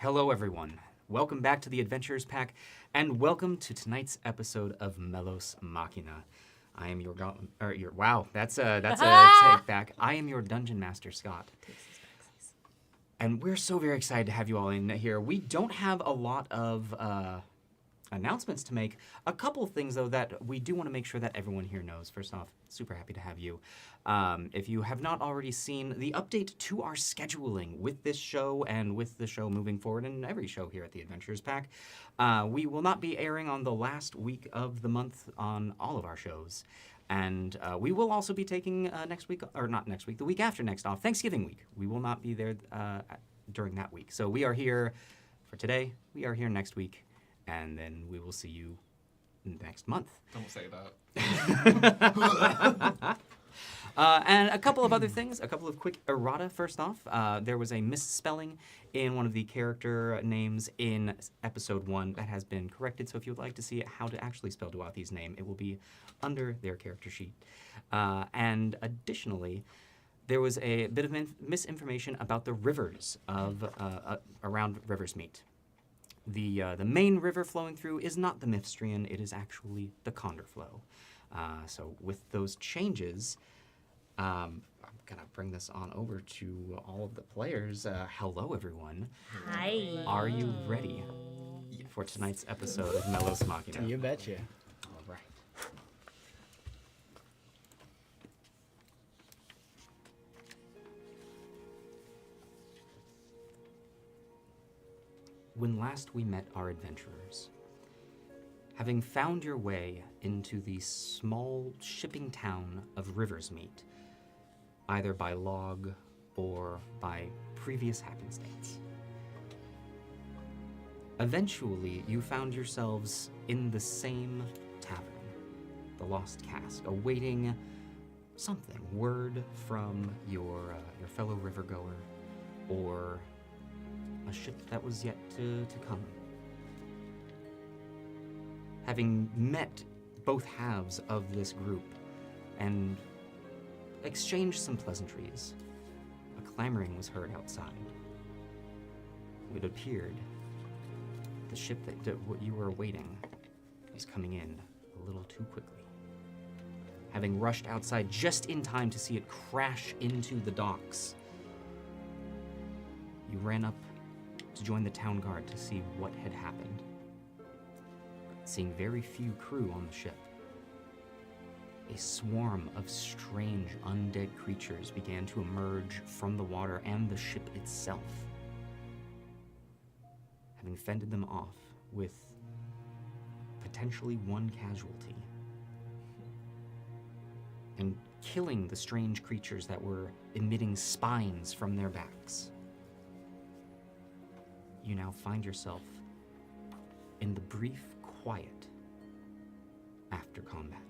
Hello, everyone. Welcome back to the Adventurers Pack, and welcome to tonight's episode of Melos Machina. I am your wow, that's a take back. I am your dungeon master, Scott. And we're so very excited to have you all in here. We don't have a lot of announcements to make. A couple of things, though, that we do want to make sure that everyone here knows. First off, super happy to have you. If you have not already seen the update to our scheduling with this show and with the show moving forward and every show here at the Adventurers Pack, we will not be airing on the last week of the month on all of our shows. And we will also be taking next week, or not next week, the week after next off, Thanksgiving week. We will not be there during that week. So we are here for today, we are here next week, and then we will see you next month. Don't say that. And a couple of other things, a couple of quick errata first off. There was a misspelling in one of the character names in episode 1 that has been corrected. So if you would like to see how to actually spell Duathi's name, it will be under their character sheet. And additionally, there was a bit of misinformation about the rivers of around Riversmeet. The main river flowing through is not the Mithstrian, it is actually the Conderflow. So with those changes, I'm gonna bring this on over to all of the players. Hello, everyone. Hi. Are you ready for tonight's episode of Melos Machina? You betcha. All right. When last we met our adventurers, having found your way into the small shipping town of Riversmeet, either by log or by previous happenstance. Eventually, you found yourselves in the same tavern, the Lost Cask, awaiting something, word from your fellow rivergoer, or a ship that was yet to come. Having met both halves of this group and exchanged some pleasantries, a clamoring was heard outside. It appeared the ship that what you were awaiting was coming in a little too quickly. Having rushed outside just in time to see it crash into the docks, you ran up to join the town guard to see what had happened. Seeing very few crew on the ship, a swarm of strange undead creatures began to emerge from the water and the ship itself. Having fended them off with potentially one casualty, and killing the strange creatures that were emitting spines from their backs, you now find yourself in the brief quiet after combat.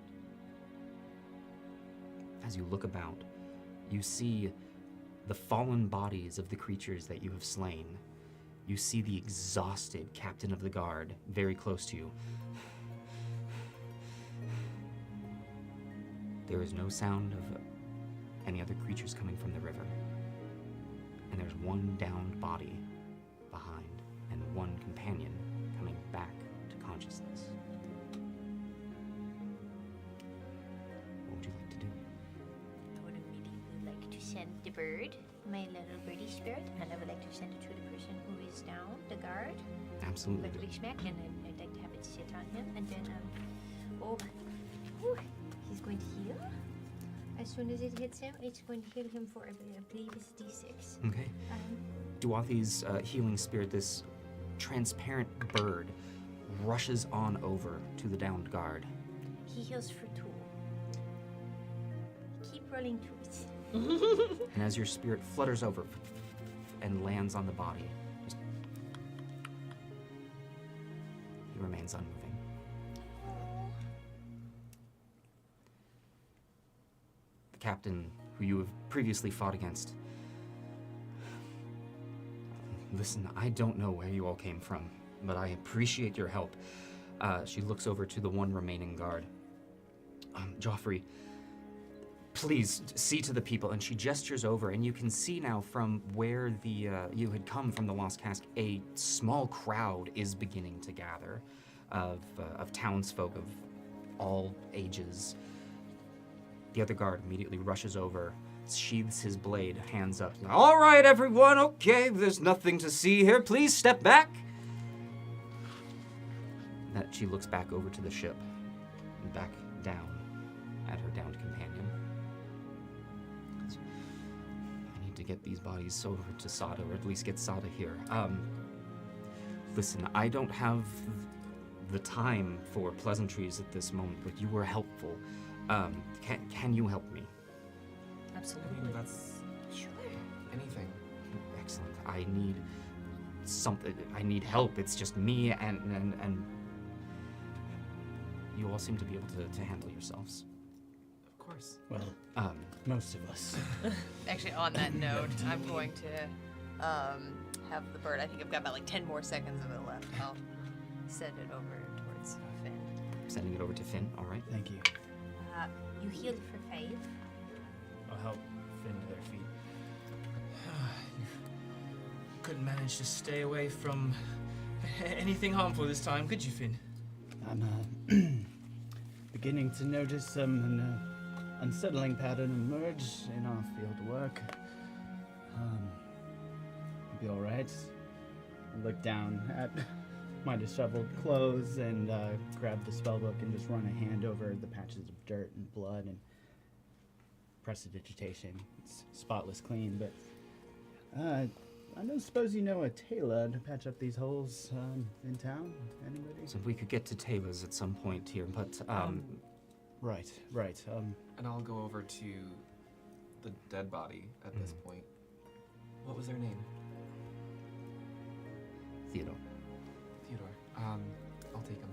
As you look about, you see the fallen bodies of the creatures that you have slain. You see the exhausted captain of the guard very close to you. There is no sound of any other creatures coming from the river. And there's one downed body behind, and one companion coming back to consciousness. What would you like to do? I would immediately like to send the bird, my little birdie spirit, and I would like to send it to the person who is down, the guard. Absolutely. Like a big smack, and I'd like to have it sit on him, and then he's going to heal. As soon as it hits him, it's going to heal him for, I believe it's D6. Okay. Duathi's healing spirit, this transparent bird, rushes on over to the downed guard. He heals for 2. Keep rolling 2s. And as your spirit flutters over and lands on the body, he remains unmoving. The captain who you have previously fought against. Listen, I don't know where you all came from, but I appreciate your help. She looks over to the one remaining guard. Joffrey, Please see to the people. And she gestures over, and you can see now from where you had come from the Lost Cask, a small crowd is beginning to gather of townsfolk of all ages. The other guard immediately rushes over, sheathes his blade, hands up. All right, everyone, okay, there's nothing to see here. Please step back. That she looks back over to the ship and back down at her downed companion. I need to get these bodies over to Sada, or at least get Sada here. Listen, I don't have the time for pleasantries at this moment, but you were helpful. Can you help me? Absolutely. I mean, that's Sure. anything. Excellent. I need something. I need help. It's just me and you all seem to be able to handle yourselves. Of course. Well, most of us. Actually, on that note, I'm going to have the bird. I think I've got about like 10 more seconds of it left. I'll send it over towards Finn. Sending it over to Finn. All right. Thank you. You healed for 5. I'll help Finn to their feet. You couldn't manage to stay away from anything harmful this time, could you, Finn? I'm beginning to notice an unsettling pattern emerge in our field work. Be all right. I look down at my disheveled clothes and grab the spellbook and just run a hand over the patches of dirt and blood and prestidigitation. It's spotless clean, but I don't suppose you know a tailor to patch up these holes in town? Anybody? So we could get to Taylor's at some point here, but Right. And I'll go over to the dead body at this point. What was their name? Theodore. Theodore. I'll take him.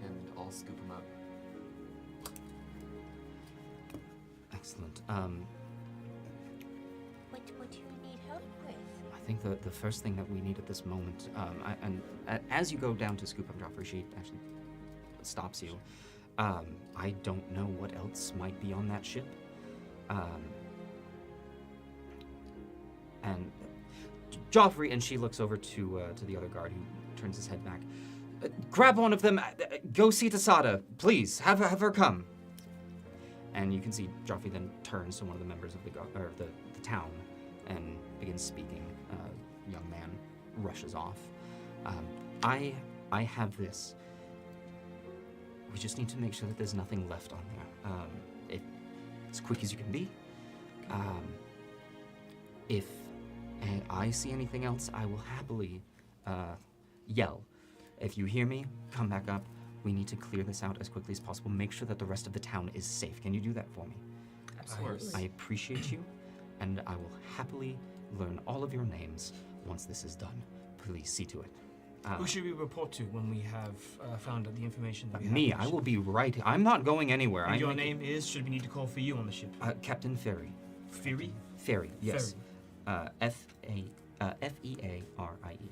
And I'll scoop him up. Excellent. What do you need help with? I think the first thing that we need at this moment, as you go down to scoop up Joffrey, she actually stops you. I don't know what else might be on that ship. And Joffrey, and she looks over to the other guard who turns his head back. Grab one of them. Go see Tasada, please. Have her come. And you can see Joffrey then turns to one of the members of the town and begins speaking. Young man rushes off. I have this. We just need to make sure that there's nothing left on there. As quick as you can be. If I see anything else, I will happily yell. If you hear me, come back up. We need to clear this out as quickly as possible. Make sure that the rest of the town is safe. Can you do that for me? Absolutely. I appreciate you, and I will happily learn all of your names once this is done. Please see to it. Who should we report to when we have found out the information that we have? Me, on the I will ship? be right. I'm not going anywhere. And your name is, should we need to call for you on the ship? Captain Ferry. Fury? Ferry, yes. Ferry. F-E-A-R-I-E.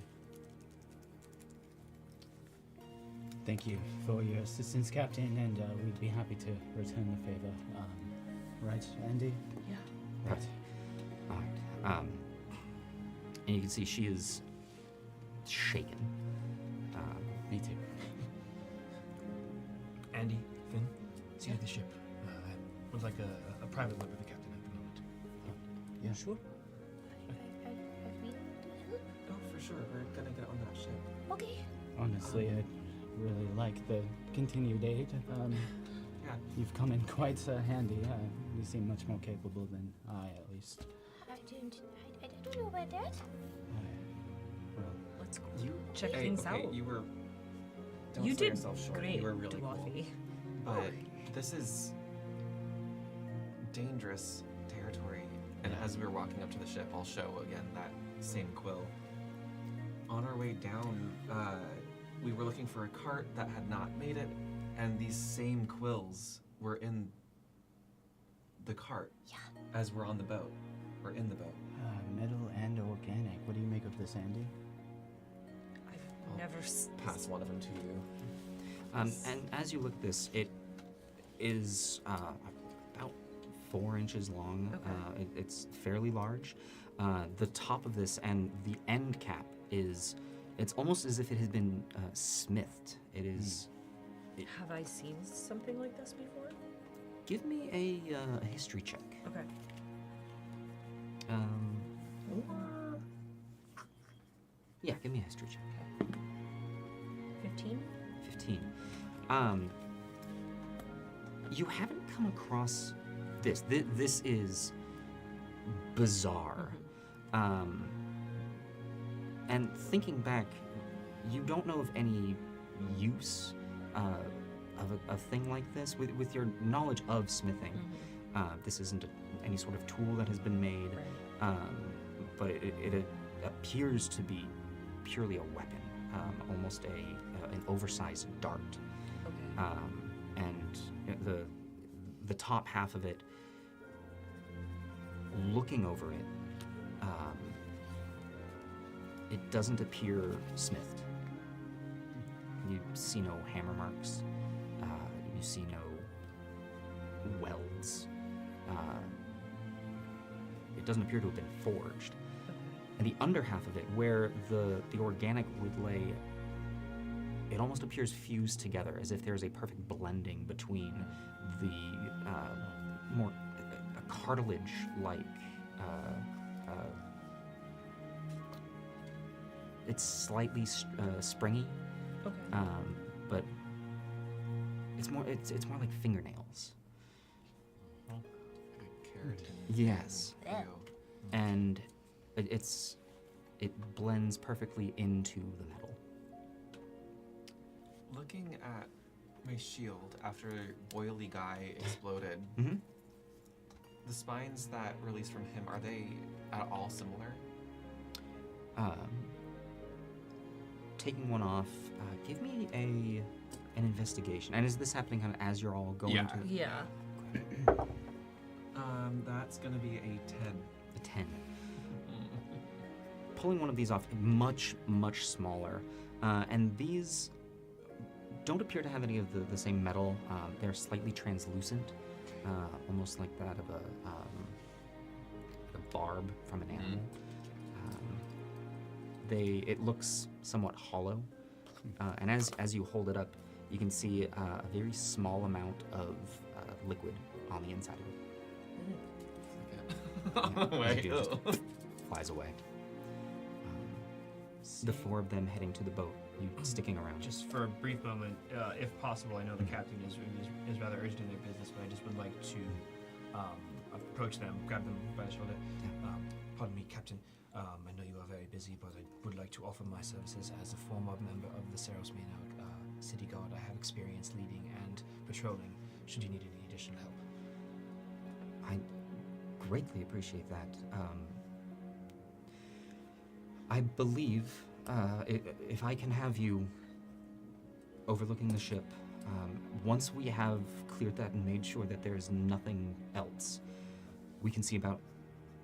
Thank you for your assistance, Captain, and we'd be happy to return the favor. Right, Andy? Yeah. Right. All right. And you can see she is shaken. Me too. Andy, Finn, see you at the ship. I would like a private word with the captain at the moment. Yeah, sure. Have we Oh, for sure. We're gonna get on that ship. Okay. Honestly, I'd really like the continued aid. Yeah. You've come in quite handy. You seem much more capable than I, at least. I don't know about that. Well, Let's go. You Check hey, things okay, out. You were. Don't You sell did yourself short. great, You were really cool. Dwarfy. But this is dangerous territory. And as we were walking up to the ship, I'll show again that same quill. On our way down, we were looking for a cart that had not made it, and these same quills were in the cart as we're on the boat, or in the boat. metal and organic. What do you make of this, Andy? I've never. Pass one of them to you. And as you look at this, it is about 4 inches long. Okay. It's fairly large. The top of this and the end cap is, it's almost as if it has been smithed. It is. Have I seen something like this before? Give me a history check. Okay. Yeah, give me a history check. 15? 15. You haven't come across this. This is bizarre. And thinking back, you don't know of any use of a thing like this. With your knowledge of smithing, this isn't any sort of tool that has been made, but it appears to be purely a weapon, almost an oversized dart. Okay. And the top half of it, looking over it, it doesn't appear smithed. You see no hammer marks. You see no welds. It doesn't appear to have been forged. And the under half of it, where the organic would lay, it almost appears fused together, as if there's a perfect blending between the more cartilage-like. It's slightly springy, but it's more like fingernails. Like keratin. Yes. Ew. And it blends perfectly into the metal. Looking at my shield after Boily Guy exploded, Mm-hmm. the spines that released from him, are they at all similar? Taking one off, give me an investigation. And is this happening kind of as you're all going Yeah. to the... Yeah. That's gonna be a 10. A 10. Pulling one of these off, much, much smaller. And these don't appear to have any of the same metal. They're slightly translucent, almost like that of a barb from an animal. It looks somewhat hollow. And as you hold it up, you can see a very small amount of liquid on the inside of it. Wait. It just flies away. The 4 of them heading to the boat, you sticking around. Just for a brief moment, if possible, I know the captain is rather urgent in their business, but I just would like to approach them, grab them by the shoulder. Pardon me, Captain. I know you are very busy, but I would like to offer my services as a former member of the Melos Machina City Guard. I have experience leading and patrolling, should you need any additional help. I greatly appreciate that. I believe if I can have you overlooking the ship, once we have cleared that and made sure that there is nothing else, we can see about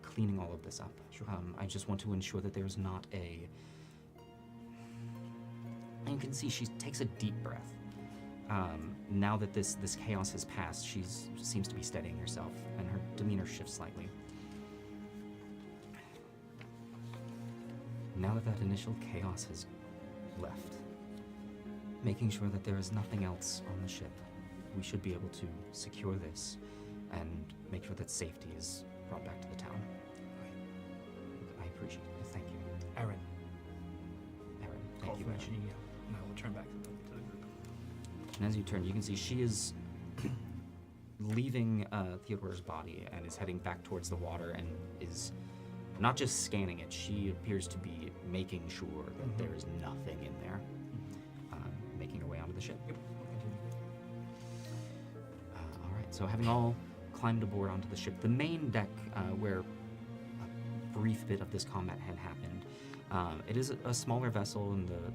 cleaning all of this up. Sure. I just want to ensure that there's not a... And you can see she takes a deep breath. Now that this chaos has passed, she seems to be steadying herself, and her demeanor shifts slightly. Now that initial chaos has left, making sure that there is nothing else on the ship, we should be able to secure this and make sure that safety is brought back to the town. I appreciate it. Thank you. Aaron, Thank call you, for Aaron. mentioning you, and I will turn back to the group. And as you turn, you can see she is leaving Theodore's body and is heading back towards the water and is not just scanning it, she appears to be making sure that there is nothing in there, making her way onto the ship. Yep. All right, so having all climbed aboard onto the ship, the main deck where a brief bit of this combat had happened, it is a smaller vessel, and the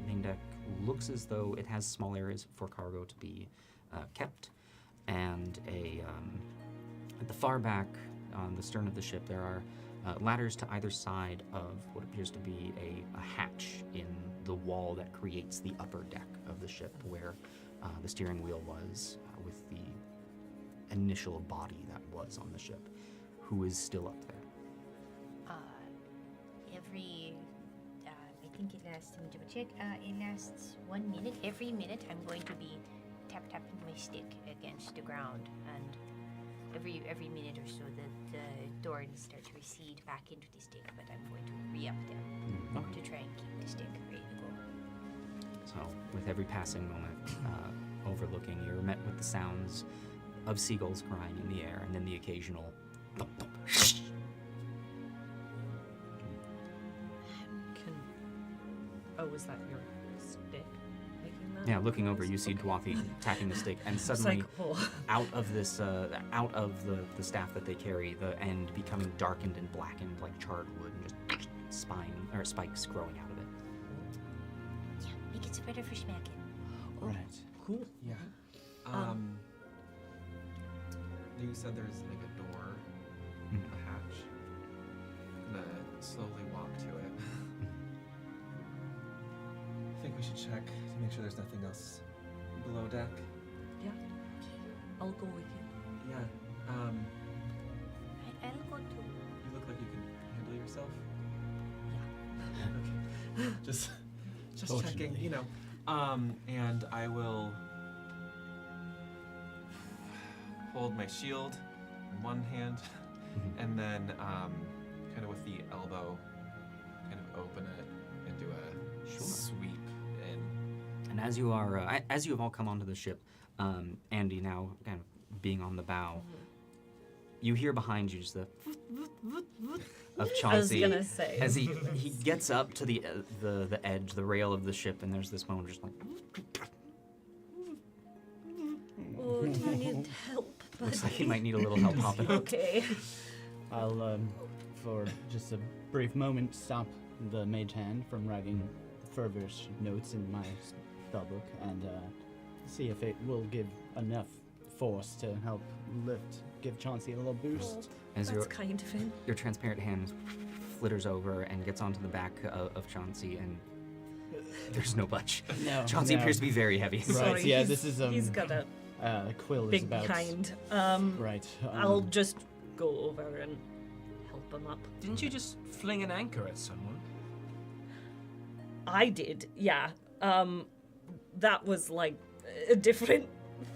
main deck looks as though it has small areas for cargo to be kept, and at the far back on the stern of the ship there are ladders to either side of what appears to be a hatch in the wall that creates the upper deck of the ship, where the steering wheel was, with the initial body that was on the ship, who is still up there. I think it lasts, let me double check, it lasts 1 minute. Every minute I'm going to be tapping my stick against the ground, and every minute or so the thorns start to recede back into the stick, but I'm going to re-up them to try and keep the stick ready to go. So, with every passing moment, overlooking, you're met with the sounds of seagulls crying in the air, and then the occasional thump, thump. Was that your stick making that? Yeah, looking over, you see Dwathi tapping the stick, and suddenly, out of this, out of the staff that they carry, the end becoming darkened and blackened like charred wood, and just spikes growing out of it. Yeah, make it better for smacking. Right. Cool. Yeah. You said there's like a door, a hatch. I'm gonna slowly walk to it. I think we should check to make sure there's nothing else below deck. Yeah. I'll go with you. Yeah. I'll go too. You look like you can handle yourself. Yeah. Okay. Just checking, you know. And I will hold my shield in one hand, and then kind of with the elbow, kind of open it and do a sweep in. And as you have all come onto the ship, Andy now kind of being on the bow, you hear behind you just the of Chauncey. I was gonna say. As he gets up to the edge, the rail of the ship, and there's this moment just like. Oh, do you need help? Looks like he might need a little help hopping up. Okay. I'll, for just a brief moment, stop the mage hand from writing further notes in my spellbook and see if it will give enough force to help give Chauncey a little boost. As That's kind of him. your transparent hand flitters over and gets onto the back of Chauncey, and there's no budge. No, Chauncey no. appears to be very heavy. Right, Sorry, yeah, he's- this is, he's got a Quill is big about... kind. Right. I'll just go over and help him up. Didn't you just fling an anchor at someone? I did, yeah. That was like a different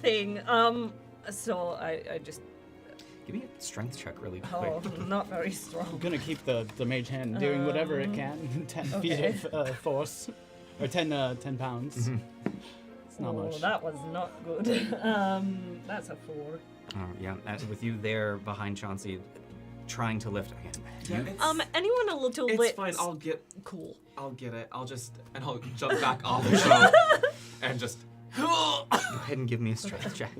thing. So I just, Give me a strength check really quick. oh, not very I'm strong. gonna keep the mage hand doing whatever it can. 10 okay. feet of force. Or 10 pounds. It's not much. That was not good. That's a 4. Yeah, with you there behind Chauncey, trying to lift again. Yeah, it's, Anyone a little it's bit fine. I'll get it. I'll jump back off the shelf and just. Go ahead and give me a strength check.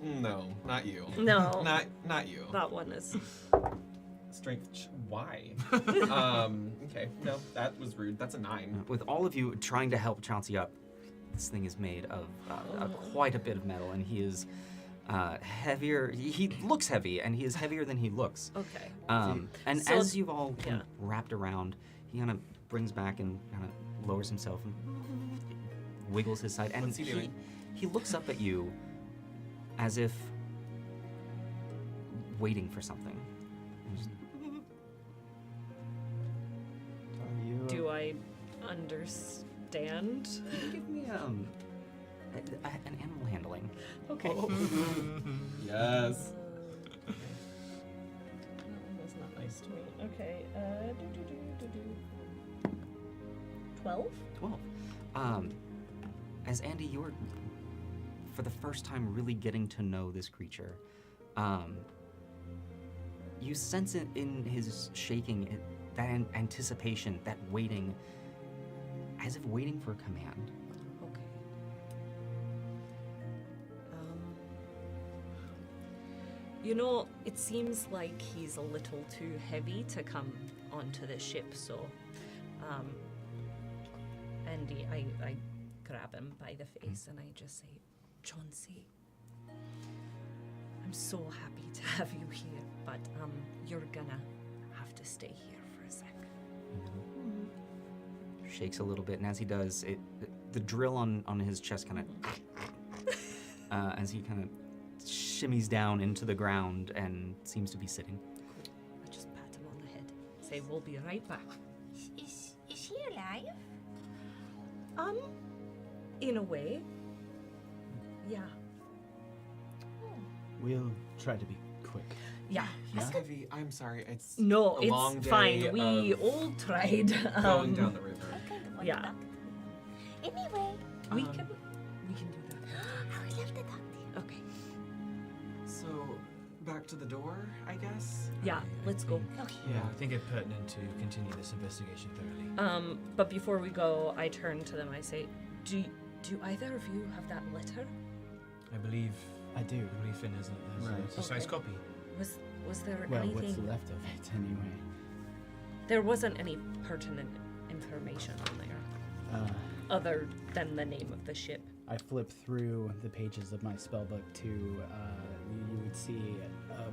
No, not you. No. Not you. That one is. Strength. Why? Okay. No, that was rude. That's a 9. With all of you trying to help Chauncey up, this thing is made of quite a bit of metal, and he is heavier. He looks heavy, and he is heavier than he looks. Okay. And So- as you've all kind of wrapped around, he kind of brings back and kind of lowers himself and wiggles his side. And What's he doing? he looks up at you as if waiting for something. Do I understand? Give me an animal handling. Okay. Yes. That one was not nice to me. Okay. 12? 12. As Andy, you are, for the first time, really getting to know this creature. You sense it in his shaking, that anticipation, that waiting, as if waiting for a command. Okay. You know, it seems like he's a little too heavy to come onto the ship, so, Andy, I grab him by the face and I just say, Chauncey, I'm so happy to have you here, but, you're gonna have to stay here for a sec. Shakes a little bit, and as he does, the drill on his chest kind of, as he kind of shimmies down into the ground and seems to be sitting. I just pat him on the head. Say, we'll be right back. Is he alive? In a way. Yeah. We'll try to be quick. Yeah. He's heavy. I'm sorry. It's No, a it's long day fine. We of all tried. going down the river. I kind of want Yeah. to talk to him. Anyway, We Um, can do that. I would love to talk to him. Okay. So, back to the door, I guess. Yeah, let's go. Okay. Yeah, I think it's pertinent to continue this investigation thoroughly. But before we go, I turn to them. I say, do either of you have that letter? I believe I do. Finn has a Right. precise Okay. copy. Was there Well, anything? what's left of it anyway? There wasn't any pertinent information on there, other than the name of the ship. I flip through the pages of my spellbook to, you would see a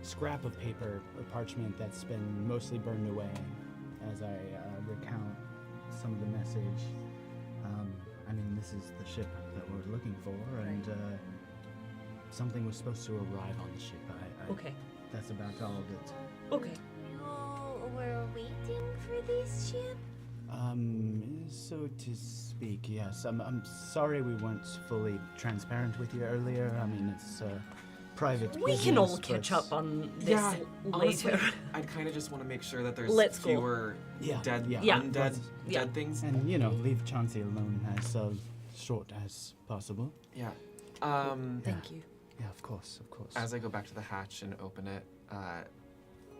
scrap of paper or parchment that's been mostly burned away as I recount some of the message. I mean, this is the ship that we're looking for, and something was supposed to arrive on the ship. Okay. That's about all of it. Okay. You were waiting for this ship? So to speak, yes. I'm sorry we weren't fully transparent with you earlier. I mean, it's private We business, can all catch but- up on this Yeah, later. honestly, I'd kind of just want to make sure that there's Let's go. fewer Yeah, dead, yeah. Yeah. undead, Yeah. dead things. And, leave Chauncey alone as short as possible. Yeah. Thank you. Yeah, of course, of course. As I go back to the hatch and open it,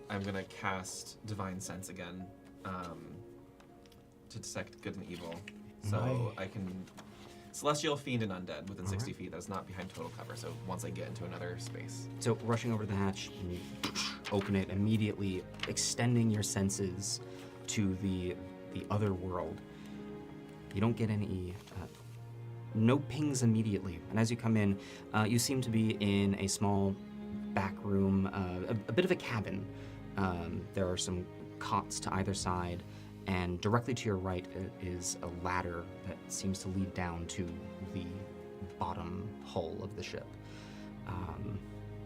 I'm gonna cast Divine Sense again to detect good and evil. So Right. I can Celestial, Fiend, and Undead within 60 Alright. feet. That's not behind total cover. So once I get into another space. So rushing over to the hatch, you open it immediately, extending your senses to the other world. You don't get any no pings immediately, and as you come in, you seem to be in a small back room, a bit of a cabin. There are some cots to either side, and directly to your right is a ladder that seems to lead down to the bottom hull of the ship.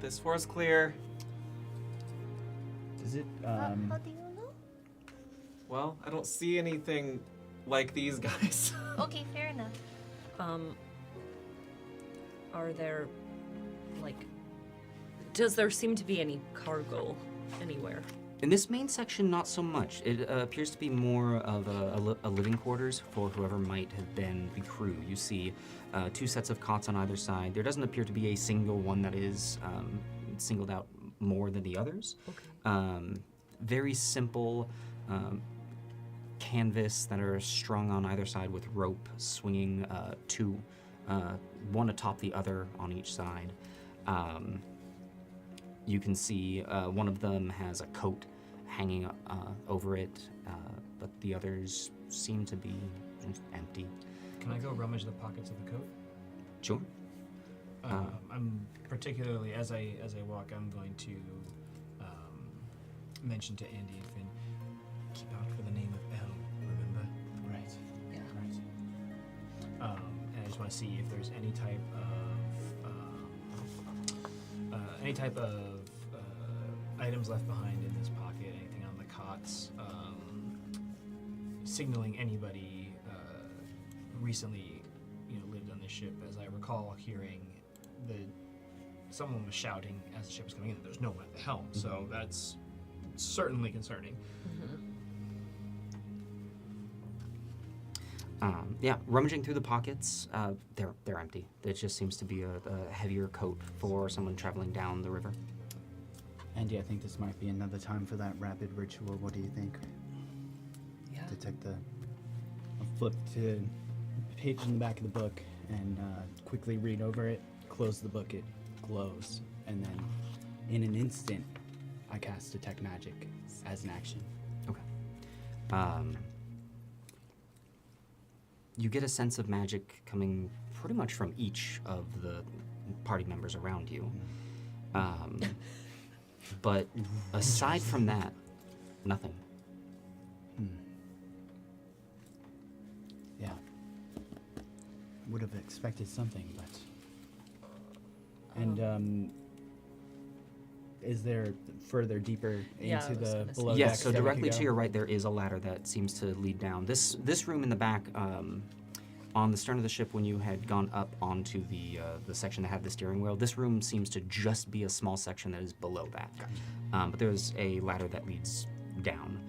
This floor is clear. Does it, How do you know? Well, I don't see anything like these guys. Okay, fair enough. Are there, does there seem to be any cargo anywhere? In this main section, not so much. It appears to be more of a living quarters for whoever might have been the crew. You see 2 sets of cots on either side. There doesn't appear to be a single one that is singled out more than the others. Okay. Very simple canvas that are strung on either side with rope swinging one atop the other on each side. You can see one of them has a coat hanging over it, but the others seem to be empty. Can I go rummage the pockets of the coat? Sure. I'm particularly as I walk, I'm going to mention to Andy and Finn, keep out for the name of Elle. Remember? right. Yeah. Right. And I just want to see if there's any type of items left behind in this pocket, anything on the cots, signaling anybody recently, lived on this ship. As I recall hearing someone was shouting as the ship was coming in. There's no one at the helm, so that's certainly concerning. Yeah, rummaging through the pockets, they're empty. It just seems to be a heavier coat for someone traveling down the river. Andy, I think this might be another time for that rapid ritual. What do you think? Yeah. Detect I'll flip to the page in the back of the book and quickly read over it, close the book, it glows, and then in an instant, I cast Detect Magic as an action. Okay. You get a sense of magic coming pretty much from each of the party members around you. But aside from that, nothing. Yeah. Would have expected something, but And is there further deeper Yeah, I into was the gonna say. below Yes, deck so that we directly could to go? your right, there is a ladder that seems to lead down. This room in the back, on the stern of the ship, when you had gone up onto the section that had the steering wheel, this room seems to just be a small section that is below that. But there's a ladder that leads down.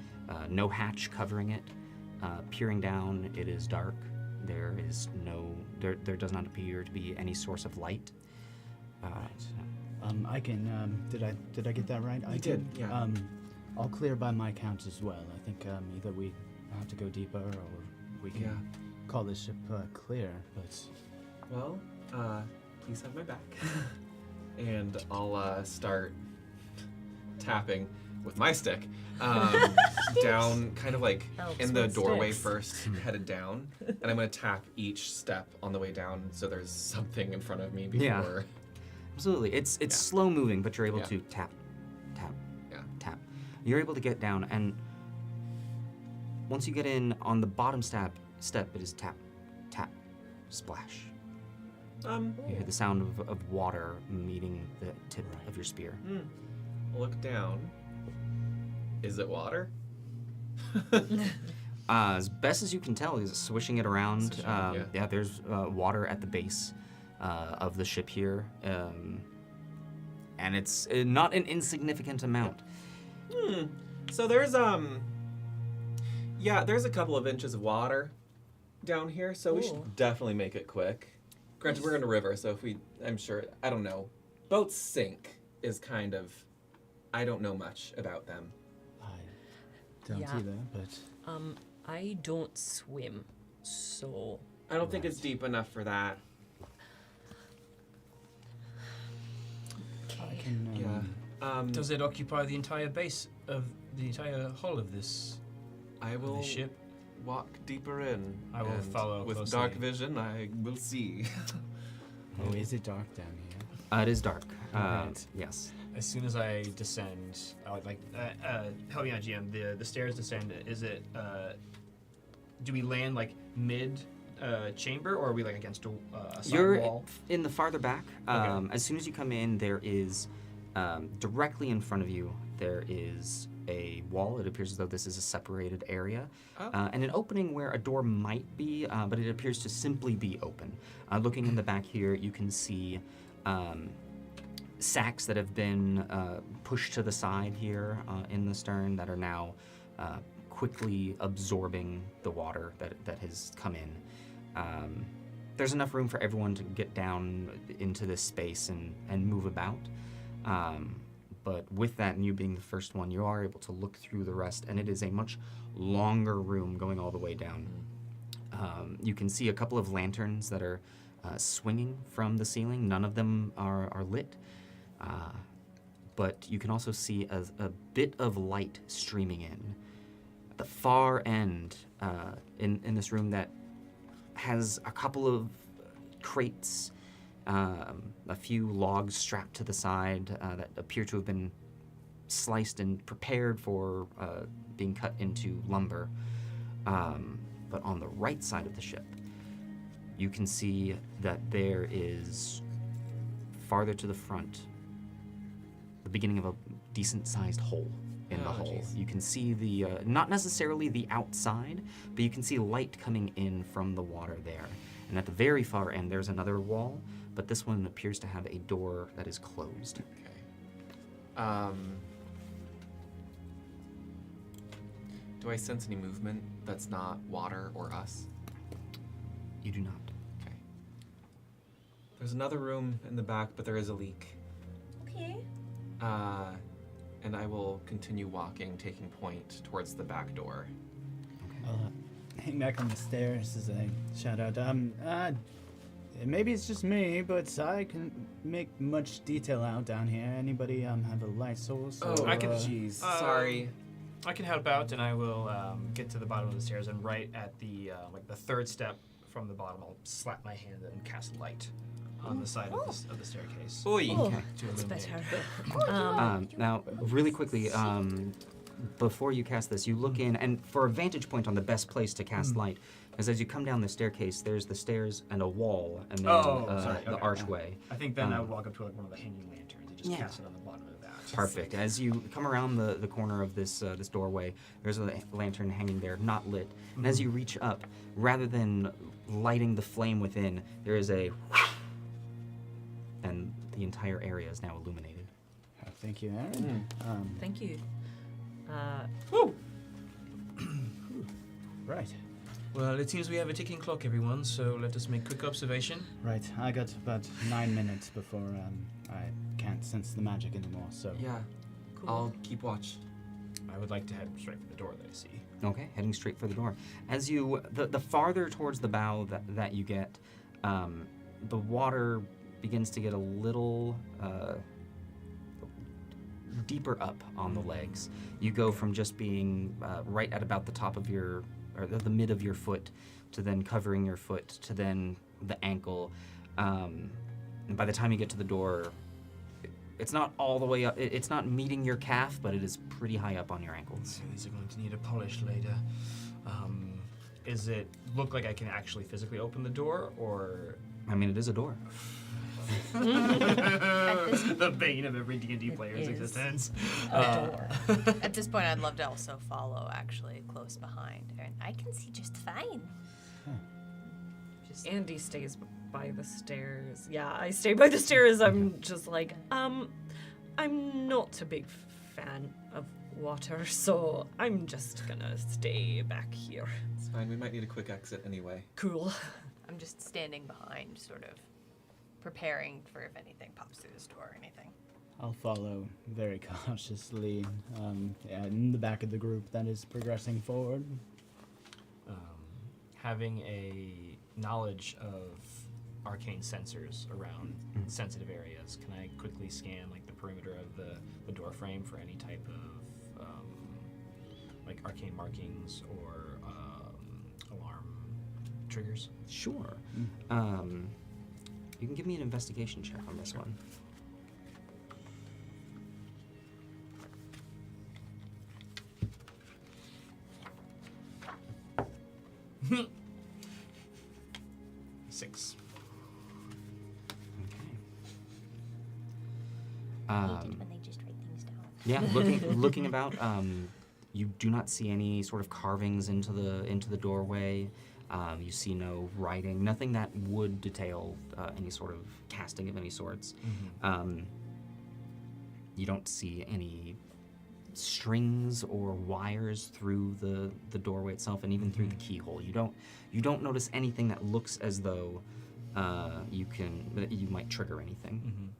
No hatch covering it. Peering down, it is dark. There is there does not appear to be any source of light. I can. Did I get that right? I did, can, yeah. I'll clear by my count as well. I think either we have to go deeper or we can Yeah. call this ship clear. But Well, please have my back. And I'll start tapping with my stick down, kind of like Helps in the with doorway sticks. first, headed down. And I'm going to tap each step on the way down so there's something in front of me before. Yeah. Absolutely. It's Yeah. slow moving, but you're able Yeah. to tap, tap, Yeah. tap. You're able to get down, and once you get in on the bottom step, it is tap, tap, splash. You hear the sound of water meeting the tip of your spear. Look down. Is it water? As best as you can tell, is swishing it around. Swishing, yeah. There's water at the base of the ship here, and it's not an insignificant amount. So there's there's a couple of inches of water down here, so we Ooh. should definitely make it quick. Granted, we're in a river, so I'm sure, I don't know. Boats sink is kind of, I don't know much about them. I don't Yeah. either. But I don't swim, so I don't think it's deep enough for that. I can. Does it occupy the entire base of the entire hull of this I of will the ship? walk deeper in. I will and follow with closely. dark vision. I will see. Oh, is it dark down here? It is dark. Right. Yes. As soon as I descend, I would help me out, GM. The stairs descend. Is it? Do we land like mid chamber, or are we like against a side You're wall? in the farther back. Okay. As soon as you come in, there is directly in front of you. There is a wall. It appears as though this is a separated area, and an opening where a door might be, but it appears to simply be open. Looking in the back here, you can see sacks that have been pushed to the side here in the stern that are now quickly absorbing the water that has come in. There's enough room for everyone to get down into this space and move about. But with that, and you being the first one, you are able to look through the rest, and it is a much longer room going all the way down. You can see a couple of lanterns that are swinging from the ceiling. None of them are lit. But you can also see a bit of light streaming in. At the far end in this room that has a couple of crates, a few logs strapped to the side that appear to have been sliced and prepared for being cut into lumber. But on the right side of the ship, you can see that there is, farther to the front, the beginning of a decent-sized hole in the Oh, hull. jeez. You can see the, not necessarily the outside, but you can see light coming in from the water there. And at the very far end, there's another wall, but this one appears to have a door that is closed. Okay. Do I sense any movement that's not water or us? You do not. Okay. There's another room in the back, but there is a leak. Okay. And I will continue walking, taking point towards the back door. I'll hang back on the stairs as I shout out. Maybe it's just me, but I can make much detail out down here. Anybody have a light source? Oh, or, I can- jeez. Sorry. I can help out, and I will get to the bottom of the stairs, and right at the the third step from the bottom, I'll slap my hand and cast light on the side of the staircase. Oi. Oh, Okay. To that's illuminate. better. Now, really quickly, before you cast this, you look in, and for a vantage point on the best place to cast light, Because as you come down the staircase, there's the stairs and a wall, and then sorry, the okay. archway. I think then I would walk up to like one of the hanging lanterns and just Yeah. cast it on the bottom of that. Perfect. As you come around the corner of this this doorway, there's a lantern hanging there, not lit. And as you reach up, rather than lighting the flame within, there is a and the entire area is now illuminated. Thank you, Aaron. Thank you. Right. Well, it seems we have a ticking clock, everyone, so let us make quick observation. Right. I got about 9 minutes before I can't sense the magic anymore, so... Yeah. Cool. I'll keep watch. I would like to head straight for the door that I see. Okay, heading straight for the door. As you, the farther towards the bow that you get, the water begins to get a little deeper up on the legs. You go from just being right at about the top of your, or the mid of your foot, to then covering your foot, to then the ankle. And by the time you get to the door, it's not all the way up. It's not meeting your calf, but it is pretty high up on your ankles. So these are going to need a polish later. Is it look like I can actually physically open the door, or I mean, it is a door. the bane of every D&D player's is. existence? At this point, I'd love to also follow, actually, close behind. And I can see just fine. Just Andy stays by the stairs. Yeah, I stay by the stairs. I'm just like, I'm not a big fan of water, so I'm just gonna stay back here. It's fine. We might need a quick exit anyway. Cool. I'm just standing behind, sort of preparing for if anything pops through this door or anything. I'll follow very cautiously in the back of the group that is progressing forward. Having a knowledge of arcane sensors around sensitive areas, can I quickly scan like the perimeter of the door frame for any type of like arcane markings or alarm triggers? Sure. You can give me an investigation check on this one. Six. Okay. I hate it when they just write things down. Yeah, looking about, you do not see any sort of carvings into the doorway. You see no writing, nothing that would detail any sort of casting of any sorts. You don't see any strings or wires through the doorway itself, and even through the keyhole. You don't notice anything that looks as though you might trigger anything.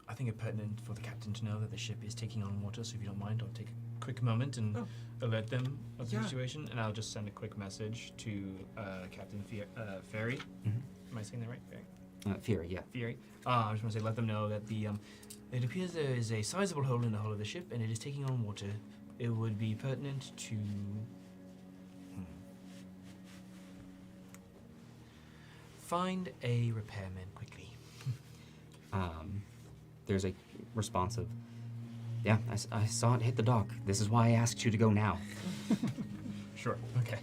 I think it's pertinent for the captain to know that the ship is taking on water, so if you don't mind, I'll take a quick moment and alert them of the situation, and I'll just send a quick message to Captain Ferry. Am I saying that right? Ferry? Fury, yeah. Fury. I just want to say, let them know that it appears there is a sizable hole in the hull of the ship, and it is taking on water. It would be pertinent to find a repairman quickly. There's a response of, yeah, I saw it hit the dock. This is why I asked you to go now. Sure. Okay.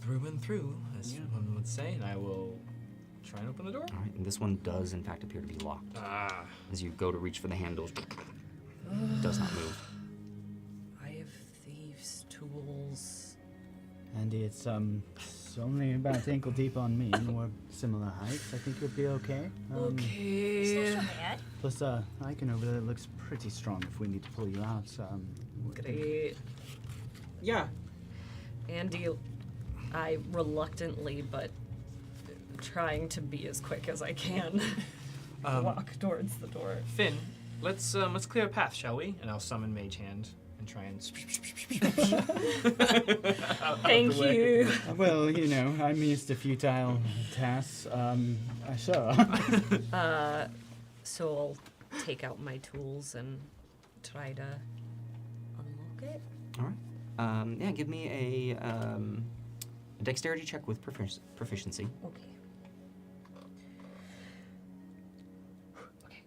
Through and through, as one would say, and I will try and open the door. All right, and this one does, in fact, appear to be locked. As you go to reach for the handles, it does not move. I have thieves' tools. Andy, it's only about ankle deep on me, and we're similar heights. I think you'll be okay. Okay. It's not so bad. Plus, Icon over there looks pretty strong if we need to pull you out. Great. Yeah. Andy, I reluctantly, but trying to be as quick as I can, walk towards the door. Finn, let's clear a path, shall we? And I'll summon Mage Hand and try and. Thank you. Well, you know, I'm used to futile tasks. Sure. So I'll take out my tools and try to unlock it. All right. Yeah, give me a dexterity check with proficiency. Okay. Okay.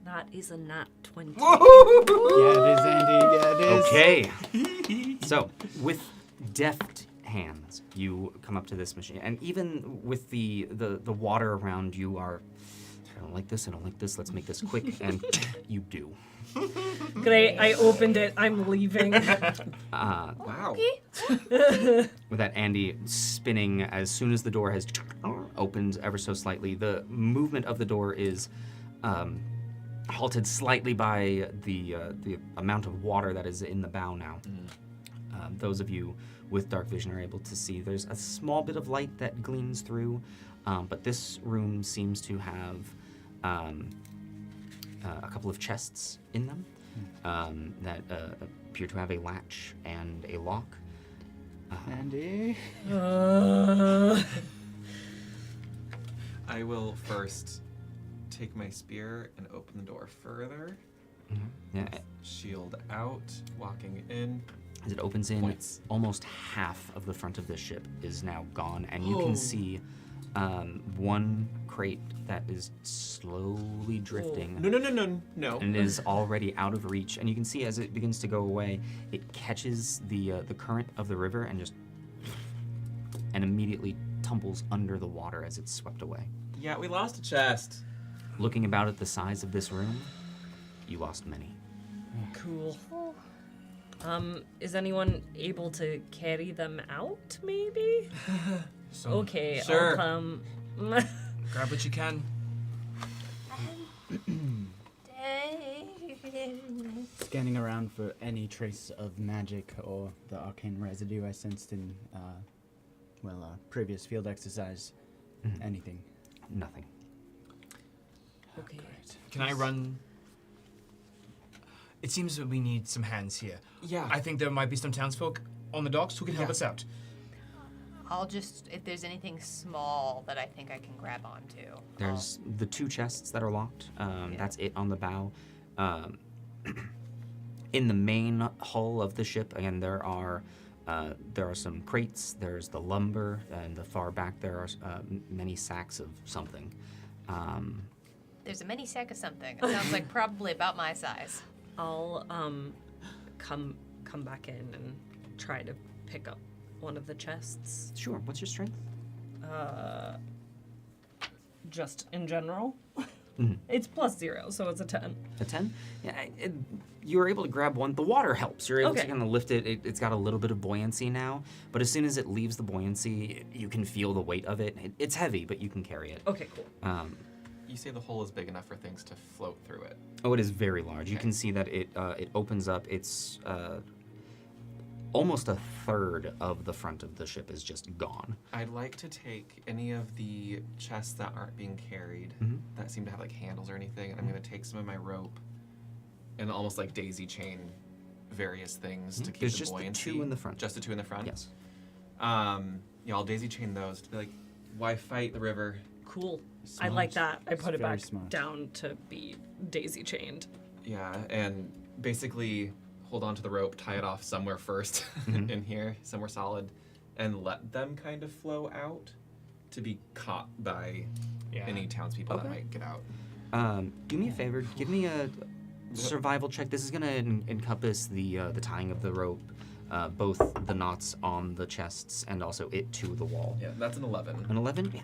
That is a nat 20. Yeah, it is, Andy. Yeah, it is. Okay. So, with deft hands, you come up to this machine, and even with the water around you are, I don't like this, I don't like this, let's make this quick, and you do. Great, I opened it. I'm leaving. Wow. With that, Andy spinning as soon as the door has opened ever so slightly. The movement of the door is halted slightly by the amount of water that is in the bow now. Those of you with dark vision are able to see there's a small bit of light that gleams through, but this room seems to have a couple of chests in them that appear to have a latch and a lock. Andy. I will first take my spear and open the door further. Yeah, Shield out, walking in. as it opens in, Points. almost half of the front of the ship is now gone, and you can see one crate that is slowly drifting. No. And it is already out of reach. And you can see as it begins to go away, it catches the current of the river and immediately tumbles under the water as it's swept away. Yeah, we lost a chest. Looking about at the size of this room, you lost many. Cool. Is anyone able to carry them out, maybe? So Okay, Sure. I'll come. grab what you can. Scanning around for any trace of magic or the arcane residue I sensed in, previous field exercise. Anything. Nothing. Okay. Can I run? It seems that we need some hands here. Yeah. I think there might be some townsfolk on the docks who can help Yeah. us out. I'll just, if there's anything small that I think I can grab onto. There's the two chests that are locked. That's it on the bow. In the main hull of the ship, again, there are some crates. There's the lumber, and the far back there are many sacks of something. There's a mini sack of something. It sounds like probably about my size. I'll come back in and try to pick up one of the chests. Sure. What's your strength? Just in general. Mhm. It's +0, so it's a 10. A 10? Yeah, you were able to grab one. The water helps. You're able to Okay. kind of lift it. It's got a little bit of buoyancy now, but as soon as it leaves the buoyancy, you can feel the weight of it. It's heavy, but you can carry it. Okay, cool. You say the hole is big enough for things to float through it. Oh, it is very large. You Okay. can see that it opens up. It's almost a third of the front of the ship is just gone. I'd like to take any of the chests that aren't being carried Mhm. that seem to have like handles or anything, and I'm going to take some of my rope and almost like daisy chain various things to keep There's the just the buoyancy. two in the front. Just the two in the front? Yes. Yeah, I'll daisy chain those to be like, why fight the river? Cool. I like that. I put it Very back smart. down to be daisy chained. Yeah, and basically hold on to the rope, tie it off somewhere first in here, somewhere solid, and let them kind of flow out to be caught by Yeah. any townspeople that Okay. might get out. Do me a favor. Give me a survival check. This is going to encompass the tying of the rope, both the knots on the chests and also it to the wall. Yeah, that's an 11. An 11? Yeah,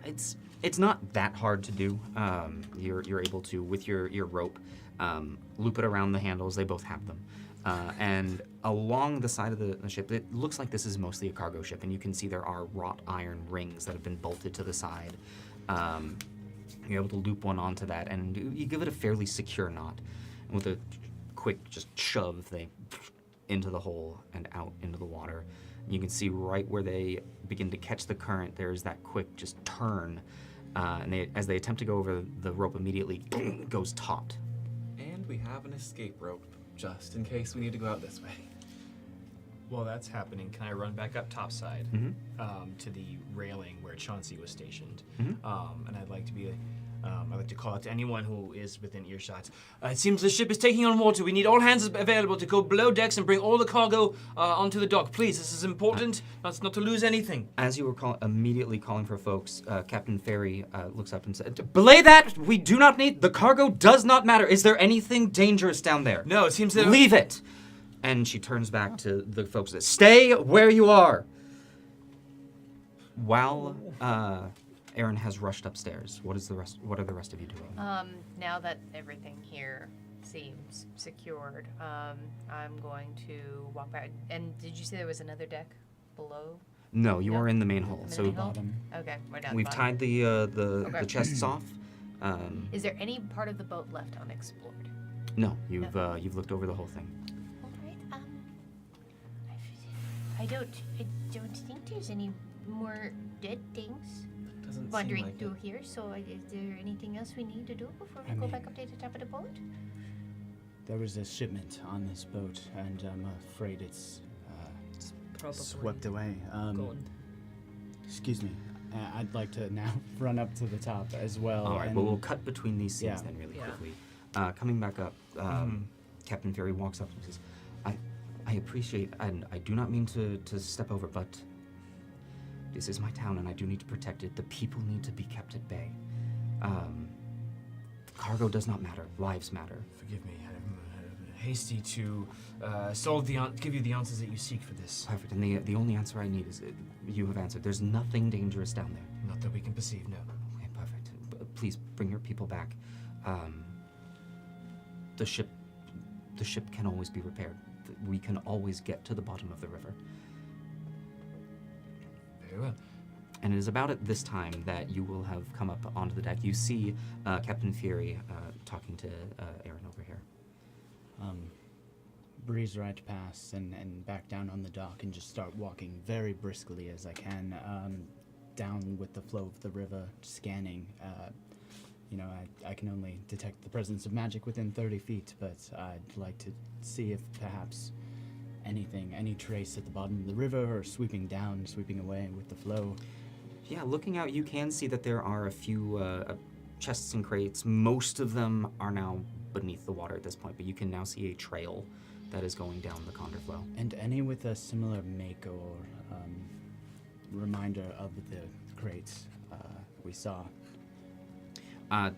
it's not that hard to do. You're able to, with your rope, loop it around the handles. They both have them. And along the side of the ship, it looks like this is mostly a cargo ship, and you can see there are wrought iron rings that have been bolted to the side. You're able to loop one onto that, and you give it a fairly secure knot. And with a quick just shove, they into the hole and out into the water. You can see right where they begin to catch the current, there's that quick just turn. And as they attempt to go over, the rope immediately goes taut. And we have an escape rope, just in case we need to go out this way. While that's happening, can I run back up topside Mm-hmm. to the railing where Chauncey was stationed? Mhm. And I'd like to be I'd like to call out to anyone who is within earshot. It seems the ship is taking on water. We need all hands available to go below decks and bring all the cargo onto the dock. Please, this is important. Not to lose anything. As you were immediately calling for folks, Captain Ferry looks up and says, "Belay that! We do not need... The cargo does not matter. Is there anything dangerous down there? No, it seems that... Leave it!" And she turns back to the folks that stay where you are. While Aaron has rushed upstairs, what are the rest of you doing? Now that everything here seems secured, I'm going to walk back. And did you say there was another deck below? No, you are in the main hall. In the So main hall? Bottom. Okay, we're down. we've the tied the chests off. Is there any part of the boat left unexplored? No, you've looked over the whole thing. All right. I don't think there's any more dead things Doesn't wandering seem like through it. here. So, is there anything else we need to do before we I go mean- back up to the top of the boat? There was a shipment on this boat, and I'm afraid it's Probably swept away. gone. Excuse me. I'd like to now run up to the top as well. All right, and well, we'll cut between these scenes Yeah. then really Yeah. quickly. Coming back up, Captain Ferry walks up and says, I appreciate, and I do not mean to step over, but this is my town and I do need to protect it. The people need to be kept at bay. Cargo does not matter. Lives matter. Forgive me. I'm hasty to give you the answers that you seek for this. Perfect. And the only answer I need is you have answered. There's nothing dangerous down there. Not that we can perceive, no. Okay, perfect. Please bring your people back. The ship can always be repaired. We can always get to the bottom of the river. Very well. And it is about at this time that you will have come up onto the deck. You see Captain Fury talking to Aaron over here. breeze right past and back down on the dock and just start walking very briskly as I can down with the flow of the river, scanning. I can only detect the presence of magic within 30 feet, but I'd like to see if perhaps any trace at the bottom of the river or sweeping down, sweeping away with the flow. Yeah, looking out, you can see that there are a few chests and crates. Most of them are now beneath the water at this point, but you can now see a trail that is going down the Condor flow. And any with a similar make or reminder of the crates we saw.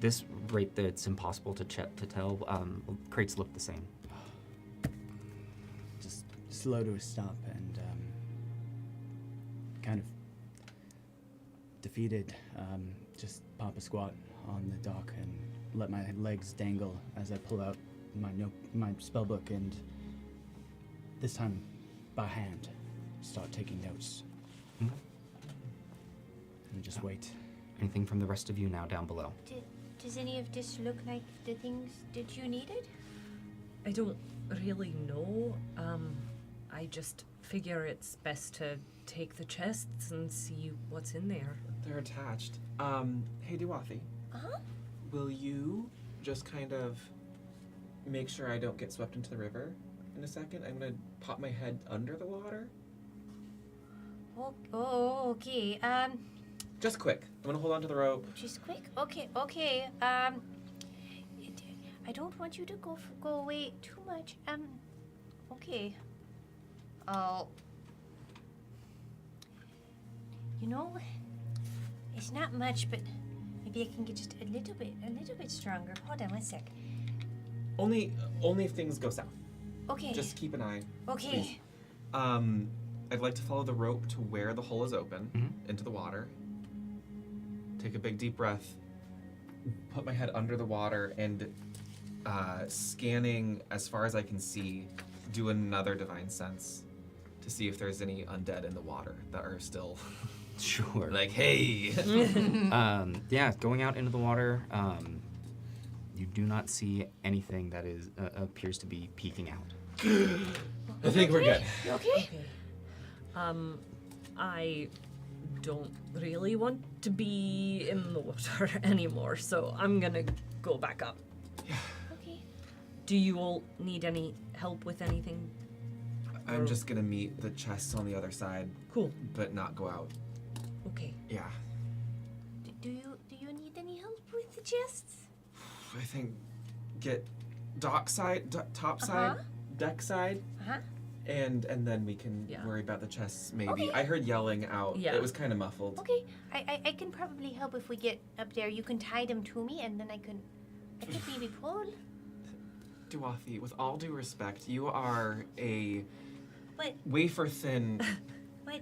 This rate, it's impossible to tell. Crates look the same. Just slow to a stop and kind of defeated, just pop a squat on the dock and let my legs dangle as I pull out my spellbook and this time by hand start taking notes. Mhm. And just wait. Anything from the rest of you now down below? Does any of this look like the things that you needed? I don't really know. I just figure it's best to take the chests and see what's in there. They're attached. Hey, Duwathi. Uh-huh. Will you just kind of make sure I don't get swept into the river in a second? I'm gonna pop my head under the water. Oh, okay. Just quick. I'm gonna hold on to the rope. Just quick. Okay. I don't want you to go away too much. Okay. It's not much, but maybe I can get just a little bit stronger. Hold on one sec. Only if things go south. Okay. Just keep an eye. Okay. Please. I'd like to follow the rope to where the hole is open, Mhm. into the water. Take a big deep breath. Put my head under the water and scanning as far as I can see, do another divine sense to see if there's any undead in the water that are still Sure. like, hey. Yeah, going out into the water, you do not see anything that appears to be peeking out. I think we're good. You okay? I don't really want to be in the water anymore, so I'm gonna go back up. Okay. Do you all need any help with anything? I'm just gonna meet the chests on the other side, Cool. but not go out. Okay. Yeah. Do you need any help with the chests? I think get dock side, top side, deck side, Uh-huh. and then we can Yeah. worry about the chests maybe. Okay. I heard yelling out. Yeah. It was kind of muffled. Okay, I can probably help if we get up there. You can tie them to me, and then I could maybe pull. Duathi, with all due respect, you are a What? wafer thin. What?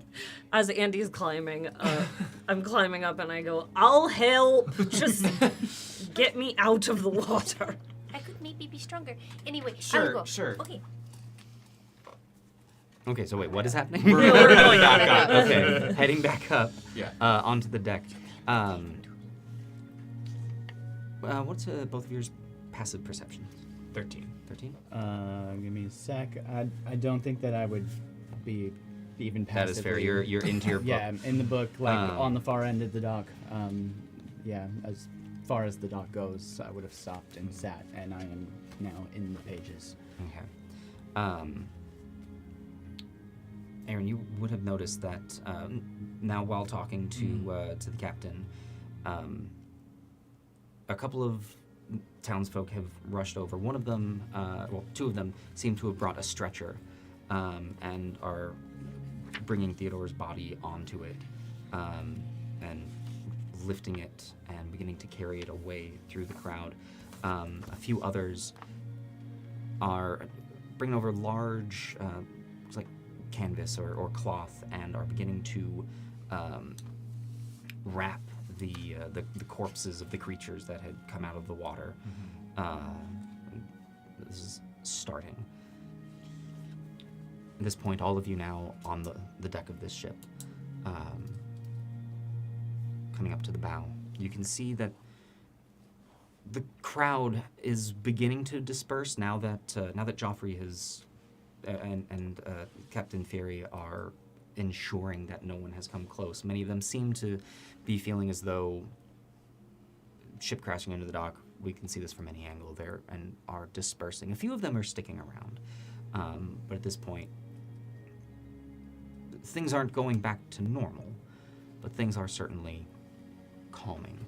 As Andy's climbing, I'm climbing up and I go, I'll help. Just get me out of the water. I could maybe be stronger. Anyway, Sure, I'll go. sure. Okay. Okay, so wait, what is happening? We're going Got back it. up. Okay, heading back up Yeah. onto the deck. What's both of yours passive perception? 13. 13? Give me a sec. I don't think that I would be even That passively. is fair. You're into your book. Yeah, in the book, like Um, on the far end of the dock. Yeah, as far as the dock goes, I would have stopped and sat, and I am now in the pages. Okay. Aaron, you would have noticed that now while talking to the captain, a couple of townsfolk have rushed over. One of them, well, two of them seem to have brought a stretcher and are bringing Theodore's body onto it and lifting it and beginning to carry it away through the crowd. A few others are bringing over large, it's like canvas or cloth, and are beginning to wrap the corpses of the creatures that had come out of the water. This is starting. At this point, all of you now on the deck of this ship, coming up to the bow, you can see that the crowd is beginning to disperse now that Joffrey has and Captain Fury are ensuring that no one has come close. Many of them seem to be feeling as though ship crashing into the dock, we can see this from any angle there, and are dispersing. A few of them are sticking around, but at this point, things aren't going back to normal, but things are certainly calming.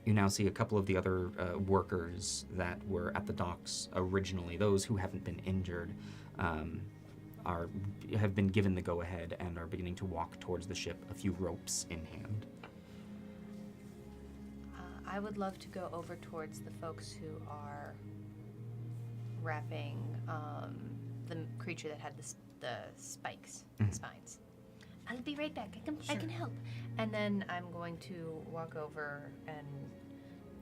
You now see a couple of the other workers that were at the docks originally, those who haven't been injured, have been given the go-ahead and are beginning to walk towards the ship, a few ropes in hand. I would love to go over towards the folks who are wrapping the creature that had the spikes, the spines. I'll be right back. I can help. And then I'm going to walk over and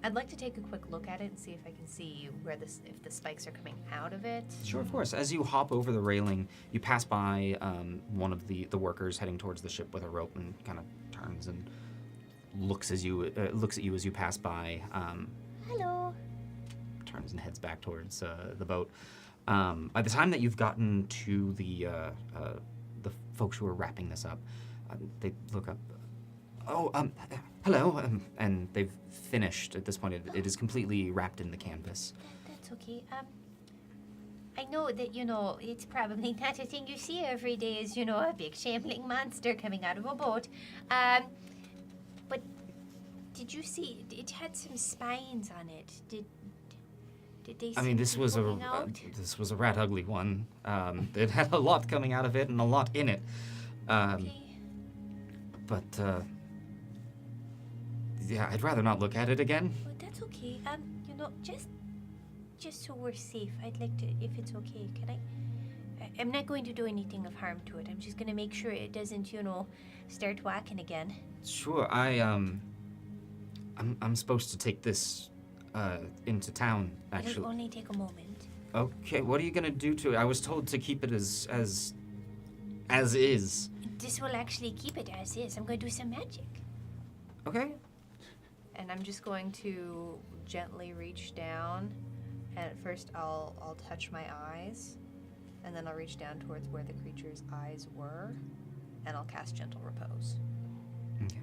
I'd like to take a quick look at it and see if I can see where if the spikes are coming out of it. Sure, of course. As you hop over the railing, you pass by one of the workers heading towards the ship with a rope, and kind of turns and looks at you as you pass by. Hello. Turns and heads back towards the boat. By the time that you've gotten to the folks who are wrapping this up, they look up. Oh, hello, and they've finished at this point. It is completely wrapped in the canvas. That's okay. I know that, it's probably not a thing you see every day is, a big shambling monster coming out of a boat. But did you see, it had some spines on it. Did they I mean, this was a rat ugly one. It had a lot coming out of it and a lot in it. Okay. But, yeah, I'd rather not look at it again. Well, that's okay. Just so we're safe, I'd like to, if it's okay, can I'm not going to do anything of harm to it. I'm just going to make sure it doesn't, start whacking again. Sure, I'm supposed to take this into town, actually. It'll only take a moment. Okay, what are you gonna do to it? I was told to keep it as is. This will actually keep it as is. I'm going to do some magic. Okay. And I'm just going to gently reach down, and at first I'll touch my eyes, and then I'll reach down towards where the creature's eyes were, and I'll cast Gentle Repose. Okay.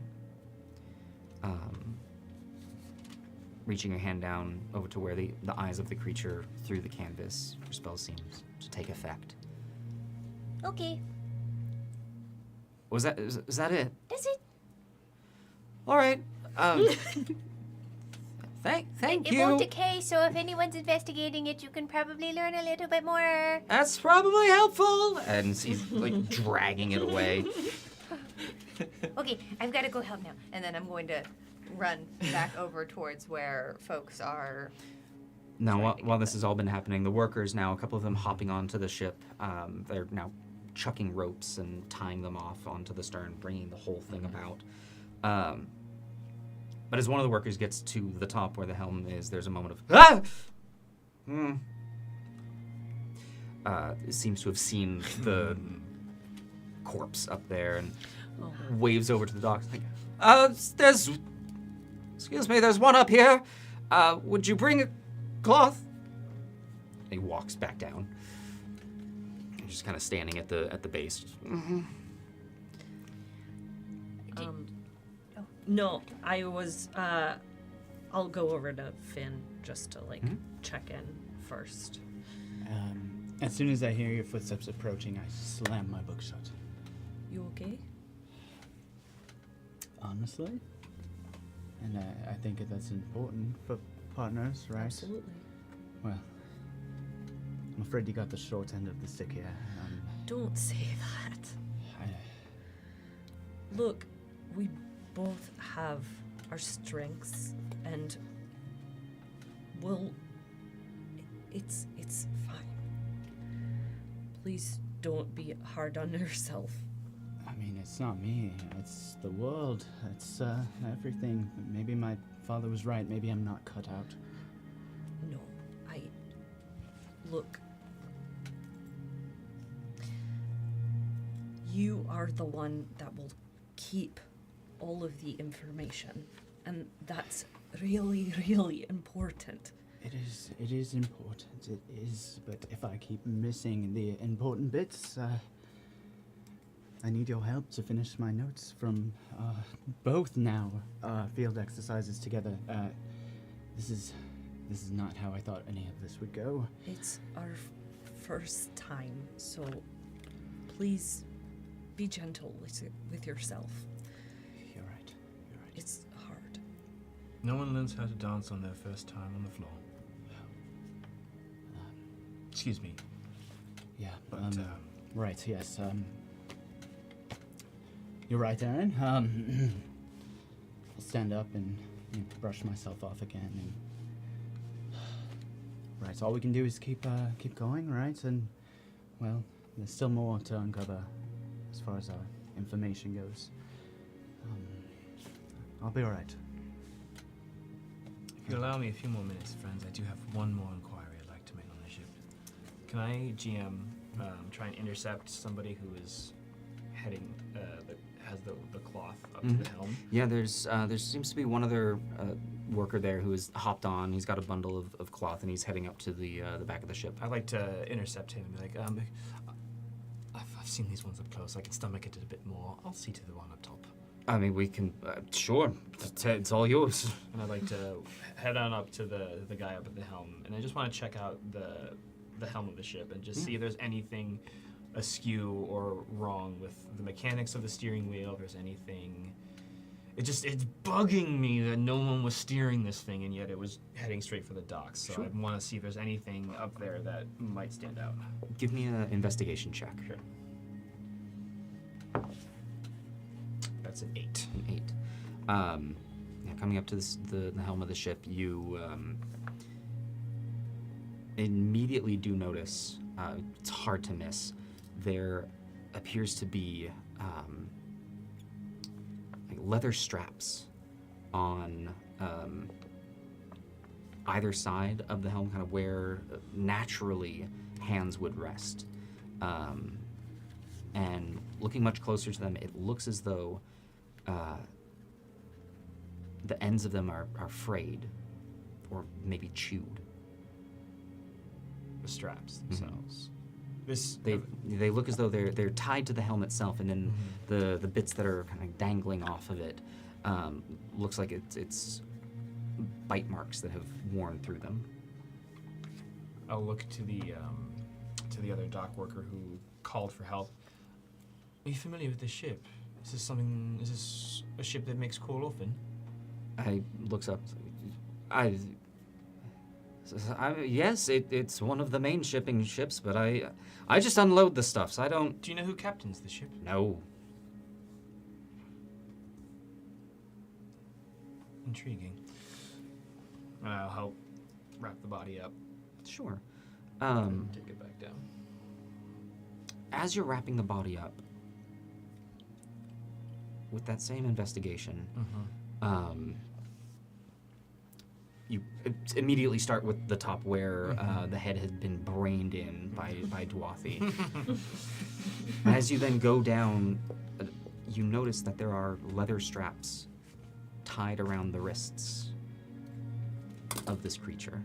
Reaching your hand down over to where the eyes of the creature through the canvas, your spell seems to take effect. Okay. Was that is that it? That's it. All right. Thank It you. won't decay, so if anyone's investigating it, you can probably learn a little bit more. That's probably helpful. And he's like dragging it away. Okay, I've got to go help now. And then I'm going to run back over towards where folks are. Now, Trying to while get this has all been happening, the workers now, a couple of them hopping onto the ship, they're now chucking ropes and tying them off onto the stern, bringing the whole thing about. But as one of the workers gets to the top where the helm is, there's a moment of, ah! Seems to have seen the corpse up there and waves over to the docks. Like, excuse me, there's one up here. Would you bring a cloth? And he walks back down. He's just kind of standing at the base. No, I was. I'll go over to Finn just to check in first. As soon as I hear your footsteps approaching, I slam my book shut. You okay? Honestly, and I think that's important for partners, right? Absolutely. Well, I'm afraid you got the short end of the stick here. Don't say that. Look, we both have our strengths, and it's fine. Please don't be hard on yourself. I mean, it's not me. It's the world. It's everything. Maybe my father was right. Maybe I'm not cut out. No, look. You are the one that will keep all of the information, and that's really, really important. It is important. It is. But if I keep missing the important bits, I need your help to finish my notes from both now field exercises together. This is not how I thought any of this would go. It's our first time, so please be gentle with yourself. You're right. It's hard. No one learns how to dance on their first time on the floor. Excuse me. Yeah, But, right, yes. You're right, Aaron. I'll stand up and brush myself off again. And right, all we can do is keep going, right? And well, there's still more to uncover as far as our information goes. I'll be all right. If you allow me a few more minutes, friends, I do have one more inquiry I'd like to make on the ship. Can I, GM, try and intercept somebody who is heading, that has the cloth up to the helm? Yeah, there seems to be one other worker there who has hopped on. He's got a bundle of cloth and he's heading up to the back of the ship. I'd like to intercept him and be like, I've seen these ones up close. I can stomach it a bit more. I'll see to the one up top. I mean, we can, sure, it's all yours. And I'd like to head on up to the guy up at the helm, and I just want to check out the helm of the ship and just see if there's anything askew or wrong with the mechanics of the steering wheel. If there's anything, it's bugging me that no one was steering this thing, and yet it was heading straight for the docks. So I want to see if there's anything up there that might stand out. Give me an investigation check. Sure. That's an 8. An 8. Yeah, coming up to the helm of the ship, you immediately do notice, it's hard to miss, there appears to be like leather straps on either side of the helm, kind of where naturally hands would rest. And looking much closer to them, it looks as though the ends of them are frayed or maybe chewed. The straps themselves. They look as though they're tied to the helm itself, and then the bits that are kind of dangling off of it looks like it's bite marks that have worn through them. I'll look to the other dock worker who called for help. Are you familiar with this ship? Is this a ship that makes call often? I looks up. Yes, it's one of the main shipping ships, but I just unload the stuff, so I don't. Do you know who captains the ship? No. Intriguing. I'll help wrap the body up. Sure. Take it back down. As you're wrapping the body up, with that same investigation, you immediately start with the top where the head had been brained in by Dwathi. As you then go down, you notice that there are leather straps tied around the wrists of this creature.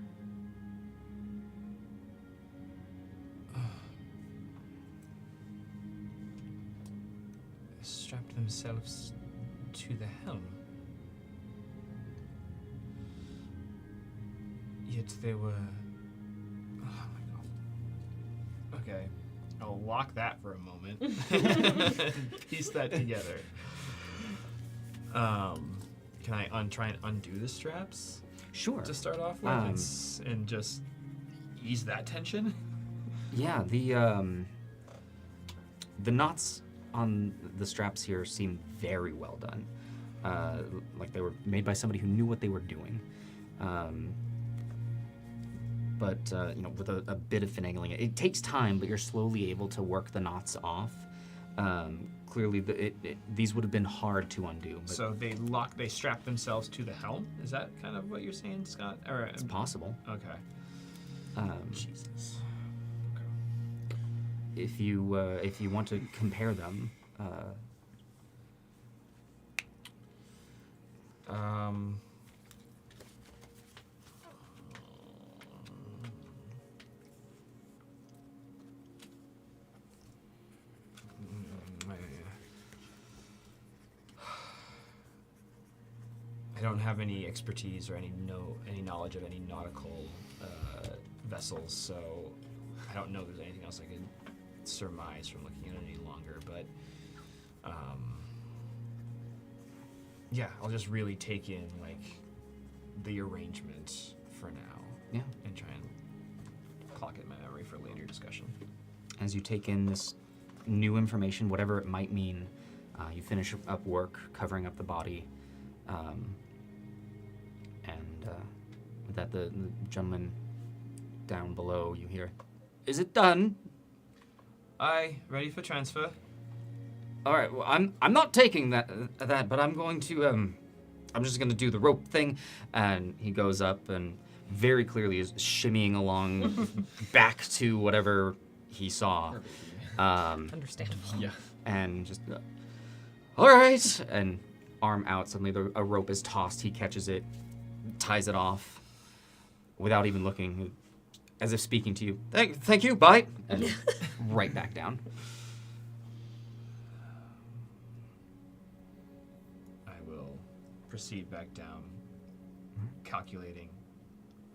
Strapped themselves to the helm. Yet they were... Oh my god. Okay. I'll lock that for a moment. Piece that together. Can I try and undo the straps Sure. to start off with and just ease that tension? Yeah, the knots on the straps here seem very well done. Like they were made by somebody who knew what they were doing. But with a bit of finagling, it takes time, but you're slowly able to work the knots off. Clearly, these would have been hard to undo. But So they strap themselves to the helm? Is that kind of what you're saying, Scott? Or it's possible. Okay. Jesus. If you want to compare them, I don't have any expertise or any knowledge of any nautical vessels, so I don't know if there's anything else I can surmise from looking at it any longer. But yeah, I'll just really take in like the arrangement for now. Yeah. And try and clock it in my memory for later discussion. as you take in this new information, whatever it might mean, you finish up work covering up the body, and with that, the gentleman down below, you hear, "Is it done?" Aye, ready for transfer. All right. Well, I'm not taking that, but I'm going to I'm just gonna do the rope thing, and he goes up and very clearly is shimmying along back to whatever he saw. Understandable. Yeah. And just, all right, and arm out. Suddenly, a rope is tossed. He catches it, ties it off, without even looking, as if speaking to you. Thank you. Bye. And right back down. I will proceed back down, calculating,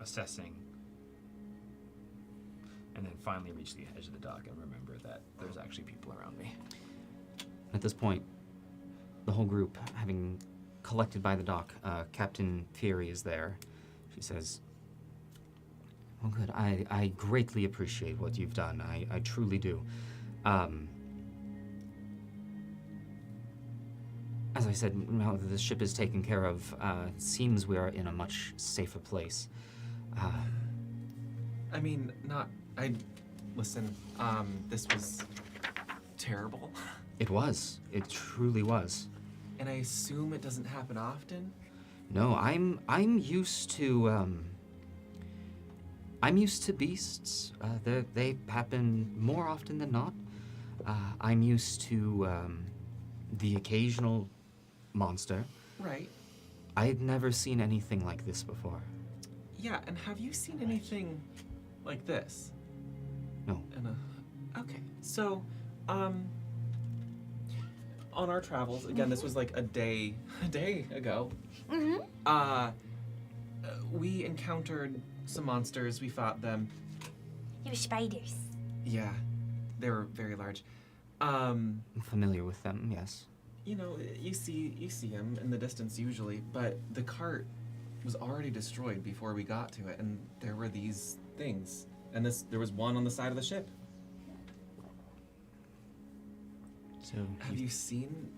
assessing, and then finally reach the edge of the dock and remember that there's actually people around me. At this point, the whole group, having collected by the dock, Captain Fury is there. She says, "Oh, good. I greatly appreciate what you've done. I truly do. As I said, now that the ship is taken care of, it seems we are in a much safer place. I mean, listen, this was terrible. It was. It truly was. And I assume it doesn't happen often. No, I'm used to I'm used to beasts. They happen more often than not. I'm used to the occasional monster. Right. I'd never seen anything like this before. Yeah, and have you seen anything like this? No. Okay, so, on our travels, again, this was like a day ago. Mm-hmm. We encountered some monsters. We fought them. They were spiders. Yeah, they were very large. I'm familiar with them, yes. You know, you see them in the distance usually, but the cart was already destroyed before we got to it, and there were these things, and there was one on the side of the ship. So Have you seen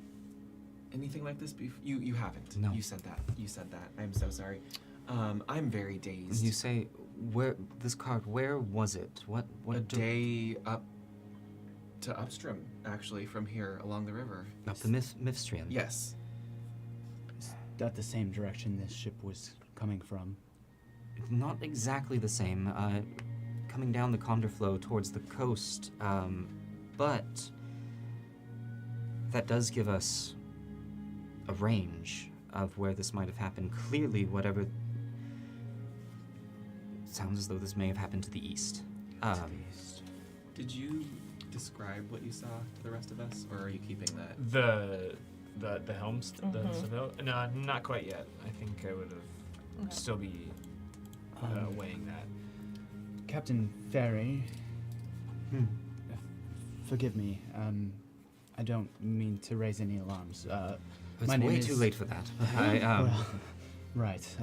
anything like this before? You haven't. No. You said that. I'm so sorry. I'm very dazed. You say where this cart? Where was it? What? A day up to upstream, actually, from here along the river. Up the Mifstrian? Yes. Is that the same direction this ship was coming from? Not exactly the same. Coming down the Conderflow towards the coast, but that does give us a range of where this might have happened. Clearly, whatever. Sounds as though this may have happened to the east. Did you describe what you saw to the rest of us, or are you keeping that? The helms, the Seville? No, not quite yet. I think I would have still be weighing that. Captain Ferry, forgive me. I don't mean to raise any alarms. It's my name way is... too late for that. Well, right.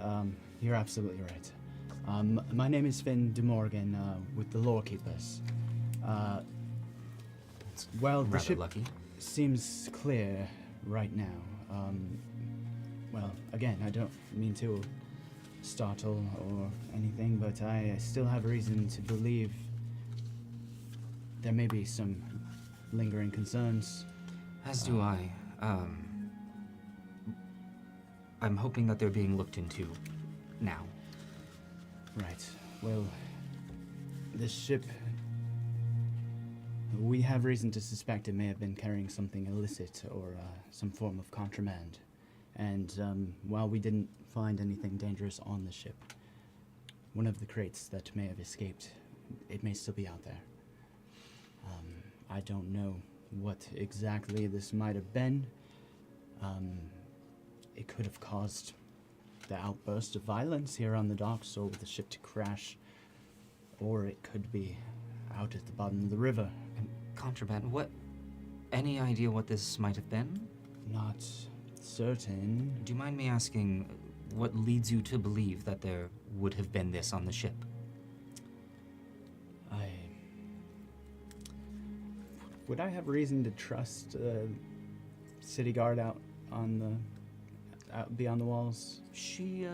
You're absolutely right. My name is Finn De Morgan with the Lore Keepers. Well, the Rather ship lucky. seems clear right now. Well, again, I don't mean to startle or anything, but I still have reason to believe there may be some lingering concerns. As do I. I'm hoping that they're being looked into now. Right. Well, this ship, we have reason to suspect it may have been carrying something illicit or some form of contraband. And while we didn't find anything dangerous on the ship, one of the crates that may have escaped, it may still be out there. I don't know what exactly this might have been. It could have caused the outburst of violence here on the docks or the ship to crash, or it could be out at the bottom of the river. And contraband, what? Any idea what this might have been? Not certain. Do you mind me asking what leads you to believe that there would have been this on the ship? Would I have reason to trust city guard out on beyond the walls? She,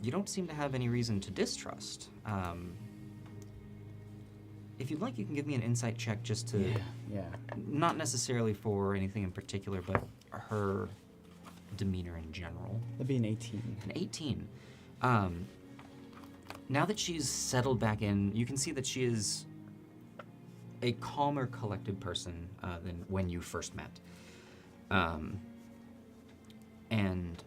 you don't seem to have any reason to distrust. If you'd like, you can give me an insight check just to... Yeah. Not necessarily for anything in particular, but her demeanor in general. That'd be an 18. An 18. Now that she's settled back in, you can see that she is a calmer, collected person than when you first met. And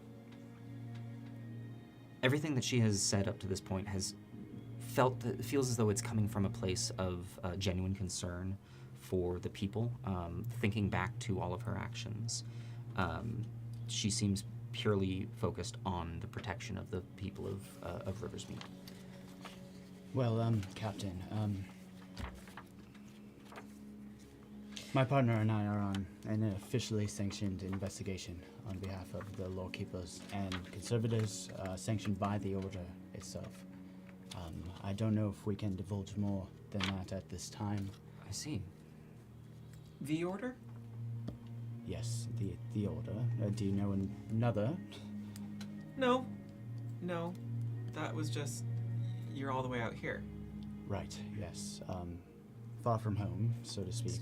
everything that she has said up to this point feels as though it's coming from a place of genuine concern for the people, thinking back to all of her actions. She seems purely focused on the protection of the people of Riversmeet. Well, Captain, my partner and I are on an officially sanctioned investigation on behalf of the Law Keepers and Conservators, sanctioned by the Order itself. I don't know if we can divulge more than that at this time. I see. The Order? Yes, the Order. Do you know another? No. That was just... You're all the way out here. Right, yes. Far from home, so to speak.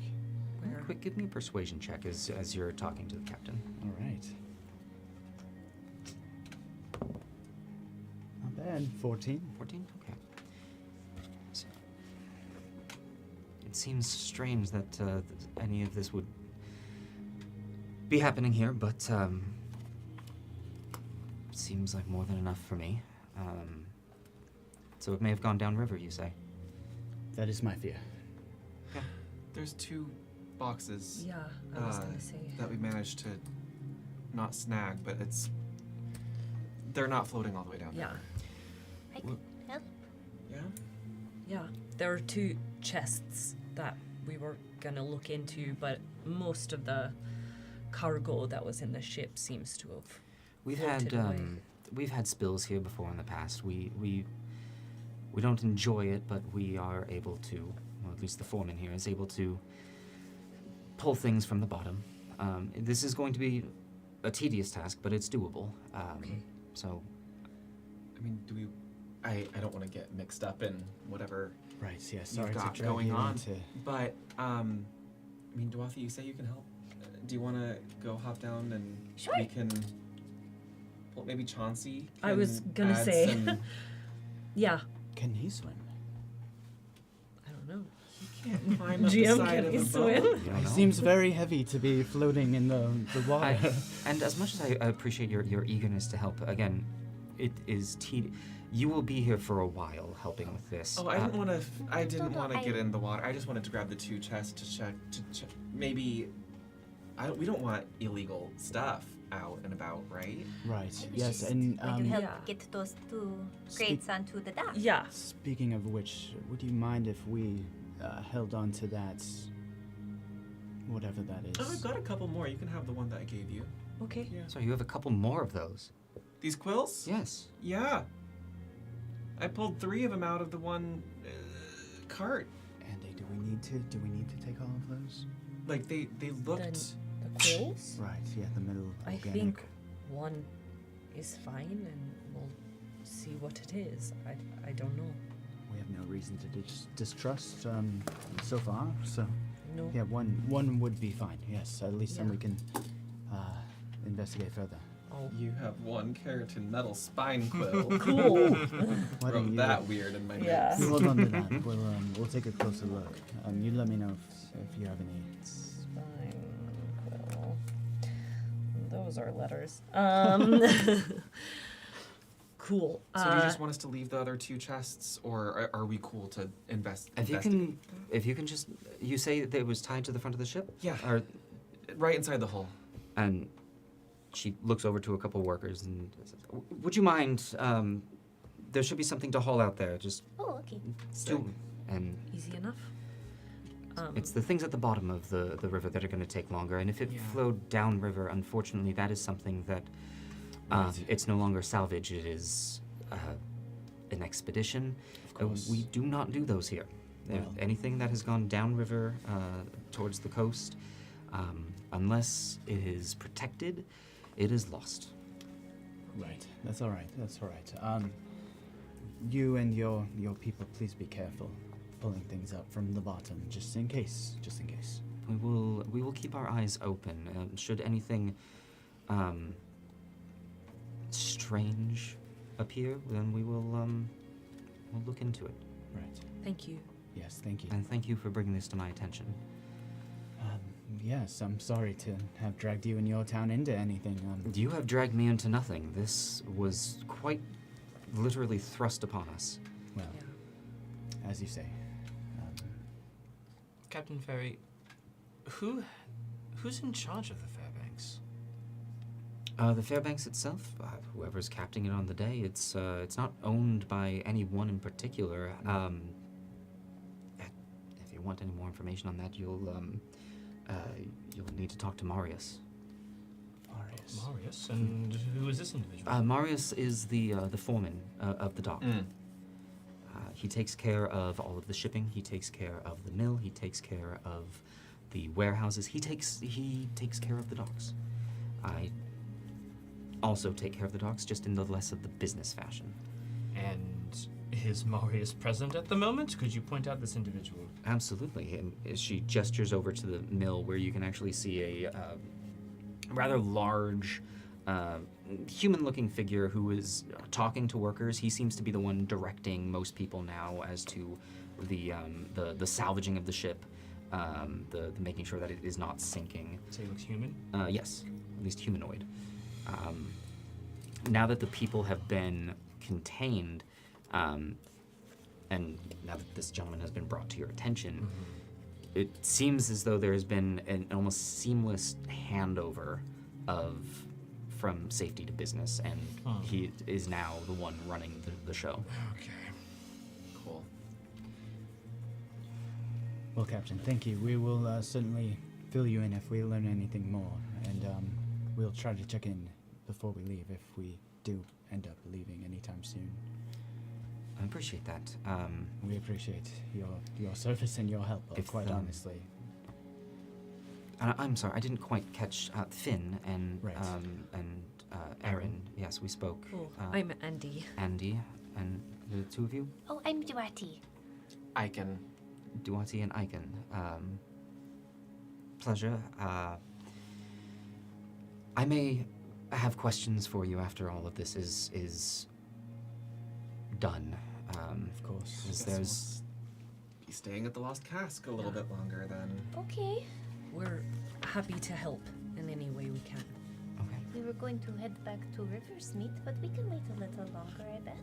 Quick, give me a persuasion check as you're talking to the captain. All right. Not bad. 14. 14? Okay. So, it seems strange that any of this would be happening here, but seems like more than enough for me. So it may have gone downriver, you say? That is my fear. Yeah. There's 2 boxes Yeah, I was gonna say. that we managed to not snag, but they're not floating all the way down. Yeah, I can help. Yeah? yeah. There are 2 chests that we were gonna look into, but most of the cargo that was in the ship seems to have floated away. We've had spills here before in the past. We don't enjoy it, but we are able to, well, at least the foreman here is able to pull things from the bottom. This is going to be a tedious task, but it's doable. So, I mean, do we? I don't want to get mixed up in whatever Right, yeah, sorry you've to got drag going you on. into... But I mean, Dwathi, you say you can help. Do you want to go hop down and Sure. we can? Well, maybe Chauncey. I was can gonna add say. some- Yeah, Can he swim? I don't know. Can't climb up the GM, side can of you a swim? boat. you don't He know. seems very heavy to be floating in the water. And as much as I appreciate your eagerness to help, again, it is you will be here for a while helping with this. Oh, I didn't want to. I didn't no, want to I- get in the water. I just wanted to grab the 2 chests to check. Maybe. We don't want illegal stuff out and about, right? Right, I was yes, just and going to help Yeah. get those 2 crates onto the dock. Yeah. speaking of which, would you mind if we held on to that, whatever that is? Oh, I've got a couple more. You can have the one that I gave you. Okay. Yeah. So you have a couple more of those. These quills? Yes. Yeah. I pulled 3 of them out of the one cart. Andy, do we need to take all of those? Like they looked. The quills? Right, yeah, the middle I organic. think one is fine, and we'll see what it is. I don't know. We have no reason to distrust so far, so No. yeah, one would be fine. Yes, at least then Yeah. we can investigate further. Oh, You have 1 keratin metal spine quill. cool. Why don't Wrote you that weird in my Yeah. notes. hold on to that? We'll take a closer look. You let me know if you have any. Spine quill. Those are letters. Cool. So do you just want us to leave the other 2 chests, or are we cool to invest? If you can just, you say that it was tied to the front of the ship? Yeah. Or, Right inside the hull. and she looks over to a couple workers and says, would you mind, there should be something to haul out there, just Oh, okay. do, and Easy enough. it's the things at the bottom of the river that are going to take longer, and if it Yeah. flowed downriver, unfortunately, that is something that it's no longer salvage, it is an expedition. Of course. We do not do those here. Well. Anything that has gone downriver towards the coast, unless it is protected, it is lost. Right. That's all right. That's all right. You and your people, please be careful pulling things up from the bottom, just in case. Just in case. We will keep our eyes open. Should anything strange appear, then we will we'll look into it. Right. Thank you. Yes. Thank you. And thank you for bringing this to my attention. Yes. I'm sorry to have dragged you and your town into anything. You have dragged me into nothing. This was quite literally thrust upon us. Well, as you say. Captain Ferry, who's in charge of the Fairbanks? The Fairbanks itself, whoever's captaining it on the day, it's not owned by any one in particular. If you want any more information on that, you'll need to talk to Marius. Marius. Marius, and who is this individual? Marius is the foreman of the dock. He takes care of all of the shipping. He takes care of the mill. He takes care of the warehouses. He takes care of the docks. I also take care of the docks, just in the less of the business fashion. And is Marius present at the moment? Could you point out this individual? Absolutely. And she gestures over to the mill, where you can actually see a rather large, human-looking figure who is talking to workers. He seems to be the one directing most people now as to the salvaging of the ship, the making sure that it is not sinking. So he looks human? Yes, at least humanoid. Now that the people have been contained, and now that this gentleman has been brought to your attention, it seems as though there has been an almost seamless handover from safety to business, and he is now the one running the show. Okay. Cool. Well, Captain, thank you. We will certainly fill you in if we learn anything more, and we'll try to check in before we leave if we do end up leaving anytime soon. I appreciate that. We appreciate your service and your help, If, quite honestly. I'm sorry, I didn't quite catch Finn and Right. Aaron. Yes, we spoke. Oh, I'm Andy. Andy and the two of you, Oh, I'm Duati. I can. Duati and Icon. Pleasure. I may have questions for you after all of this is done. Of course. Is Guess there's we'll be staying at the Lost Cask a little bit longer then. Okay. We're happy to help in any way we can. okay. We were going to head back to Riversmeet, but we can wait a little longer, I bet.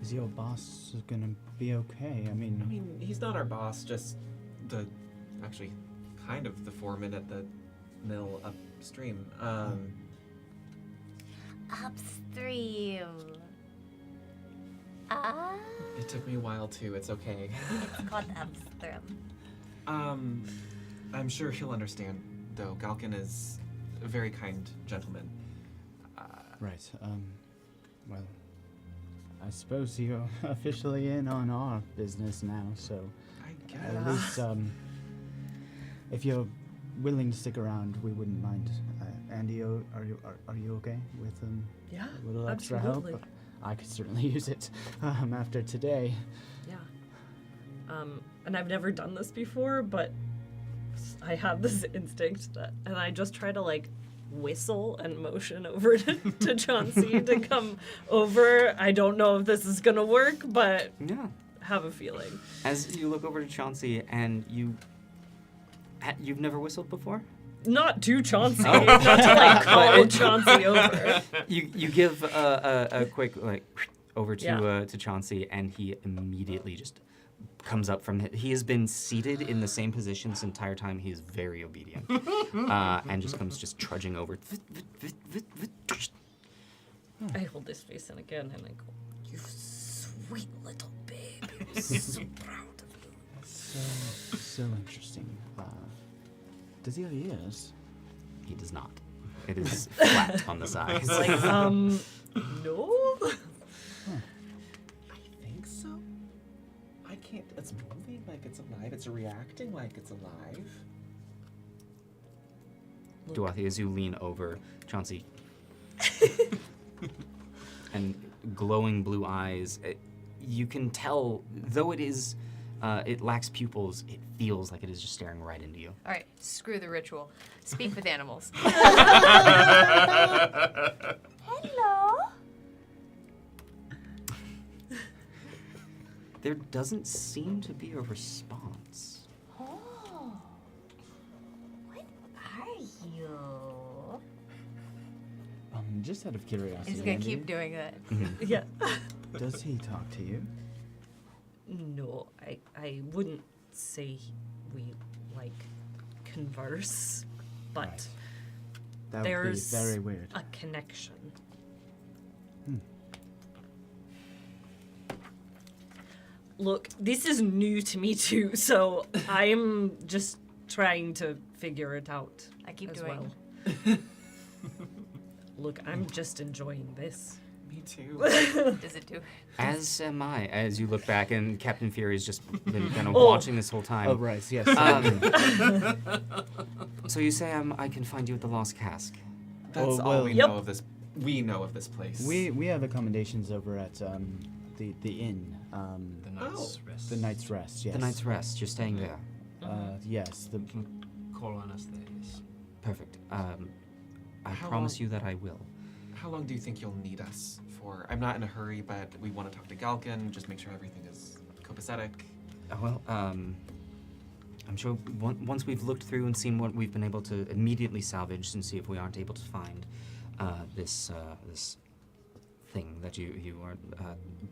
Is your boss gonna be okay? I I mean, mean, he's not our boss, just actually, kind of the foreman at the mill upstream. Upstream. Ah, It took me a while too, it's okay. it's called upstream. I'm sure he'll understand, though. Galkin is a very kind gentleman. right. Well, I suppose you're officially in on our business now, so I at guess. least, if you're willing to stick around, we wouldn't mind. Andy, are you okay with Yeah, a little extra absolutely. help? I could certainly use it after today. Yeah. And I've never done this before, but I have this instinct that, and I just try to like whistle and motion over to Chauncey to come over. I don't know if this is gonna work, but Yeah. have a feeling. As you look over to Chauncey and you've never whistled before? Not to Chauncey, Oh. not to like call But- Chauncey over. You give a quick like over to Yeah. to Chauncey, and he immediately just comes up from. He has been seated in the same position this entire time. He is very obedient, and just comes just trudging over. I hold his face in again and I go, "You sweet little babe. I'm so proud of you." So interesting. Does he have ears? He does not. It is flat on the sides. Like, no. I think so. I can't. It's moving like it's alive. It's reacting like it's alive. Duathi, as you lean over, Chauncey, and glowing blue eyes, you can tell, though it is, it lacks pupils, it feels like it is just staring right into you. All right, screw the ritual. Speak with animals. Hello. There doesn't seem to be a response. Oh. What are you? Just out of curiosity, He's gonna Andy, keep doing that. Yeah. does he talk to you? No, I wouldn't say we like converse, but Right. That there's would be very weird. a connection. Look, this is new to me too, so I'm just trying to figure it out. I keep as doing. well. Look, I'm just enjoying this. Me too. Does it do? As am I, as you look back, and Captain Fury's just been kind of Oh. watching this whole time. Oh, right, yes. So you say I can find you at the Lost Cask? That's Oh, all well- we Yep. know of this. We know of this place. we have accommodations over at the inn, The night's rest. the Night's Rest. Yes. The Night's Rest. You're staying there. Yes. The You can call on us there. Yes. Perfect. I How promise long- you that I will. How long do you think you'll need us for? I'm not in a hurry, but we want to talk to Galkin. Just make sure everything is copacetic. Well, I'm sure once we've looked through and seen what we've been able to immediately salvage, and see if we aren't able to find this thing that you are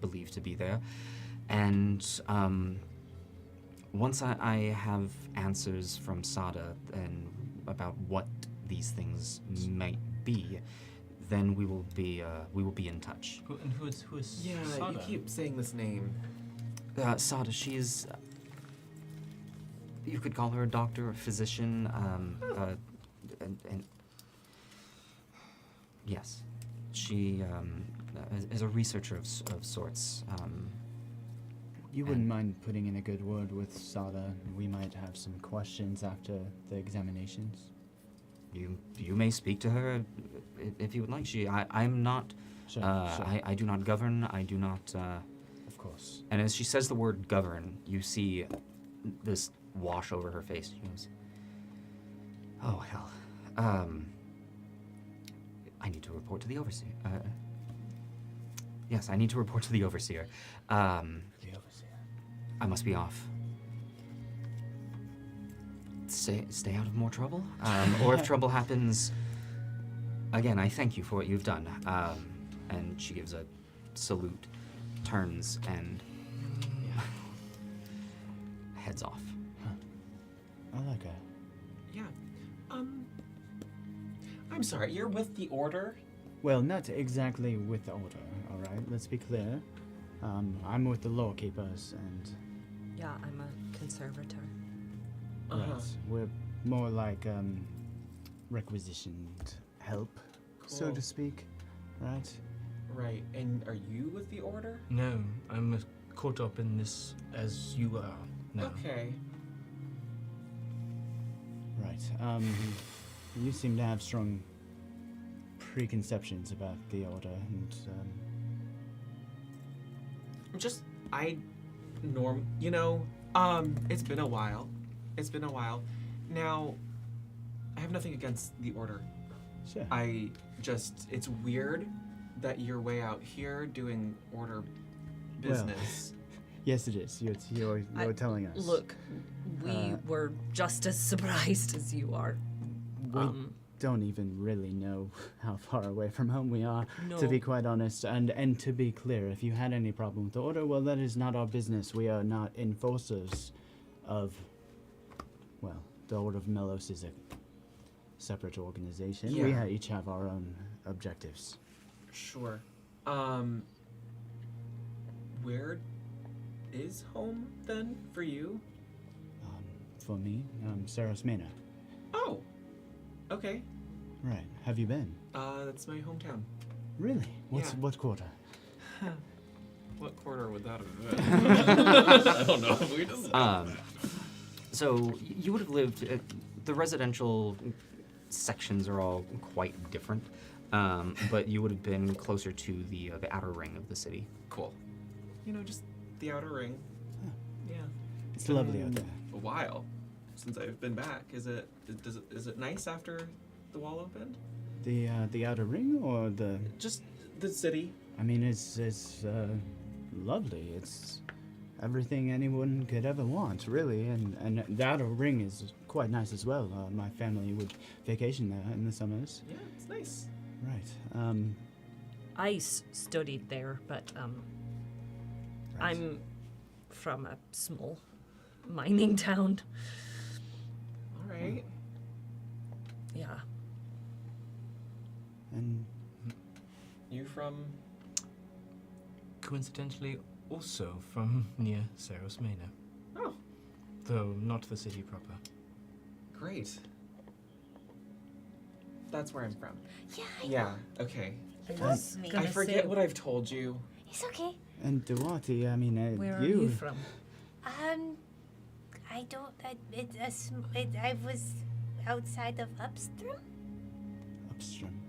believed to be there, and once I have answers from Sada and about what these things might be, then we will be in touch. Who is Yeah, Sada? you keep saying this name. Sada, she's You could call her a doctor, a physician, and yes, she is a researcher of sorts. You wouldn't mind putting in a good word with Sada? We might have some questions after the examinations. You may speak to her if you would like. I'm not. Sure, sure. I do not govern. I do not. Of course. And as she says the word govern, you see this wash over her face. She goes, "Oh hell. I need to report to the overseer. Yes, I need to report to the overseer. The overseer. I must be off. Stay out of more trouble. Or if trouble happens, again, I thank you for what you've done." And she gives a salute, turns, and heads off. I like her. Yeah. I'm sorry, you're with the Order? Well, not exactly with the Order, alright? Let's be clear. I'm with the Law Keepers, and... Yeah, I'm a conservator. Right. We're more like, requisitioned help, so Cool. to speak. Right? Right, and are you with the Order? No, I'm as caught up in this as you are. No. Okay. Right. You seem to have strong preconceptions about the Order, and, it's been a while. Now, I have nothing against the Order. sure. It's weird that you're way out here doing Order business. Yes, it is. You're telling us. Look, we were just as surprised as you are. We don't even really know how far away from home we are, to be quite honest. And to be clear, if you had any problem with the Order, well, that is not our business. We are not enforcers of, well, the Order of Melos is a separate organization. We Yeah. each have our own objectives. Sure. Where is home then for you? For me, Saros Mena. Oh, okay. Right. Have you been? That's my hometown. Really? Yeah. What quarter? What quarter would that have been? I don't know. We just. So you would have lived. The residential sections are all quite different, but you would have been closer to the outer ring of the city. Cool. Just the outer ring. Huh. Yeah. It's lovely out there. A while since I've been back. Is it nice after the wall opened? The outer ring or the? Just the city. I mean, it's lovely. It's everything anyone could ever want, really. And the outer ring is quite nice as well. My family would vacation there in the summers. Yeah, it's nice. Right. I studied there, but Right. I'm from a small mining town. All right. Yeah. And You from? Coincidentally, also from near Saros Mena. Oh, Though not the city proper. great. That's where I'm from. Yeah, Yeah. Okay. I was me. I forget what I've told you. It's okay. and Duarte, I mean, Where are you from? I don't. I was outside of Upstream. Upstream.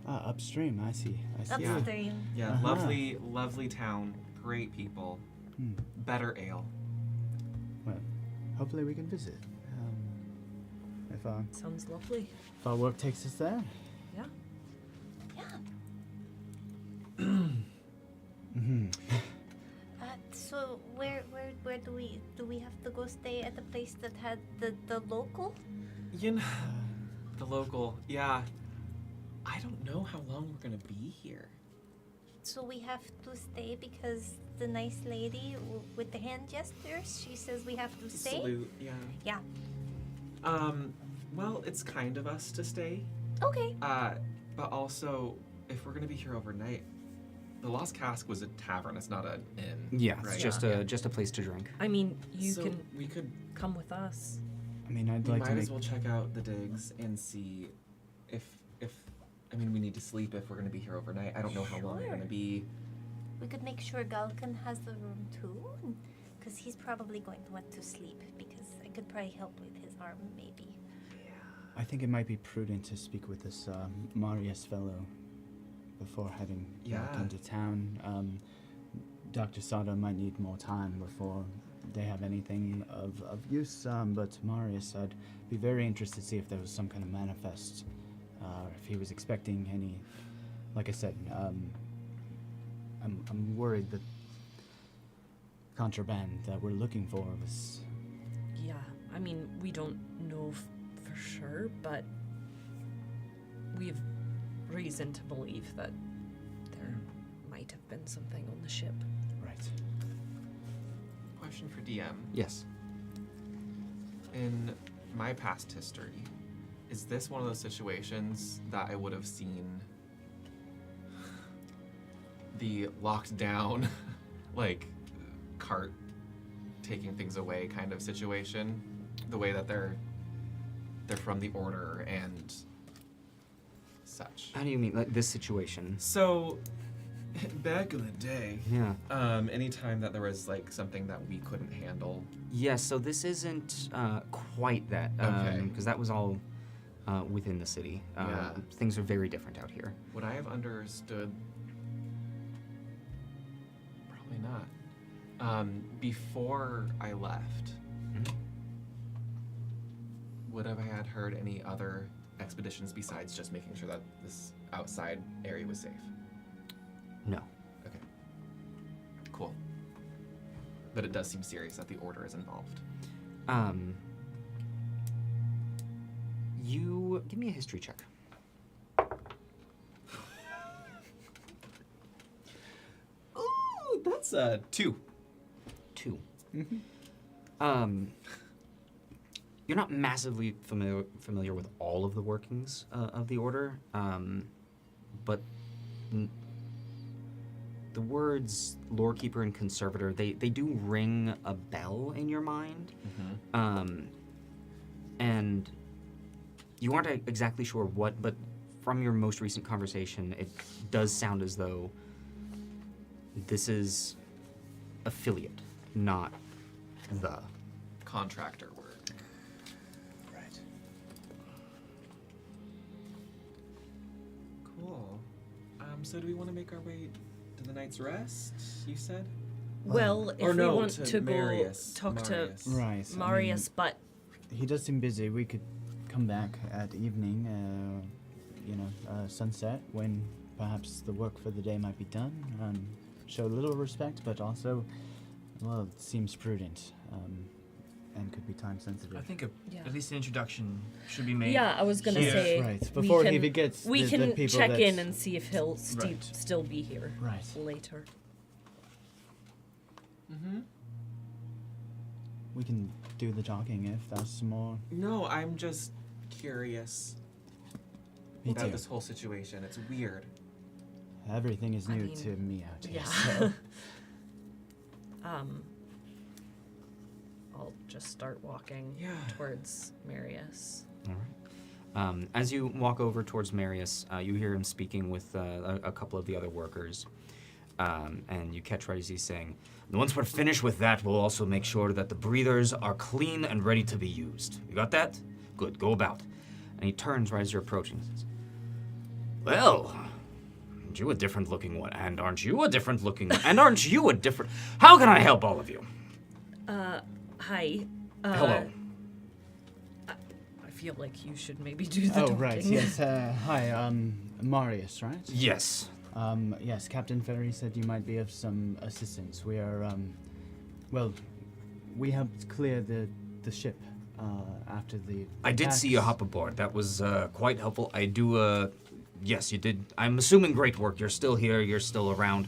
Upstream. I see. Yeah. Upstream. Yeah, Uh-huh. lovely town. Great people. Hmm. Better ale. Well, hopefully we can visit. Sounds lovely. If our work takes us there. Yeah. Yeah. Mm-hmm. So where do we have to go stay at the place that had the local? The local. Yeah. I don't know how long we're gonna be here. So we have to stay because the nice lady with the hand gestures, she says we have to stay. Salute. Yeah. Yeah. Well, it's kind of us to stay. Okay. But also, if we're gonna be here overnight, The Lost Cask was a tavern. It's not an inn. Yeah, right? it's just a place to drink. I mean, you So can we could. come with us. I mean, I'd We like to might make. as well check out the digs and see if. I mean, we need to sleep if we're going to be here overnight. I don't know how long we're Sure. going to be. We could make sure Galkan has the room too, because he's probably going to want to sleep. Because I could probably help with his arm, maybe. I think it might be prudent to speak with this Marius fellow before heading back Yeah. into town. Dr. Sada might need more time before they have anything of use, but Marius, I'd be very interested to see if there was some kind of manifest, if he was expecting any. Like I said, I'm worried that contraband that we're looking for was. Yeah, I mean, we don't know for sure, but we've reason to believe that there might have been something on the ship. Right. Question for DM. Yes. In my past history, is this one of those situations that I would have seen the locked down, like, cart taking things away kind of situation? The way that they're from the Order and such. How do you mean, like this situation? So, back in the day, Yeah. anytime that there was, like, something that we couldn't handle. Yes, so this isn't quite that, Okay. because that was all within the city. Yeah. Things are very different out here. Would I have understood? Probably not. Before I left, Mhm. would have I had heard any other expeditions besides just making sure that this outside area was safe? No. Okay. Cool. But it does seem serious that the Order is involved. You give me a history check. Ooh, that's 2. 2. You're not massively familiar with all of the workings of the Order, but the words Lorekeeper and Conservator, they do ring a bell in your mind, and you aren't exactly sure what, but from your most recent conversation, it does sound as though this is affiliate, not the. Contractor work. Right. Cool. So do we want to make our way to the Night's Rest, you said? Well, Or if no, we want to to go Marius. talk Marius. to Right. I Marius, but mean, he does seem busy. We could come back at evening, sunset, when perhaps the work for the day might be done. Show a little respect, but also, well, it seems prudent, and could be time sensitive. I think Yeah. at least an introduction should be made. yeah, I was gonna here. say Right, we before he can- even gets we the can people check that- in and see if he'll Right. still be here Right. later. Mm-hmm. We can do the talking if that's more. No, I'm just curious Me about too. this whole situation. It's weird. Everything is I new mean, to me out here. Yeah. So. I'll just start walking Yeah. towards Marius. All right. As you walk over towards Marius, you hear him speaking with a couple of the other workers, and you catch right as he's saying, "And once we're finished with that, we'll also make sure that the breathers are clean and ready to be used. You got that? Good, go about." And he turns right as you're approaching and says, "Well, aren't you a different looking one? And aren't you a different looking one? And aren't you a different... How can I help all of you?" Hi. Hello. I feel like you should maybe do the Oh, talking. right, yes. Hi, Marius, right? Yes. Yes, Captain Ferry said you might be of some assistance. We are, we helped clear the ship after the I did see you attacks. hop aboard. That was quite helpful. I do, yes, you did. I'm assuming great work. You're still here. You're still around.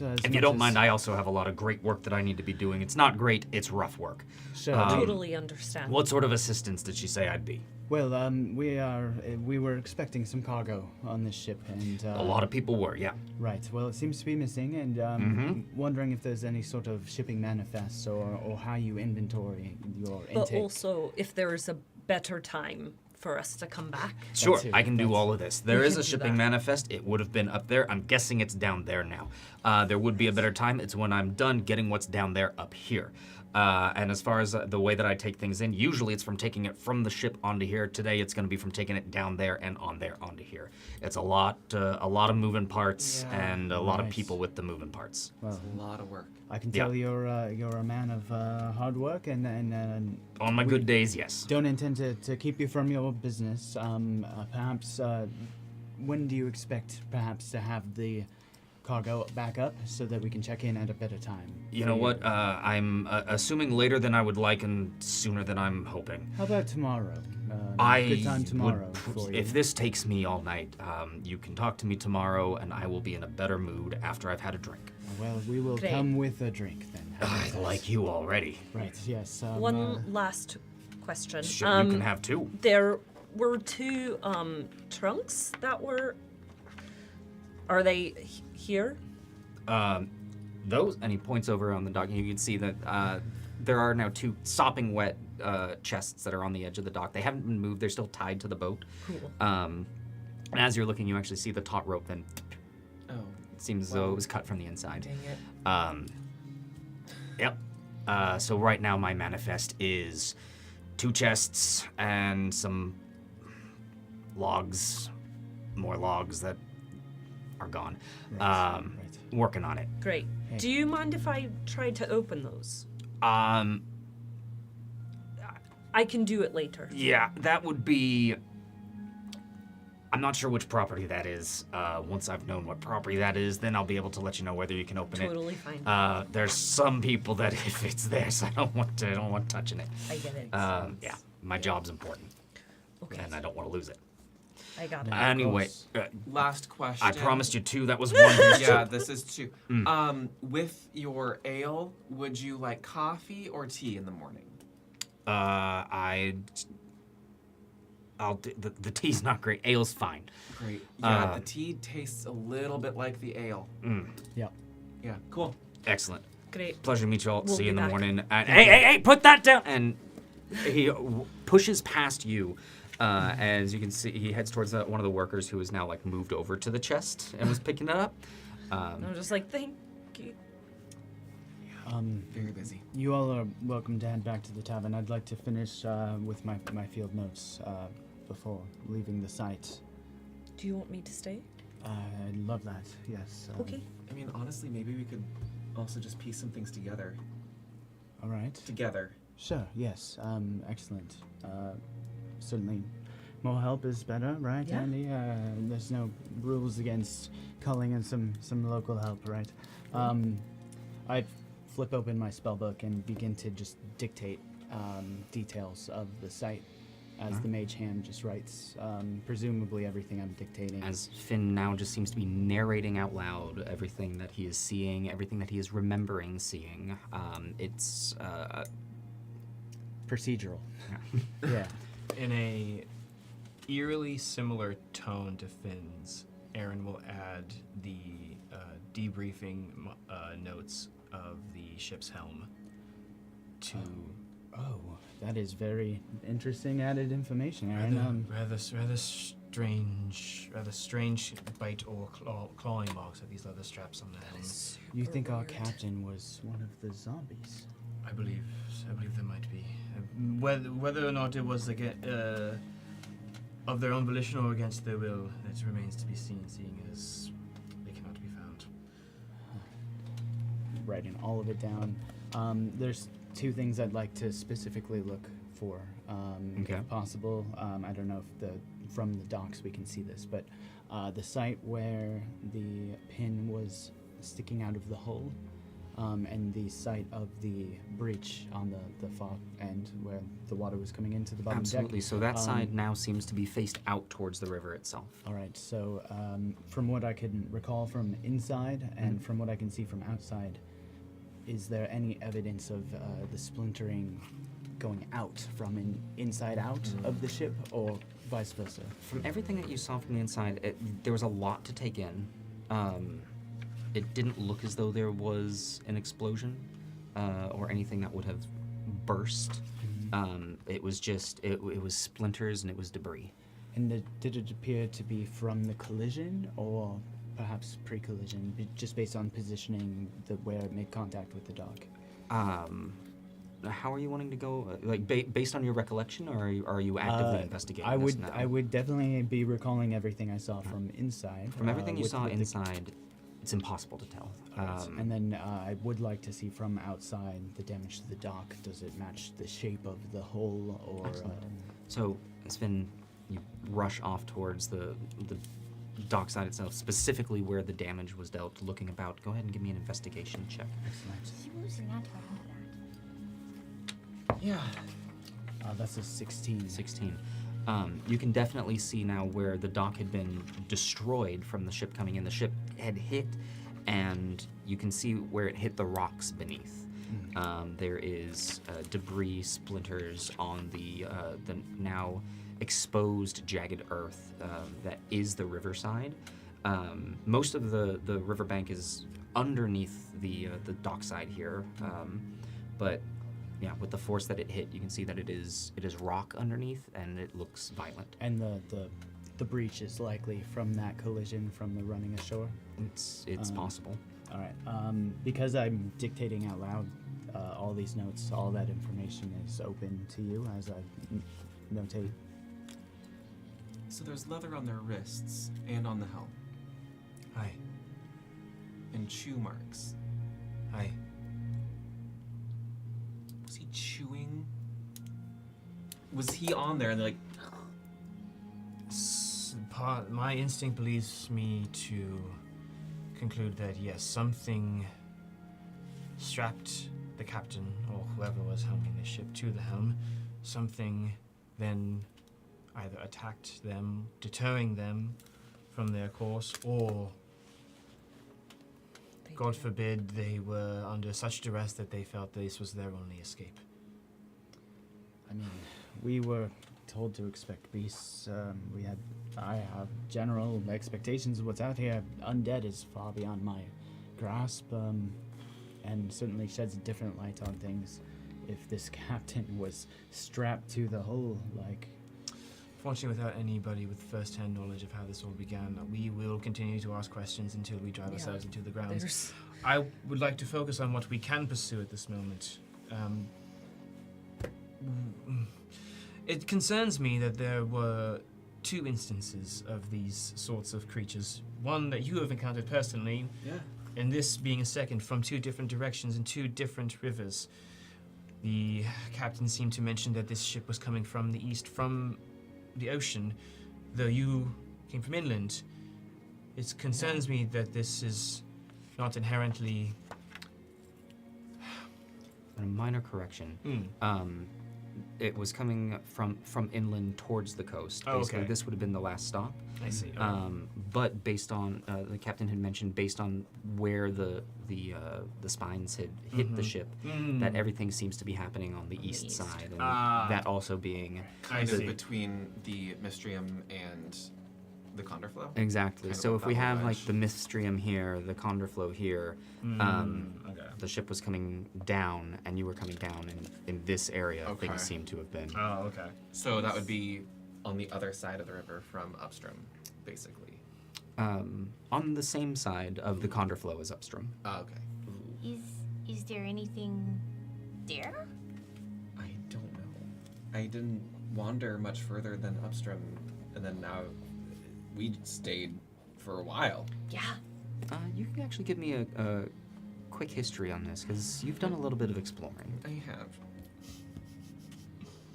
If you don't mind, I also have a lot of great work that I need to be doing. It's not great, it's rough work. Sure. Totally understand. What sort of assistance did she say I'd be? Well, we were expecting some cargo on this ship, and A lot of people were, yeah. right. Well, it seems to be missing, and wondering if there's any sort of shipping manifests or how you inventory your But intake. also, if there's a better time for us to come back. Sure, That's it, I can do that's- all of this. There is can a do shipping that. manifest. It would have been up there. I'm guessing it's down there now. There would be a better time. It's when I'm done getting what's down there up here. And as far as the way that I take things in, usually it's from taking it from the ship onto here. Today it's going to be from taking it down there and on there onto here. It's a lot of moving parts Yeah. and a lot of Nice. people with the moving parts. Well, It's a lot of work. I can Yeah. tell you're a man of hard work, and On my good days, yes. don't intend to keep you from your business. Perhaps when do you expect perhaps to have the cargo back up so that we can check in at a better time? You know what? I'm assuming later than I would like and sooner than I'm hoping. How about tomorrow? Good time would tomorrow for you. if this takes me all night, you can talk to me tomorrow, and I will be in a better mood after I've had a drink. Well, we will Great. come with a drink then. How about I that? like you already. Right. Yes. One last question. Sure, you can have two. There were two trunks that were. Are they here? Those, and he points over on the dock, and you can see that there are now two sopping wet chests that are on the edge of the dock. They haven't been moved; they're still tied to the boat. Cool. And as you're looking, you actually see the taut rope. Then Oh, it seems as though it was cut from the inside. dang it. Yep. So right now my manifest is 2 chests and some logs, more logs that are gone. Right. Working on it. Great. Hey. Do you mind if I try to open those? I can do it later. Yeah, that would be. I'm not sure which property that is. Once I've known what property that is, then I'll be able to let you know whether you can open Totally fine. it. There's some people that if it's theirs, I don't want touching it. I get it. Yeah, my job's important, Okay. and I don't want to lose it. I got it. Anyway, Last question. I promised you 2. That was 1. Yeah, this is 2. With your ale, would you like coffee or tea in the morning? The tea's not great. Ale's fine. Great. Yeah, the tea tastes a little bit like the ale. Yep. Yeah, cool. Excellent. Great. Pleasure to meet you all. We'll See you in be the back. morning. Hey, put that down! And he pushes past you. As you can see, he heads towards one of the workers who is now like moved over to the chest and was picking it up. I'm just like, thank you. Very busy. You all are welcome to head back to the tavern. I'd like to finish with my field notes before leaving the site. Do you want me to stay? I'd love that. Yes. Okay. I mean, honestly, maybe we could also just piece some things together. All right. Together. Sure. Yes. Excellent. Certainly, more help is better, right, Yeah. Andy? There's no rules against calling in some local help, right? I flip open my spellbook and begin to just dictate details of the site as the mage hand just writes, presumably everything I'm dictating. As Finn now just seems to be narrating out loud everything that he is seeing, everything that he is remembering seeing. It's procedural. Yeah. In a eerily similar tone to Finn's, Aaron will add the debriefing notes of the ship's helm to Oh, that is very interesting added information, Aaron. rather strange bite or clawing marks of these leather straps on the helm. You think our captain was one of the zombies? I believe there might be. Whether or not it was of their own volition or against their will, it remains to be seen, seeing as they cannot be found. Writing all of it down. There's 2 things I'd like to specifically look for, Okay. if possible. I don't know if from the docks we can see this, but the site where the pin was sticking out of the hull, and the site of the breach on the far end where the water was coming into the bottom Absolutely. deck. So that side now seems to be faced out towards the river itself. All right, so from what I can recall from inside and from what I can see from outside, is there any evidence of the splintering going out from inside out of the ship, or vice versa? From everything that you saw from the inside, there was a lot to take in. It didn't look as though there was an explosion or anything that would have burst. It was just, it was splinters and it was debris. And did it appear to be from the collision, or perhaps pre-collision, just based on positioning where it made contact with the dock? How are you wanting to go? Like based on your recollection, or are you actively investigating this now? I would definitely be recalling everything I saw from inside. From everything you with saw the inside, it's impossible to tell. and then I would like to see from outside the damage to the dock. Does it match the shape of the hull, or? So, Sven, you rush off towards the dockside itself, specifically where the damage was dealt, looking about. Go ahead and give me an investigation check. Excellent. He was not talking to that. Yeah. That's a 16. 16. You can definitely see now where the dock had been destroyed from the ship coming in. The ship had hit, and you can see where it hit the rocks beneath. There is debris, splinters on the now exposed, jagged earth that is the riverside. Most of the riverbank is underneath the dockside here, but yeah, with the force that it hit, you can see that it is rock underneath, and it looks violent. And the breach is likely from that collision, from the running ashore. It's possible. All right. Because I'm dictating out loud all these notes, all that information is open to you as I notate. So there's leather on their wrists and on the helm, Hi. and chew marks. Hi. Was he chewing? Was he on there and like? My instinct leads me to conclude that yes, something strapped the captain or whoever was helming the ship to the helm. Something then either attacked them, deterring them from their course, or God forbid they were under such duress that they felt this was their only escape. I mean, we were told to expect beasts. I have general expectations of what's out here. Undead is far beyond my grasp, and certainly sheds a different light on things. If this captain was strapped to the hull, like... Fortunately, without anybody with first-hand knowledge of how this all began, we will continue to ask questions until we drive ourselves into the grounds. I would like to focus on what we can pursue at this moment. It concerns me that there were two instances of these sorts of creatures. One that you have encountered personally, Yeah. and this being a second from two different directions in two different rivers. The captain seemed to mention that this ship was coming from the east, from the ocean, though you came from inland. It concerns me that this is not inherently... A minor correction. It was coming from inland towards the coast. Oh, Basically, okay. this would have been the last stop. I see. But based on the captain had mentioned, based on where the spines had hit the ship, that everything seems to be happening on the east side, and that also being Kind I of see. between the Mystrium and the Conderflow. exactly. Kind of So up if we that have whole like edge. the Mystrium here, the Conderflow here, Okay. the ship was coming down, and you were coming down in this area. Okay. Things seem to have been. Oh, okay. So that would be on the other side of the river from upstream, basically. On the same side of the Conderflow as upstream. Oh, okay. Is there anything there? I don't know. I didn't wander much further than upstream, and then now we stayed for a while. Yeah. You can actually give me a quick history on this, because you've done a little bit of exploring. I have.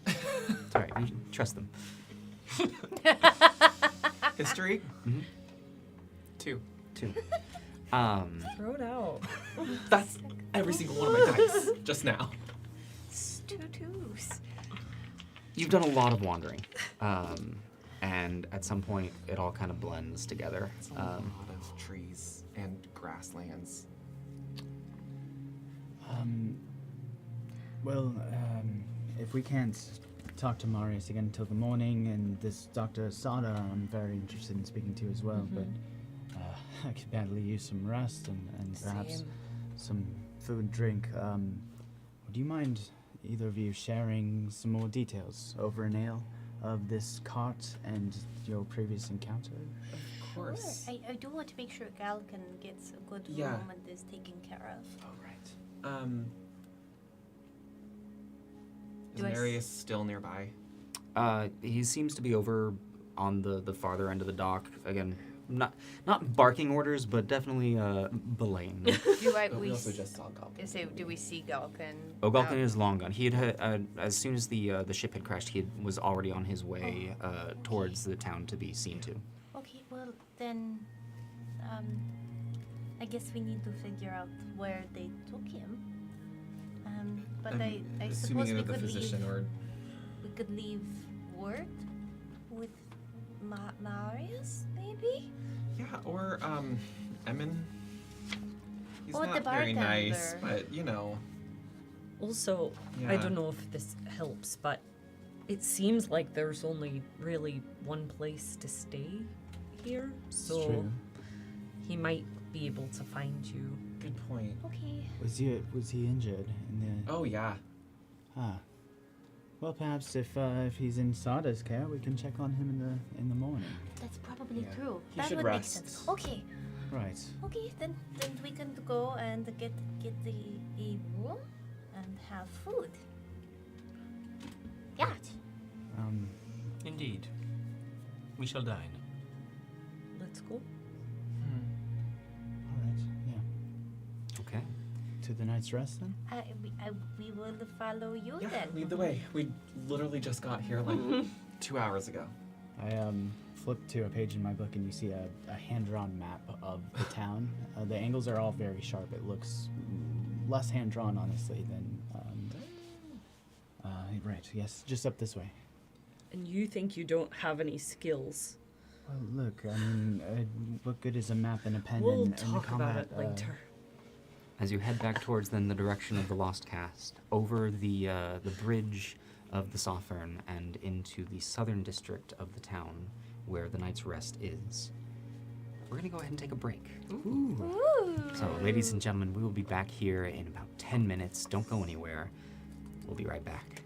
It's all right. You trust them. History? Mhm. 2. 2. Throw it out. That's every single one of my dice just now. Two twos. You've done a lot of wandering, and at some point it all kind of blends together. It's a lot of trees and grasslands. If we can't talk to Marius again until the morning, and this Dr. Sada I'm very interested in speaking to as well, but I could badly use some rest and perhaps Same. some food and drink. Would you mind either of you sharing some more details over an ale of this cart and your previous encounter? Of course. I do want to make sure Galkin gets a good Yeah. room and is taken care of. Oh, right. Is Do I s- Marius still nearby? He seems to be over on the farther end of the dock. Again, not barking orders, but definitely belaying. Do I But we we also s- just saw Goblin. say do we see Galkin? Ogalkin is long gone. He had as soon as the ship had crashed, was already on his way towards the town to be seen to. Okay, well then, I guess we need to figure out where they took him. But I assuming suppose we another could physician leave. or We could leave word with Marius, maybe. yeah, or Emin. He's Or the not very nice, bartender. but you know. Also, I Yeah. don't know if this helps, but it seems like there's only really one place to stay here, so true. he might be able to find you. Good point. Okay. Was he injured in the? Oh yeah. Ah. Well, perhaps if he's in Sada's care, we can check on him in the morning. That's probably Yeah. true. He That should would rest. make sense. Okay. Right. Okay, then we can go and get a room and have food. Yeah. Indeed. We shall dine. Let's go. All right. Yeah. Okay. To the night's rest then. We will follow you Yeah, then. lead the way. We literally just got here like 2 hours ago. I flip to a page in my book and you see a hand-drawn map of the town. The angles are all very sharp. It looks less hand-drawn, honestly, than. Right. Yes, just up this way. And you think you don't have any skills? Well, look. I mean, what good is a map and a pen We'll and talk combat? about it later. As you head back towards then the direction of the Lost Cast, over the bridge of the Sauthern and into the southern district of the town where the Night's Rest is, we're gonna go ahead and take a break. Ooh. So, ladies and gentlemen, we will be back here in about 10 minutes. Don't go anywhere. We'll be right back.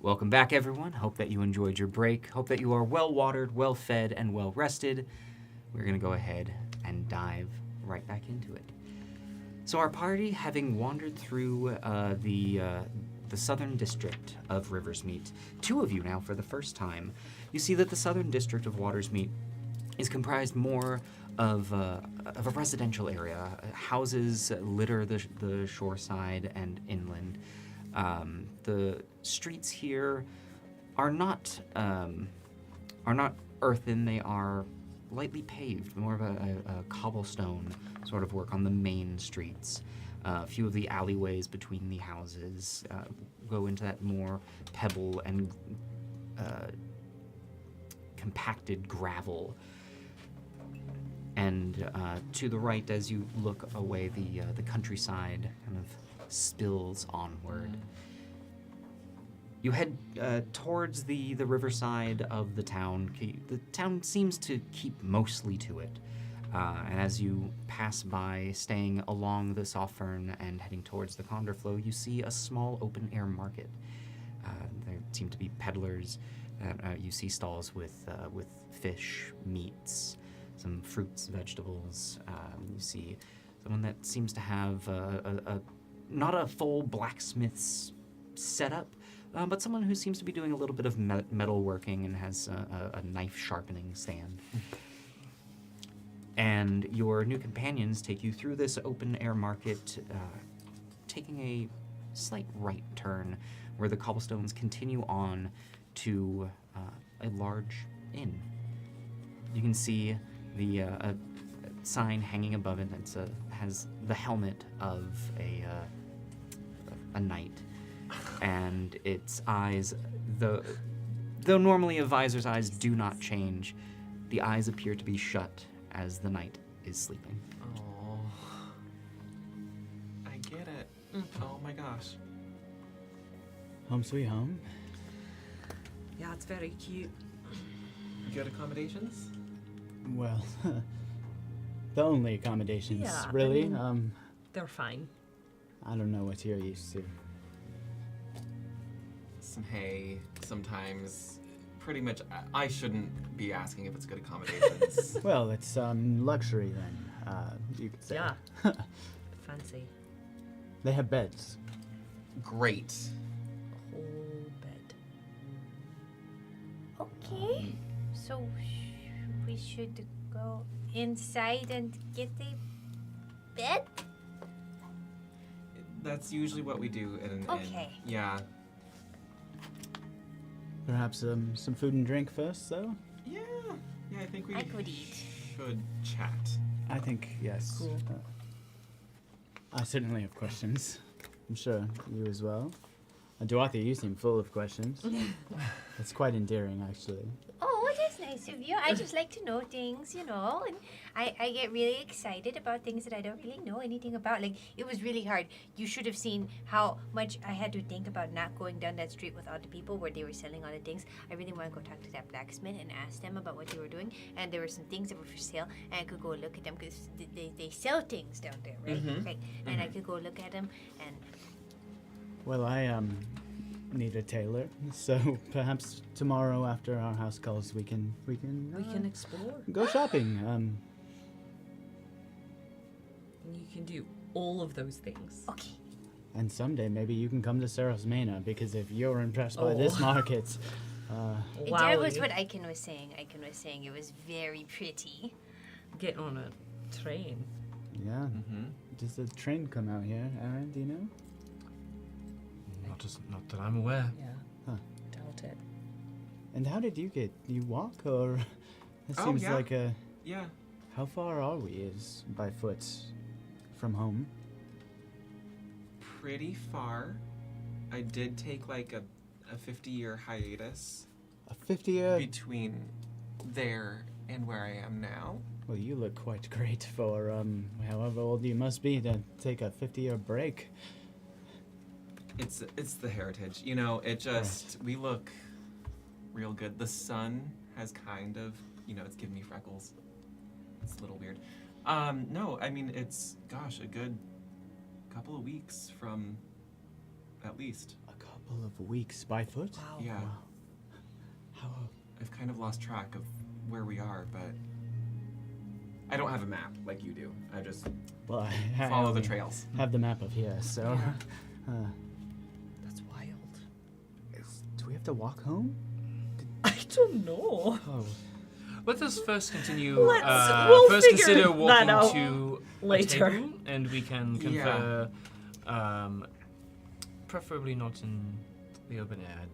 Welcome back, everyone. Hope that you enjoyed your break. Hope that you are well watered, well fed, and well rested. We're going to go ahead and dive right back into it. So our party, having wandered through the southern district of Riversmeet, two of you now for the first time, you see that the southern district of Watersmeet is comprised more of a residential area. Houses litter the shoreside and inland. The streets here are not earthen. They are lightly paved, more of a cobblestone sort of work on the main streets. A few of the alleyways between the houses go into that more pebble and compacted gravel. And to the right, as you look away, the countryside kind of spills onward. You head towards the riverside of the town. The town seems to keep mostly to it. And as you pass by, staying along the Softfern and heading towards the Conderflow, you see a small open-air market. There seem to be peddlers. You see stalls with fish, meats, some fruits, vegetables. You see someone that seems to have not a full blacksmith's setup, but someone who seems to be doing a little bit of metal working and has a knife sharpening stand. And your new companions take you through this open-air market, taking a slight right turn where the cobblestones continue on to a large inn. You can see the a sign hanging above it that has the helmet of a knight, and its eyes, though normally a visor's eyes do not change, the eyes appear to be shut as the knight is sleeping. Oh, I get it. Oh my gosh. Home sweet home. Yeah, it's very cute. Good accommodations? Well, the only accommodations, Yeah, I really. mean- They're fine. I don't know what you're used to. Some hay, sometimes. Pretty much, I shouldn't be asking if it's good accommodations. Well, it's luxury then, you could say. Yeah. Fancy. They have beds. Great. Whole bed. Okay. So we should go inside and get a bed? That's usually what we do in an inn. Okay. Yeah. Perhaps some food and drink first, though? Yeah. Yeah, I think we I could eat. should chat. I think, yes. Cool. I certainly have questions. I'm sure you as well. Duarte, you seem full of questions. It's quite endearing, actually. Oh, that's nice of you. I just like to know things, and I get really excited about things that I don't really know anything about. Like, it was really hard. You should have seen how much I had to think about not going down that street with all the people where they were selling all the things. I really want to go talk to that blacksmith and ask them about what they were doing. And there were some things that were for sale, and I could go look at them because they sell things down there, right? Mhm. Right. And I could go look at them and... Well, I need a tailor, so perhaps tomorrow after our house calls we can We can explore. go shopping. And you can do all of those things. Okay. And someday maybe you can come to Saros Mena, because if you're impressed by this Oh. market, That was what Aiken was saying. Aiken was saying it was very pretty. Get on a train. yeah. Mm-hmm. Does the train come out here, Aaron? Do you know? Not that I'm aware. Yeah. Huh. Doubt it. And how did you get? You walk, or it Oh, seems yeah. like a. Yeah. How far are we? Is by foot from home? Pretty far. I did take like a 50-year hiatus A 50-year. between there and where I am now. Well, you look quite great for however old you must be to take a 50-year break. It's the heritage. It just we look real good. The sun has kind of, it's giving me freckles. It's a little weird. No, I mean it's a good couple of weeks from at least. A couple of weeks by foot? Wow. Yeah. How? I've kind of lost track of where we are, but I don't have a map like you do. I just Well, I follow the only trails. have the map of here, so. That's wild. Do we have to walk home? I don't know. Oh, Let us first continue. We'll first figure consider that walking out to later. a table, and we can confer. Preferably not in the open air.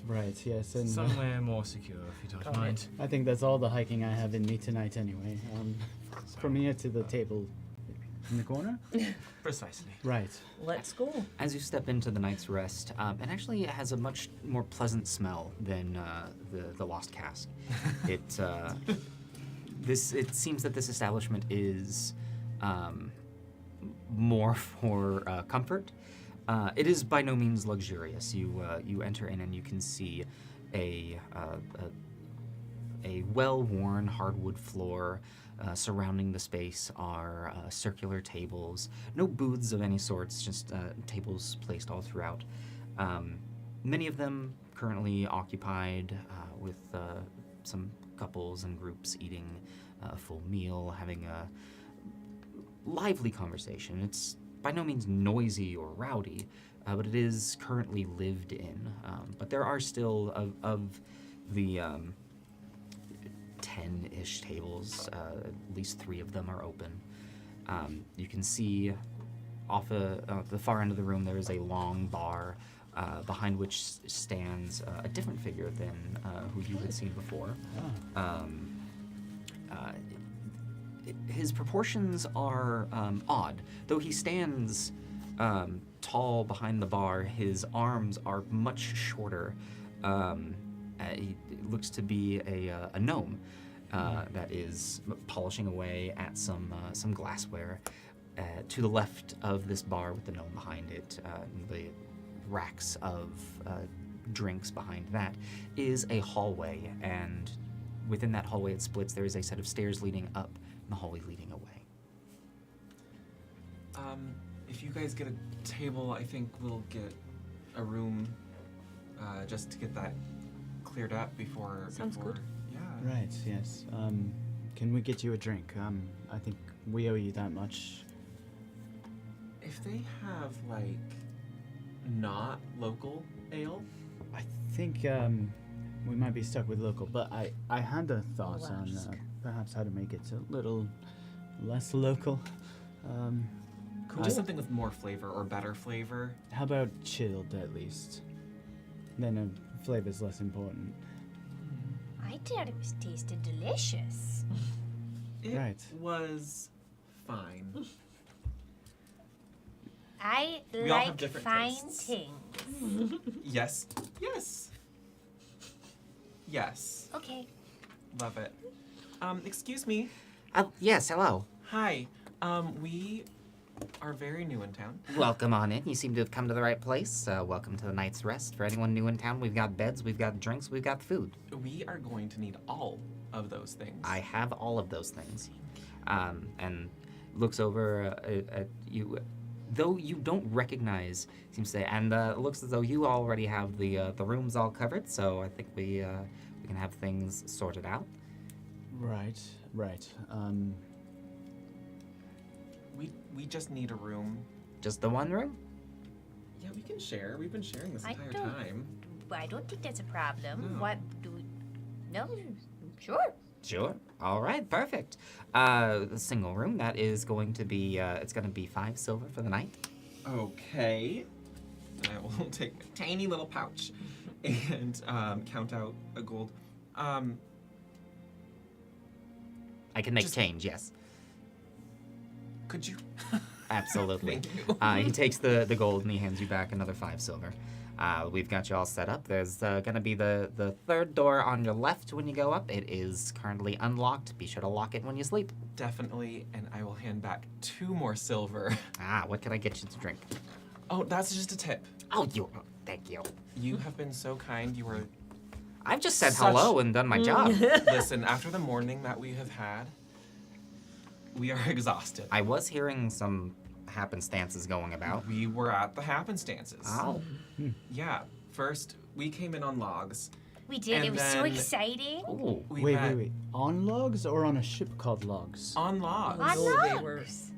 right, yes, and Somewhere more secure, if you don't Got mind. I think that's all the hiking I have in me tonight anyway. From here to the table in the corner? Precisely. Right. Let's go. As you step into the Night's Rest, and actually it has a much more pleasant smell than the Lost Cask. It seems that this establishment is more for comfort. It is by no means luxurious. You enter in and you can see a well-worn hardwood floor. Surrounding the space are circular tables. No booths of any sorts, just tables placed all throughout. Many of them currently occupied with some couples and groups eating a full meal, having a lively conversation. It's by no means noisy or rowdy, but it is currently lived in. But there are still, of the 10-ish tables, at least 3 of them are open. You can see off the far end of the room there is a long bar behind which stands a different figure than who you had seen before. His proportions are odd. Though he stands tall behind the bar, his arms are much shorter. He looks to be a gnome that is polishing away at some glassware. To the left of this bar with the gnome behind it, the racks of drinks behind that, is a hallway, and within that hallway it splits. There is a set of stairs leading up and the hallway leading away. If you guys get a table, I think we'll get a room just to get that cleared up before. Sounds good. Yeah. Right, yes. Can we get you a drink? I think we owe you that much. If they have like not local ale, I think we might be stuck with local, but I had a thought I'll on ask. perhaps how to make it a little less local. just something with more flavor or better flavor. How about chilled at least? Then flavor's less important. I thought it was tasted delicious. It Right. was fine. I We all have like different fine tastes. things. Yes. Yes. Yes. Okay. Love it. Excuse me. Yes, hello. Hi. We are very new in town. Welcome on in. You seem to have come to the right place. Welcome to the Night's Rest. For anyone new in town, we've got beds, we've got drinks, we've got food. We are going to need all of those things. I have all of those things. And looks over at you. Though you don't recognize, seems to say, and it looks as though you already have the rooms all covered, so I think we can have things sorted out. Right, right. We just need a room. Just the one room? Yeah, we can share. We've been sharing this I entire don't- time. I don't think that's a problem. No. What do we... No? Sure. Sure. All right, perfect. The single room, that is going to be, it's going to be 5 silver for the night. Okay. I will take a tiny little pouch and count out a gold. I can make Just- change, yes. Could you? Absolutely. Thank you. He takes the gold and he hands you back another 5 silver. We've got you all set up. There's going to be the third door on your left when you go up. It is currently unlocked. Be sure to lock it when you sleep. Definitely, and I will hand back 2 more silver. What can I get you to drink? Oh, that's just a tip. Oh, thank you. You have been so kind. You were. I've just said Such- hello and done my job. Listen, after the morning that we have had, we are exhausted. I was hearing some happenstance is going about. We were at the happenstances. Oh. Yeah. First, we came in on logs. We did. And It was so then- exciting. Ooh. We Wait, met wait, wait. On logs or on a ship called Logs? on logs. On No, they were logs.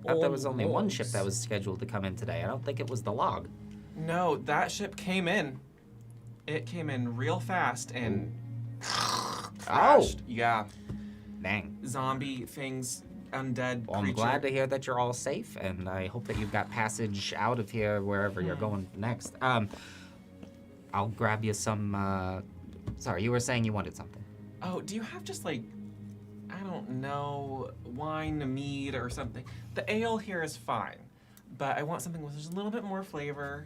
I thought there was on only one ship logs. that was scheduled to come in today. I don't think it was the log. No, that ship came in. It came in real fast and crashed. Yeah. Dang. Zombie things, undead Well, I'm creature. glad to hear that you're all safe, and I hope that you've got passage out of here wherever you're going next. I'll grab you some. Sorry, you were saying you wanted something. Oh, do you have just like, I don't know, wine, mead, or something? The ale here is fine, but I want something with just a little bit more flavor.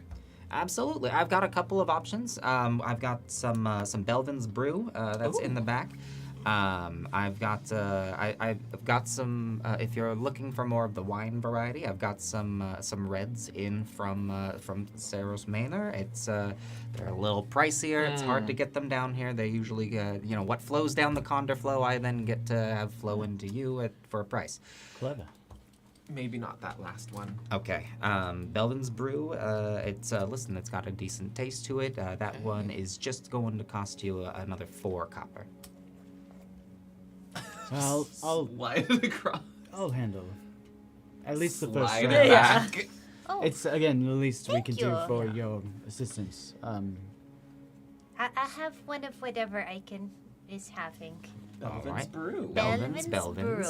Absolutely, I've got a couple of options. I've got some Belvin's brew that's in the back. I've got some. If you're looking for more of the wine variety, I've got some reds in from Saros Manor. It's they're a little pricier. It's hard to get them down here. They usually what flows down the Condor flow, I then get to have flow into you for a price. Clever. Maybe not that last one. Okay, Belvin's brew. It's listen. It's got a decent taste to it. That one is just going to cost you another 4 copper. Slide it across. I'll handle at least the first Slide round. it Yeah. back. Oh, It's again the least we Thank can do you. for your assistance. I have one of whatever I can is having. Belvin's right. brew. Belvin's. Brew.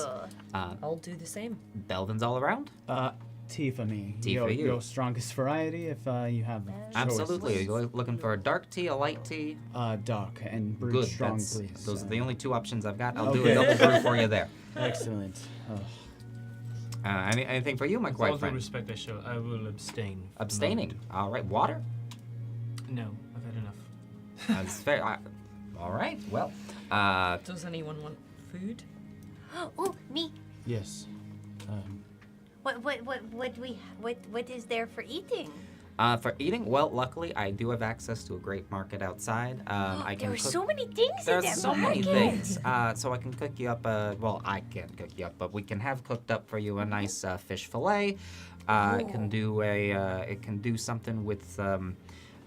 I'll do the same. Belvin's all around. Tea for me. Tea your, for you. Your strongest variety, if you have a choice. Absolutely. You're looking for a dark tea, a light tea. Dark and brewed Good. strong, That's- please. Those are the only 2 options I've got. I'll do Okay. a double brew for you there. Excellent. Oh, Anything for you, my With quiet all due friend? respect, I will abstain. from Abstaining. All right. Water. that. No, I've had enough. That's fair. All right. Well, Does anyone want food? Oh, me. yes. What is there for eating? for eating, well, luckily I do have access to a great market outside. I can There are cook. so many things in There's that so many market. things. So I can cook you up. Well, I can't cook you up, but we can have cooked up for you a nice fish fillet. It can do it can do something with.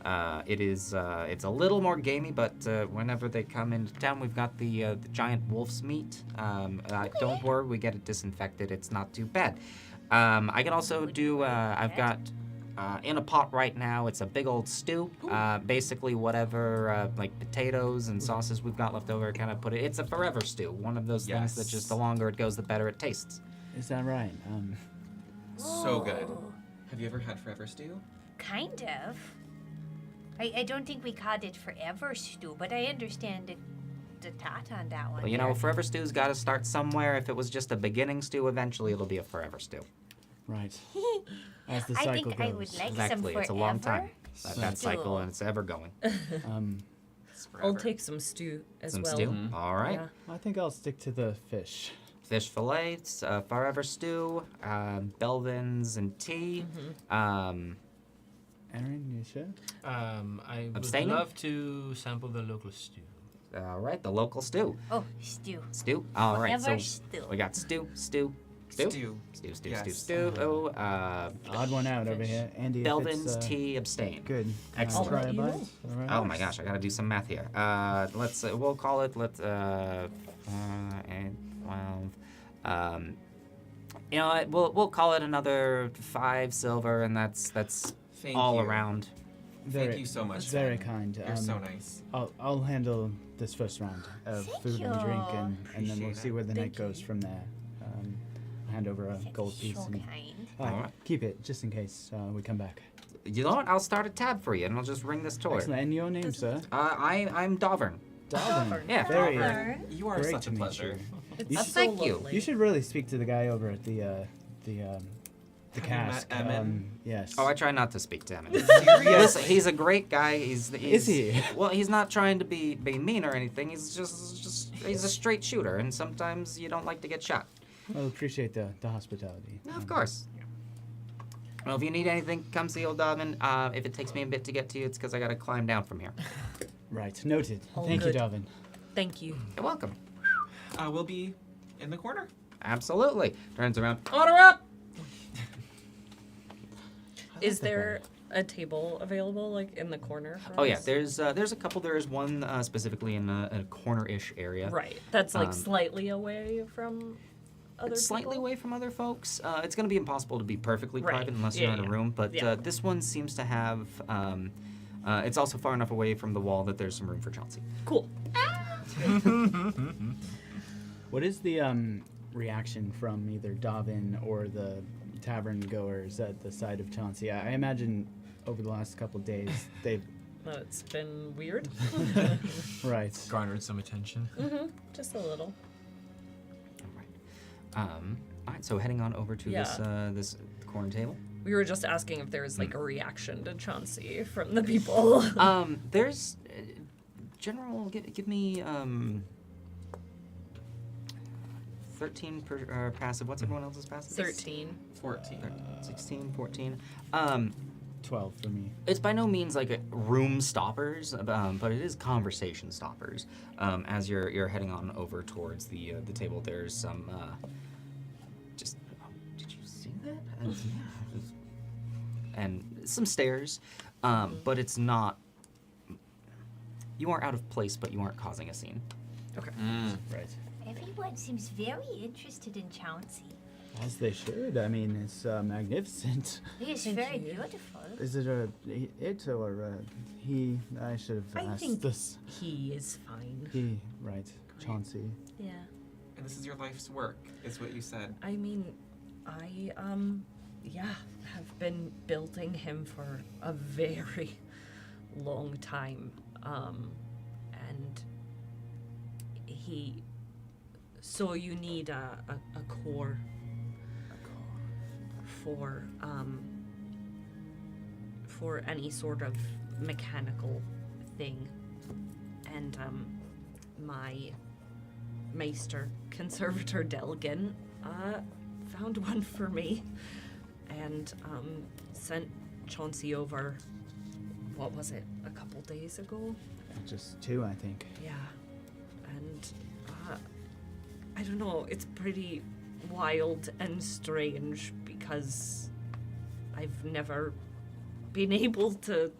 It's a little more gamey, but whenever they come into town, we've got the giant wolf's meat. Don't worry, we get it disinfected. It's not too bad. I can also do. I've got. In a pot right now, it's a big old stew. Basically, whatever like potatoes and sauces we've got left over, kind of put it. It's a forever stew. One of those things that just the longer it goes, the better it tastes. Is that right? So good. Have you ever had forever stew? Kind of. I don't think we called it forever stew, but I understand the thought on that one. Well, you know, forever stew's got to start somewhere. If it was just a beginning stew, eventually it'll be a forever stew. Right. As the I cycle think goes. I would like Exactly, some it's a long time. forever That cycle, stew. and it's ever going. It's I'll forever. take some stew as Some well. stew. All right. Yeah. I think I'll stick to the fish. Fish fillets, forever stew, Belvin's and tea. Aaron, you sure? I would Abstaining? love to sample the local stew. All right, the local stew. Oh, stew. Stew. All right, Forever so stew. we got stew. Stew. Yes. Oh, Odd one out over Fish. here. Andy, if Belvin's it's, tea, abstain. Good. Excellent. Try I'll a let you bite. know. All right. Oh my gosh, I gotta do some math here. Let's we'll call it 8, 12. You know what? We'll call it another 5 silver, and that's Thank all you. around. Thank you so much. Very Ben. kind. You're so nice. I'll handle this first round of Thank food and drink, you. and then we'll Appreciate see it. where the night Thank goes you. from there. I'll hand over a gold piece. So And, kind. Alright. Keep it just in case we come back. You know what? I'll start a tab for you, and I'll just ring this toward. Excellent. And your name, sir? I'm Dovern. Darwin. Yeah. Very You are great such to a meet pleasure. you. It's You so should- thank you. lovely. You should really speak to the guy over at the Have you met cask. Emin? Yes. Oh, I try not to speak to him. Serious? Listen, he's a great guy. He's Is he? Well, he's not trying to be mean or anything. He's just he's a straight shooter, and sometimes you don't like to get shot. Well, appreciate the hospitality. No, of course. Well, if you need anything, come see old Dobbin. If it takes me a bit to get to you, it's because I got to climb down from here. Right. Noted. All Thank good. you, Darwin. Thank you. You're welcome. We'll be in the corner. Absolutely. Turns around. Order up! Is there a table available, like, in the corner for Oh yeah, us? there's a couple. There's one specifically in a corner-ish area. Right. That's, like, Um, slightly away from other It's slightly people? away from other folks. It's going to be impossible to be perfectly Right. private unless Yeah, you're in a yeah. room. But Yeah. this one seems to have. It's also far enough away from the wall that there's some room for Chauncey. Cool. What is the reaction from either Davin or the tavern goers at the sight of Chauncey? I imagine over the last couple days they've It's been weird. right. Garnered some attention. Just a little. All right, so heading on over to this Yeah. this corner table. We were just asking if there was, like, a reaction to Chauncey from the people. There's general. Give me 13 per passive. What's everyone else's passive? 13. 14. 16, 14. 12 for me. It's by no means like a room stoppers, but it is conversation stoppers. As you're heading on over towards the table, there's some. Just did you see that? And some stairs, but it's not. You aren't out of place, but you aren't causing a scene. Okay. Right. Everyone seems very interested in Chauncey. As they should. I mean, it's magnificent. He is Thank very you. beautiful. Is it a it or a he? I should have I asked think this. he is fine. He, right. Chauncey. Yeah. And this is your life's work, is what you said. I mean, I, have been building him for a very long time. And so you need a core for any sort of mechanical thing. And, my Meister Conservator Delgin found one for me and sent Chauncey over, what was it, a couple days ago? Just 2, I think. Yeah. And I don't know, it's pretty wild and strange because I've never been able to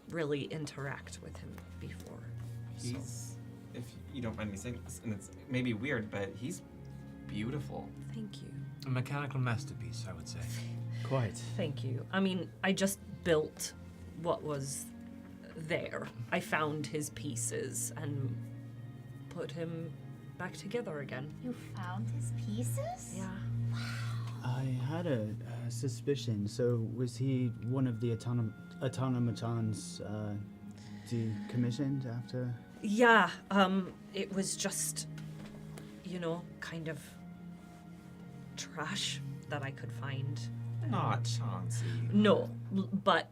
really interact with him before. So. He's, if you don't mind me saying this, and it's maybe weird, but he's beautiful. Thank you. A mechanical masterpiece, I would say. Quite. Thank you. I mean, I just built what was there. I found his pieces and put him back together again. You found his pieces? Yeah. I had a suspicion. So was he one of the automatons decommissioned after? Yeah, it was just, kind of trash that I could find. Not Chauncey. No, but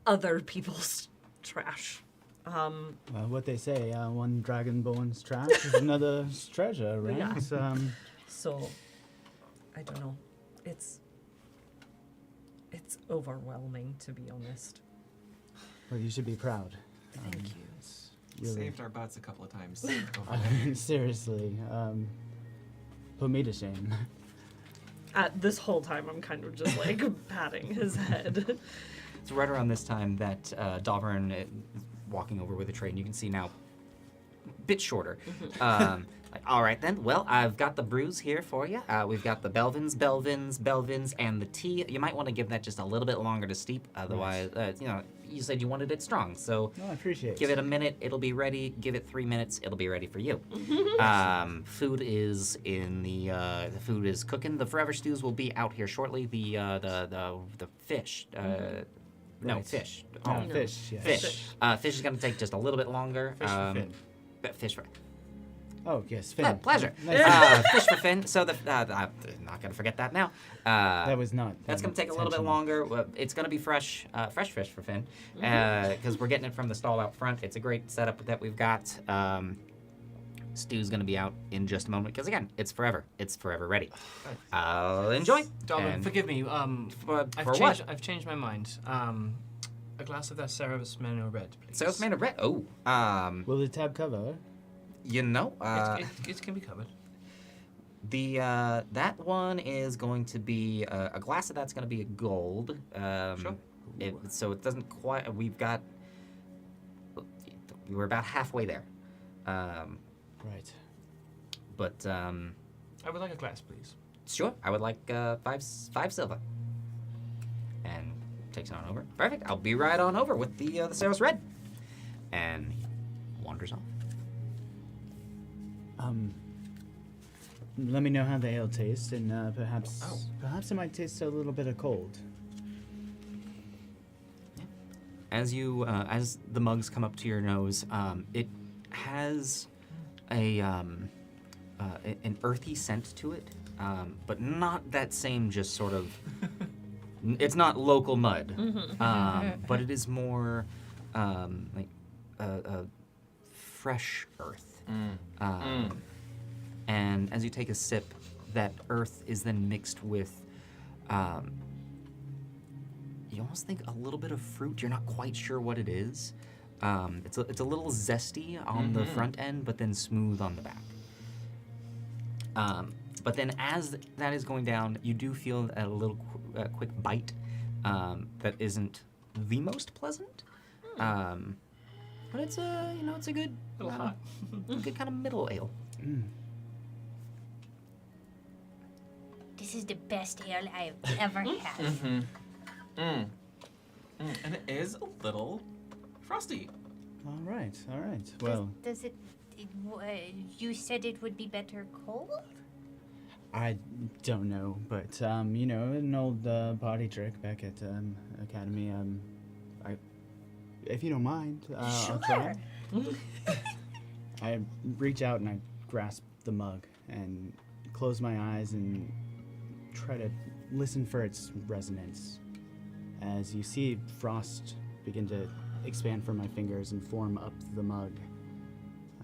other people's trash. Well, what they say, one dragonborn's trash is another's treasure, right? Yeah. So, So, I don't know. It's overwhelming, to be honest. well, you should be proud. Thank you. It's You really, saved our butts a couple of times. over there. seriously, put me to shame. This whole time, I'm kind of just like patting his head. It's right around this time that Dalvern is walking over with a tray, and you can see now, a bit shorter. Like, all right then. Well, I've got the brews here for you. We've got the Belvins, and the tea. You might want to give that just a little bit longer to steep. Otherwise, you said you wanted it strong, so No, I appreciate give it a minute. It'll be ready. Give it 3 minutes. It'll be ready for you. Food is in the food is cooking. The forever stews will be out here shortly. The fish. No, Right. fish. Oh, No. fish, yes. Fish. Fish is going to take just a little bit longer. Fish for Finn. Fish for Oh, yes, Finn. yeah, pleasure. Nice. Fish for Finn. So I'm not going to forget that now. That was not. That's going to take a little bit intentional. longer. It's going to be fresh fish for Finn, because we're getting it from the stall out front. It's a great setup that we've got. Stew's going to be out in just a moment because again, it's forever ready. I'll enjoy. Dalvin, And forgive me. for I've what? changed my mind. A glass of that Cerebus Mano Red, please. So it's made of red. Oh, Will the tab cover? you know, It can be covered. That one is going to be a glass of that's going to be a gold. Sure. So it doesn't quite. We're about halfway there. Right. But I would like a glass, please. sure, I would like five silver. And takes it on over. Perfect. I'll be right on over with the sails red. And he wanders off. Let me know how the ale tastes, and perhaps Oh. it might taste a little bit of cold. As the mugs come up to your nose, it has an earthy scent to it, but not that same just sort of. It's not local mud, but it is more like fresh earth. And as you take a sip, that earth is then mixed with. You almost think a little bit of fruit. You're not quite sure what it is. It's a little zesty on the front end, but then smooth on the back. But then as that is going down, you do feel a little quick bite that isn't the most pleasant. But it's it's a good, good kind of middle ale. This is the best ale I've ever had. And it is a little frosty. All right. Well, Does it you said it would be better cold? I don't know, but an old party trick back at Academy. If you don't mind, I'll try. I reach out and I grasp the mug and close my eyes and try to listen for its resonance. As you see frost begin to expand from my fingers and form up the mug,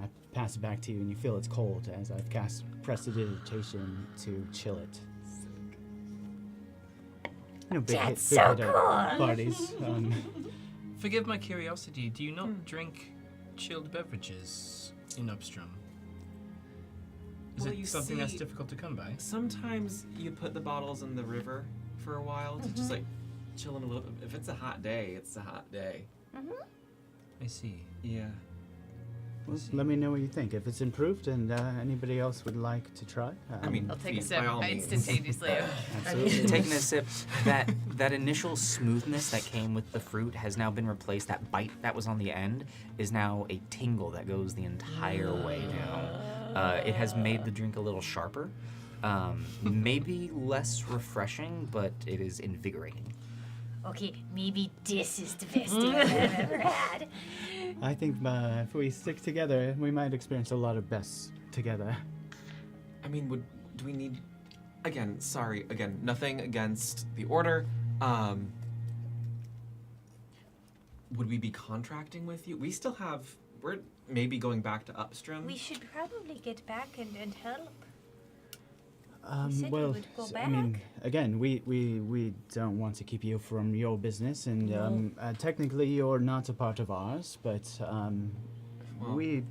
I pass it back to you and you feel it's cold as I've cast Prestidigitation to chill it. That's so hit at cool. parties. Forgive my curiosity, do you not drink chilled beverages in Upstrom? Is Well, it you something that's see- difficult to come by? Sometimes you put the bottles in the river for a while to just like chill in a little bit. If it's a hot day, it's a hot day. I see. Yeah. Well, let me know what you think. If it's improved and anybody else would like to try. I mean, I'll take a please, sip by all means. instantaneously. Absolutely. Taking a sip, that initial smoothness that came with the fruit has now been replaced. That bite that was on the end is now a tingle that goes the entire way down. It has made the drink a little sharper, maybe less refreshing, but it is invigorating. Okay, maybe this is the best ale I've ever had. I think if we stick together, we might experience a lot of bests together. I mean, do we need? Again, nothing against the order. Would we be contracting with you? We're maybe going back to Upstrom. We should probably get back and help. said you Well, would go I mean, back. again, we don't want to keep you from your business, and technically you're not a part of ours, but Well-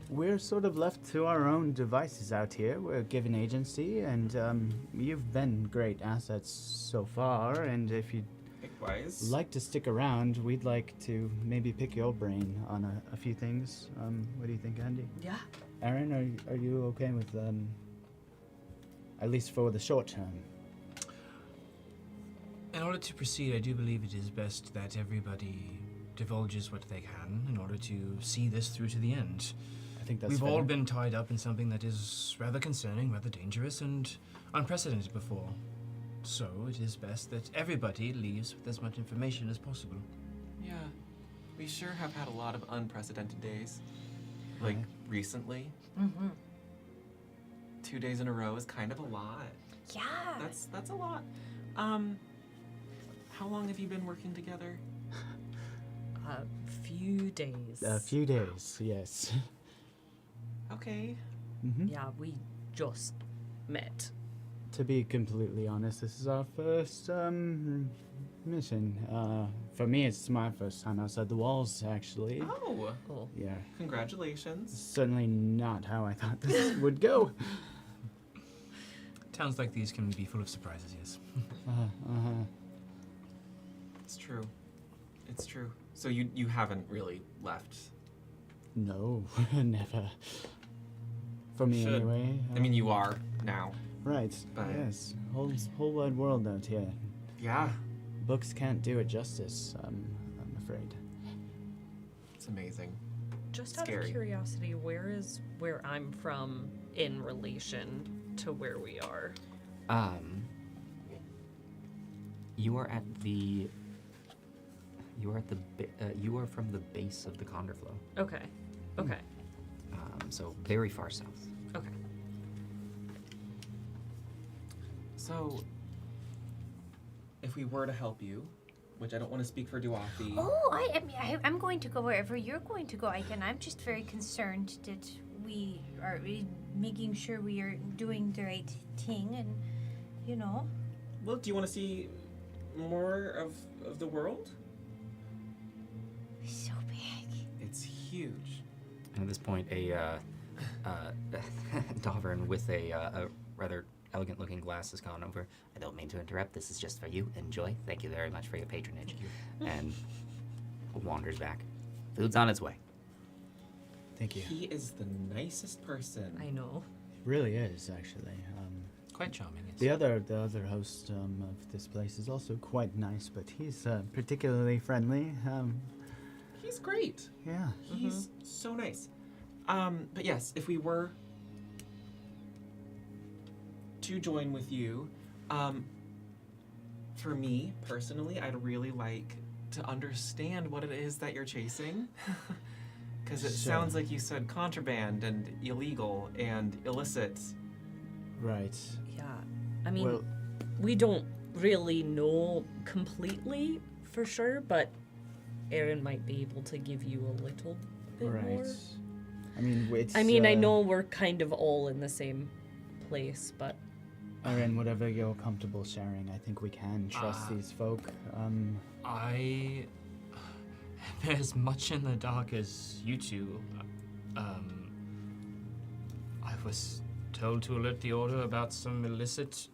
we're sort of left to our own devices out here. We're given agency, and you've been great assets so far, and if you'd Likewise. like to stick around, we'd like to maybe pick your brain on a few things. What do you think, Andy? Yeah. Aaron, are you okay with at least for the short term? In order to proceed, I do believe it is best that everybody divulges what they can in order to see this through to the end. I think that's We've fair. all been tied up in something that is rather concerning, rather dangerous, and unprecedented before. So it is best that everybody leaves with as much information as possible. Yeah. We sure have had a lot of unprecedented days. Like recently. 2 days in a row is kind of a lot. Yeah. That's a lot. How long have you been working together? A few days. A few days, yes. Okay. Yeah, we just met. To be completely honest, this is our first mission. For me, it's my first time outside the walls, actually. Oh, Oh. Yeah, congratulations. certainly not how I thought this would go. Towns like these can be full of surprises, yes. It's true. It's true. So you haven't really left. No, never. For me, Should. anyway. I mean, you are now. Right. but- Yes. Whole wide world out here. Yeah, Books can't do it justice. I'm afraid. it's amazing. Just out Scary. of curiosity, where is where I'm from in relation to where we are? You are at the. You are from the base of the Conderflow. Okay. Okay. So very far south. Okay. So, if we were to help you, which I don't want to speak for Duathi. Oh, I'm going to go wherever you're going to go. I'm just very concerned that we are making sure we are doing the right thing, and you know. Well, do you want to see more of the world? So big. It's huge. And at this point, a Dovern with a rather elegant-looking glass has gone over. I don't mean to interrupt. This is just for you. Enjoy. Thank you very much for your patronage. And wanders back. Food's on its way. Thank you. He is the nicest person. I know. Really is, actually. Quite charming, yes. The other host of this place is also quite nice, but he's particularly friendly. He's great. Yeah. He's so nice. But yes, if we were to join with you, for me personally, I'd really like to understand what it is that you're chasing. Because it Sure. sounds like you said contraband and illegal and illicit. Right. Yeah. I mean, Well, we don't really know completely for sure, but Aaron might be able to give you a little bit right. more. I mean, it's. I know we're kind of all in the same place, but Aaron, whatever you're comfortable sharing, I think we can trust these folk. I am as much in the dark as you two. I was told to alert the Order about some illicit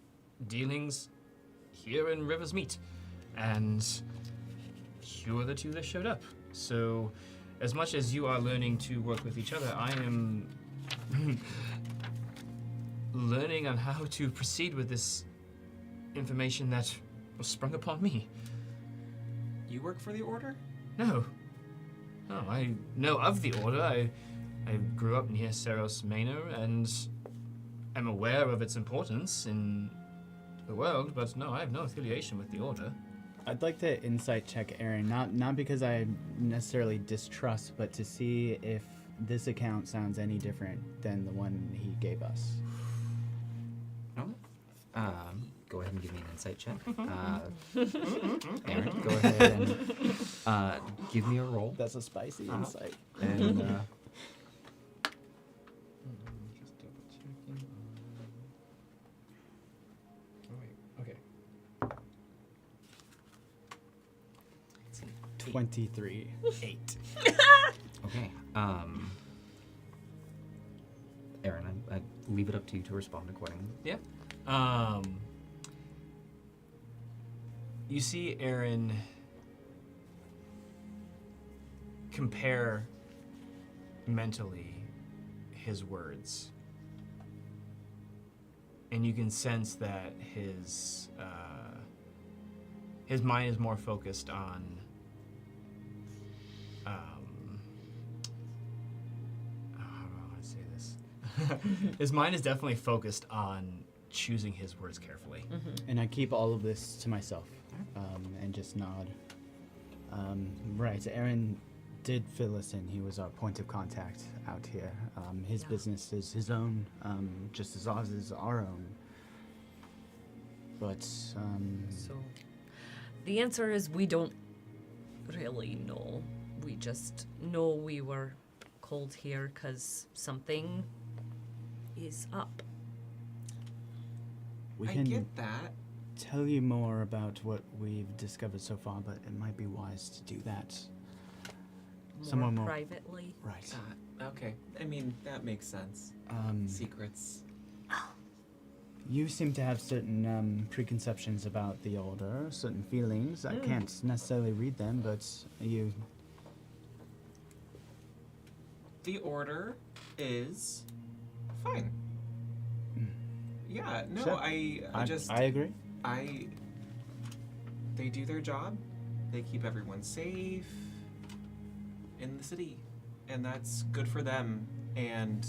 dealings here in River's Meat, and you are the two that showed up. So, as much as you are learning to work with each other, I am learning on how to proceed with this information that was sprung upon me. You work for the Order? No, I know of the Order. I grew up near Seros Manor and am aware of its importance in the world, but no, I have no affiliation with the Order. I'd like to insight check Aaron, not because I necessarily distrust, but to see if this account sounds any different than the one he gave us. No? Go ahead and give me an insight check. Aaron, go ahead and give me a roll. That's a spicy insight. And Just double checking. Oh wait, okay. 23. 8. okay. Aaron, I leave it up to you to respond accordingly. Yeah. You see Aaron compare mentally his words. And you can sense that his mind is more focused on how do I want to say this? His mind is definitely focused on choosing his words carefully. And I keep all of this to myself and just nod. Right, Aaron did fill us in. He was our point of contact out here. His Yeah. business is his own, just as ours is our own. But, so the answer is we don't really know. We just know we were called here because something is up. we I can... get that, tell you more about what we've discovered so far, but it might be wise to do that. Somewhere more privately. Right. Okay. I mean, that makes sense. Secrets. You seem to have certain preconceptions about the Order, certain feelings. I can't necessarily read them, but you... The Order is fine. Yeah, no, Sure. I agree. They do their job. They keep everyone safe in the city. And that's good for them. And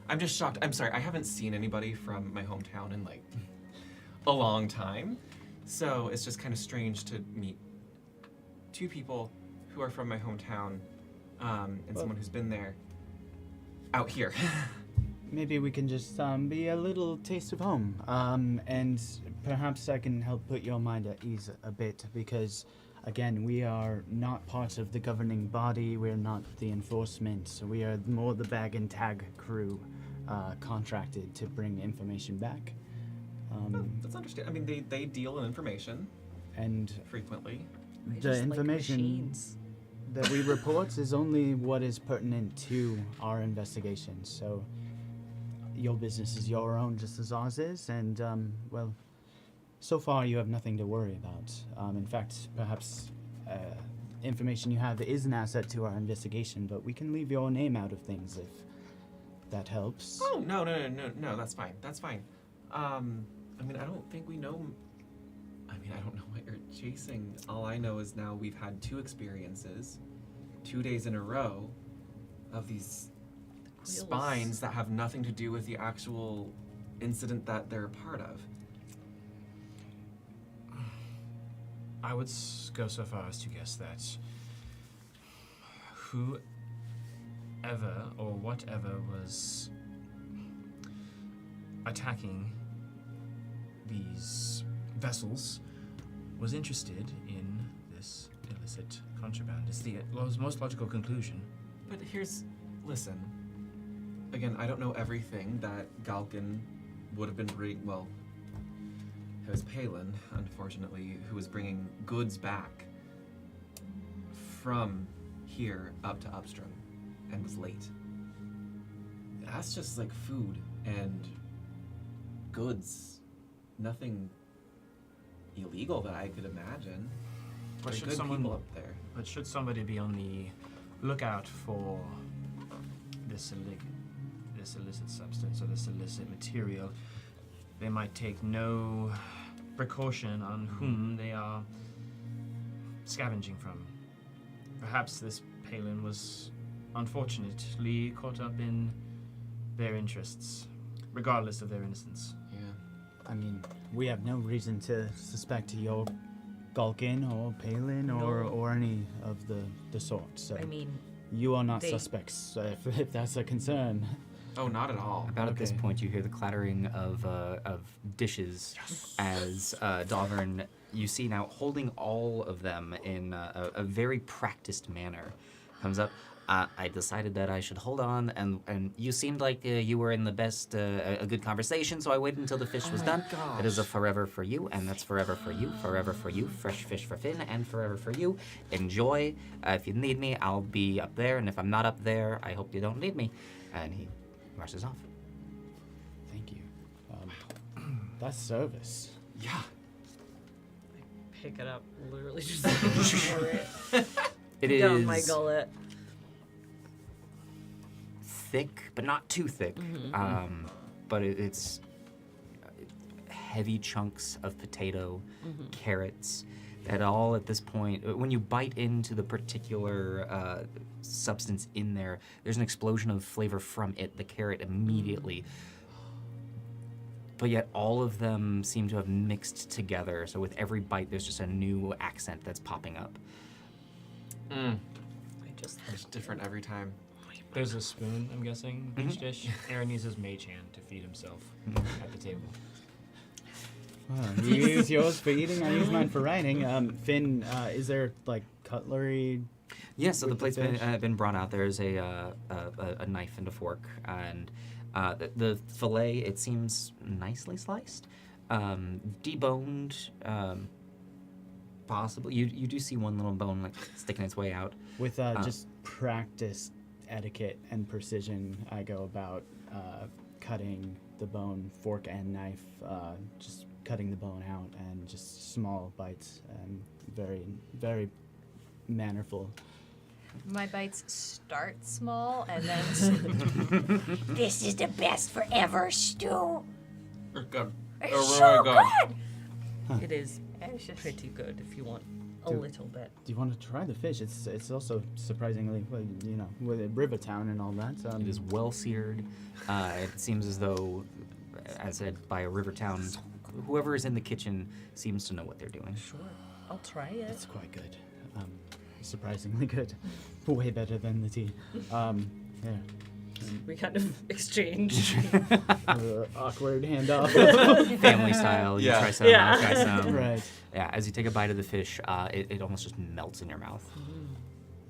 I'm just shocked. I'm sorry, I haven't seen anybody from my hometown in like a long time. So it's just kind of strange to meet two people who are from my hometown and someone who's been there out here. Maybe we can just be a little taste of home. And perhaps I can help put your mind at ease a bit because, again, we are not part of the governing body. We're not the enforcement. So we are more the bag and tag crew contracted to bring information back. That's understandable. I mean, they deal in information And frequently. the information that we report is only what is pertinent to our investigation. So your business is your own just as ours is. And, well, so far you have nothing to worry about. In fact, perhaps information you have is an asset to our investigation, but we can leave your name out of things if that helps. Oh, no, that's fine. That's fine. I mean, I don't think we know. I mean, I don't know what you're chasing. All I know is now we've had 2 experiences, 2 days in a row, of these spines that have nothing to do with the actual incident that they're a part of. I would go so far as to guess that whoever or whatever was attacking these vessels was interested in this illicit contraband. It's the most logical conclusion. But listen. Again, I don't know everything that Galkin would have been well, it was Palin, unfortunately, who was bringing goods back from here up to Upstrom and was late. That's just like food and goods. Nothing illegal that I could imagine. But There are good people up there. But should somebody be on the lookout for this illicit substance or this illicit material, they might take no precaution on whom they are scavenging from. Perhaps this Palin was unfortunately caught up in their interests, regardless of their innocence. Yeah. I mean, we have no reason to suspect your Galkin or Palin or any of the sort. So I mean, you are not they- suspects, if that's a concern. Oh, not at all. About at this Okay. point, you hear the clattering of dishes as Dalvern, you see now holding all of them in a very practiced manner, comes up. I decided that I should hold on, and you seemed like you were in the best, a good conversation, so I waited until the fish was done. It is a forever for you, and that's forever for you, fresh fish for Finn, and forever for you. Enjoy. If you need me, I'll be up there, and if I'm not up there, I hope you don't need me. And he rushes off. Thank you. That's service. Yeah. pick it up, literally just pour it It down is my gullet. thick, but not too thick. But it's heavy chunks of potato, carrots, that all at this point, when you bite into the particular substance in there, there's an explosion of flavor from it, the carrot immediately. But yet all of them seem to have mixed together, so with every bite there's just a new accent that's popping up. I just It's different every time. There's a spoon, I'm guessing, each dish. Aaron uses mage hand to feed himself at the table. Well, you use yours for eating, I use mine for writing. Finn, is there like cutlery? Yeah, so the With the plate's fish? been brought out. There's a knife and a fork, and the fillet, it seems nicely sliced. deboned, possibly. You do see one little bone like sticking its way out. With just practiced etiquette and precision, I go about cutting the bone, fork and knife, just cutting the bone out and just small bites and very, very mannerful. My bites start small and then This is the best forever, stew. It's good. It's Oh, so really good. It is it's just pretty good if you want a Dude. little bit. Do you want to try the fish? It's also surprisingly, well, you know, with Rivertown and all that. It is well seared. It seems as though, as said by a Rivertown, whoever is in the kitchen seems to know what they're doing. Sure, I'll try it. It's quite good. Surprisingly good. Way better than the tea. Yeah. We kind of exchange. Awkward handoff. Family style. You Yeah. try some, Yeah. I'll try some. Right. Yeah, as you take a bite of the fish, it almost just melts in your mouth.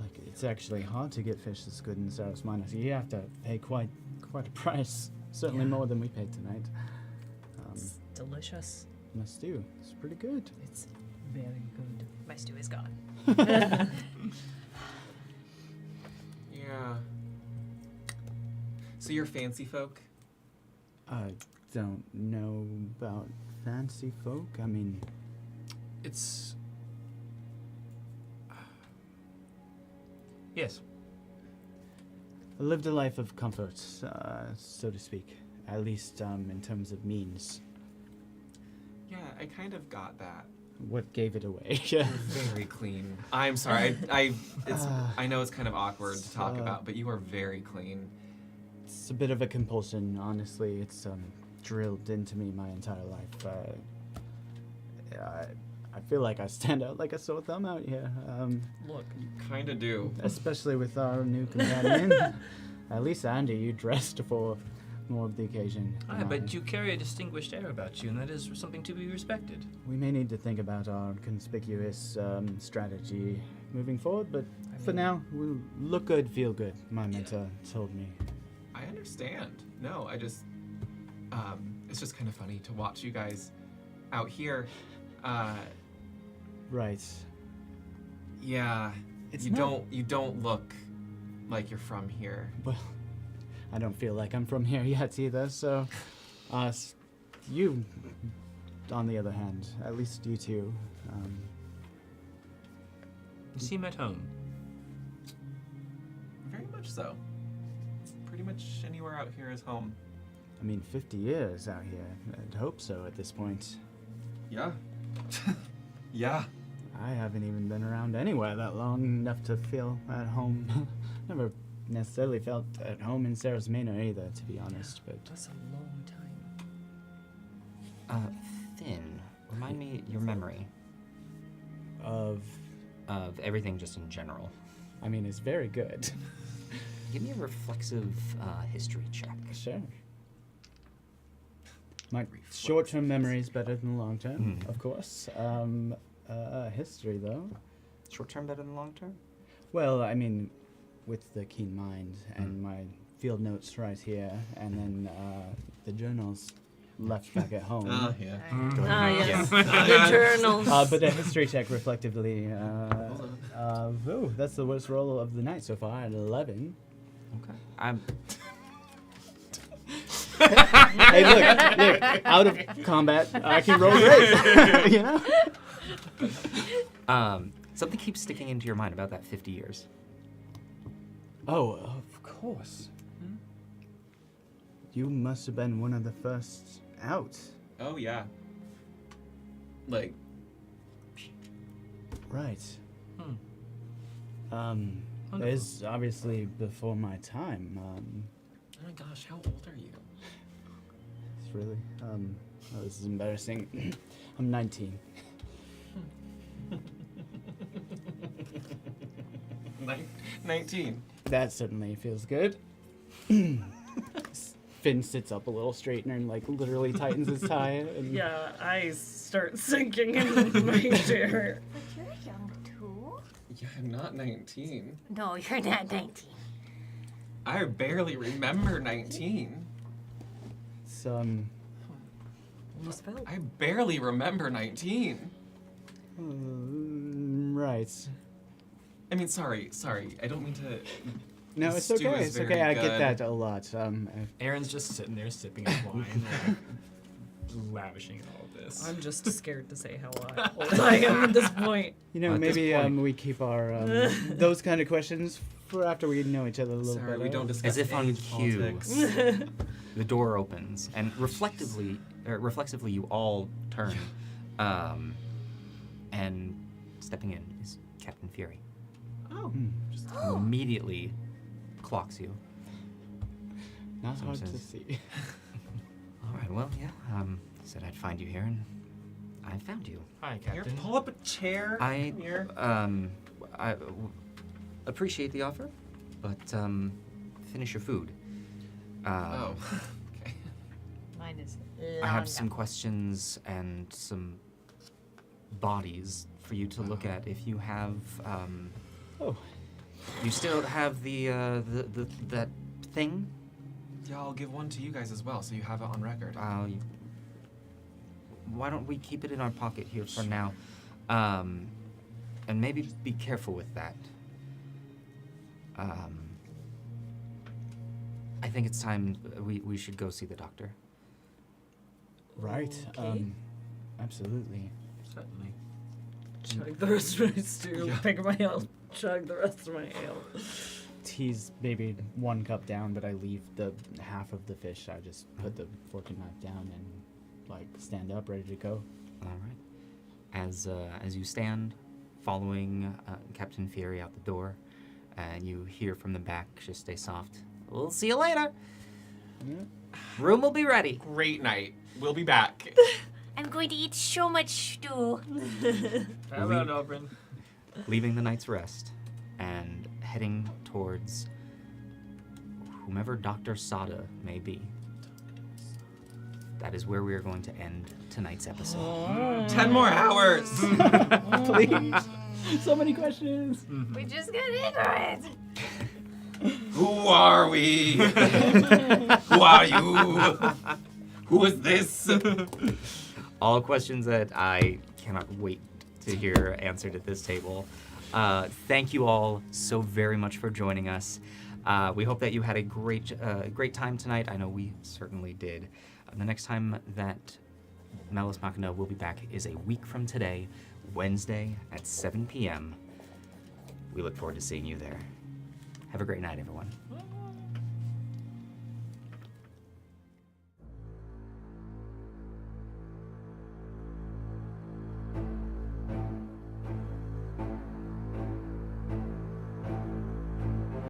Like, it's actually hard to get fish that's good in Saros Minor. You have to pay quite a price. Certainly more than we paid tonight. It's delicious. My stew. It's pretty good. It's very good. my stew is gone. Yeah. So you're fancy folk? I don't know about fancy folk. I mean, It's. Yes. I lived a life of comfort, so to speak. At least in terms of means. Yeah, I kind of got that. What gave it away? You're very clean. I'm sorry. I know it's kind of awkward to talk about, but you are very clean. It's a bit of a compulsion, honestly. It's drilled into me my entire life. I feel like I stand out like a sore thumb out here. Look, Kind of do. Especially with our new companion. At least Andy, you dressed for more of the occasion. Ah, but you carry a distinguished air about you, and that is something to be respected. We may need to think about our conspicuous strategy moving forward, but for now, we'll look good, feel good, my mentor told me. I understand. No, I just, it's just kind of funny to watch you guys out here. Right. Yeah, It's you not- don't look like you're from here. Well, I don't feel like I'm from here yet either, so you, on the other hand, at least you two, You seem at home. Very much so. Pretty much anywhere out here is home. I mean, 50 years out here. I'd hope so at this point. Yeah. Yeah. I haven't even been around anywhere that long enough to feel at home. Never necessarily felt at home in Sarah's Manor either, to be honest, but that's a long time. Finn, remind me your memory of everything just in general. I mean, it's very good. Give me a reflexive history check. Sure. My short-term memory is better than long-term, Mhm. of course. History, though. Short term better than long term? Well, I mean, with the keen mind and my field notes right here, and then the journals left back at home. Yeah. Ah, yes. Yeah. The journals. But a history check reflectively. Oh, that's the worst roll of the night so far at 11. Okay. I'm. Hey, look, out of combat, I can roll great. You know? Something keeps sticking into your mind about that 50 years. Oh, of course. You must have been one of the first out. Oh yeah. Like, Right. Hmm. It's obviously before my time. oh my gosh, how old are you? It's really, oh, this is embarrassing. I'm 19. 19. That certainly feels good. Finn sits up a little straighter and like literally tightens his tie. And Yeah, I start sinking in my chair. But you're young too. Yeah, I'm not 19. No, you're not 19. I barely remember 19. It's Almost fell. I barely remember 19. Right. I mean, sorry. I don't mean to. No, The it's stew okay. is It's very okay. I get good. that a lot. Aaron's just sitting there sipping his wine, like, lavishing in all of this. I'm just scared to say how old I am at this point. You know, At this maybe point- we keep our those kind of questions for after we know each other a little Sorry, better. we don't discuss As if on age, cue. politics. The door opens, and reflexively, you all turn, and stepping in is Captain Fury. Just immediately clocks you. Not So hard to says- see. All right, well, yeah. Said I'd find you here, and I found you. Hi, Here, Captain. pull up a chair. I Here. appreciate the offer, but finish your food. Oh. Okay. Mine is I have long some gone. questions and some bodies for you to look at. If you have, Oh, you still have the that thing. Yeah, I'll give one to you guys as well, so you have it on record. Why don't we keep it in our pocket here for now, and maybe be careful with that. I think it's time we should go see the doctor. right. Okay. Absolutely. Certainly. Chug the rest of my stew, Yeah. pick my ale, chug the rest of my ale. Tea's maybe one cup down, but I leave the half of the fish. I just put the fork and knife down and like stand up, ready to go. All right. As you stand, following Captain Fury out the door, and you hear from the back, just stay soft. We'll see you later. Yeah. Room will be ready. Great night. We'll be back. I'm going to eat so much stew. How about Oberyn? Leaving the night's rest and heading towards whomever Dr. Sada may be. That is where we are going to end tonight's episode. 10 more hours. Please. So many questions. We just got into it. Who are we? Who are you? Who is this? All questions that I cannot wait to hear answered at this table. Thank you all so very much for joining us. We hope that you had a great time tonight. I know we certainly did. The next time that Melos Machina will be back is a week from today, Wednesday at 7 p.m. We look forward to seeing you there. Have a great night, everyone.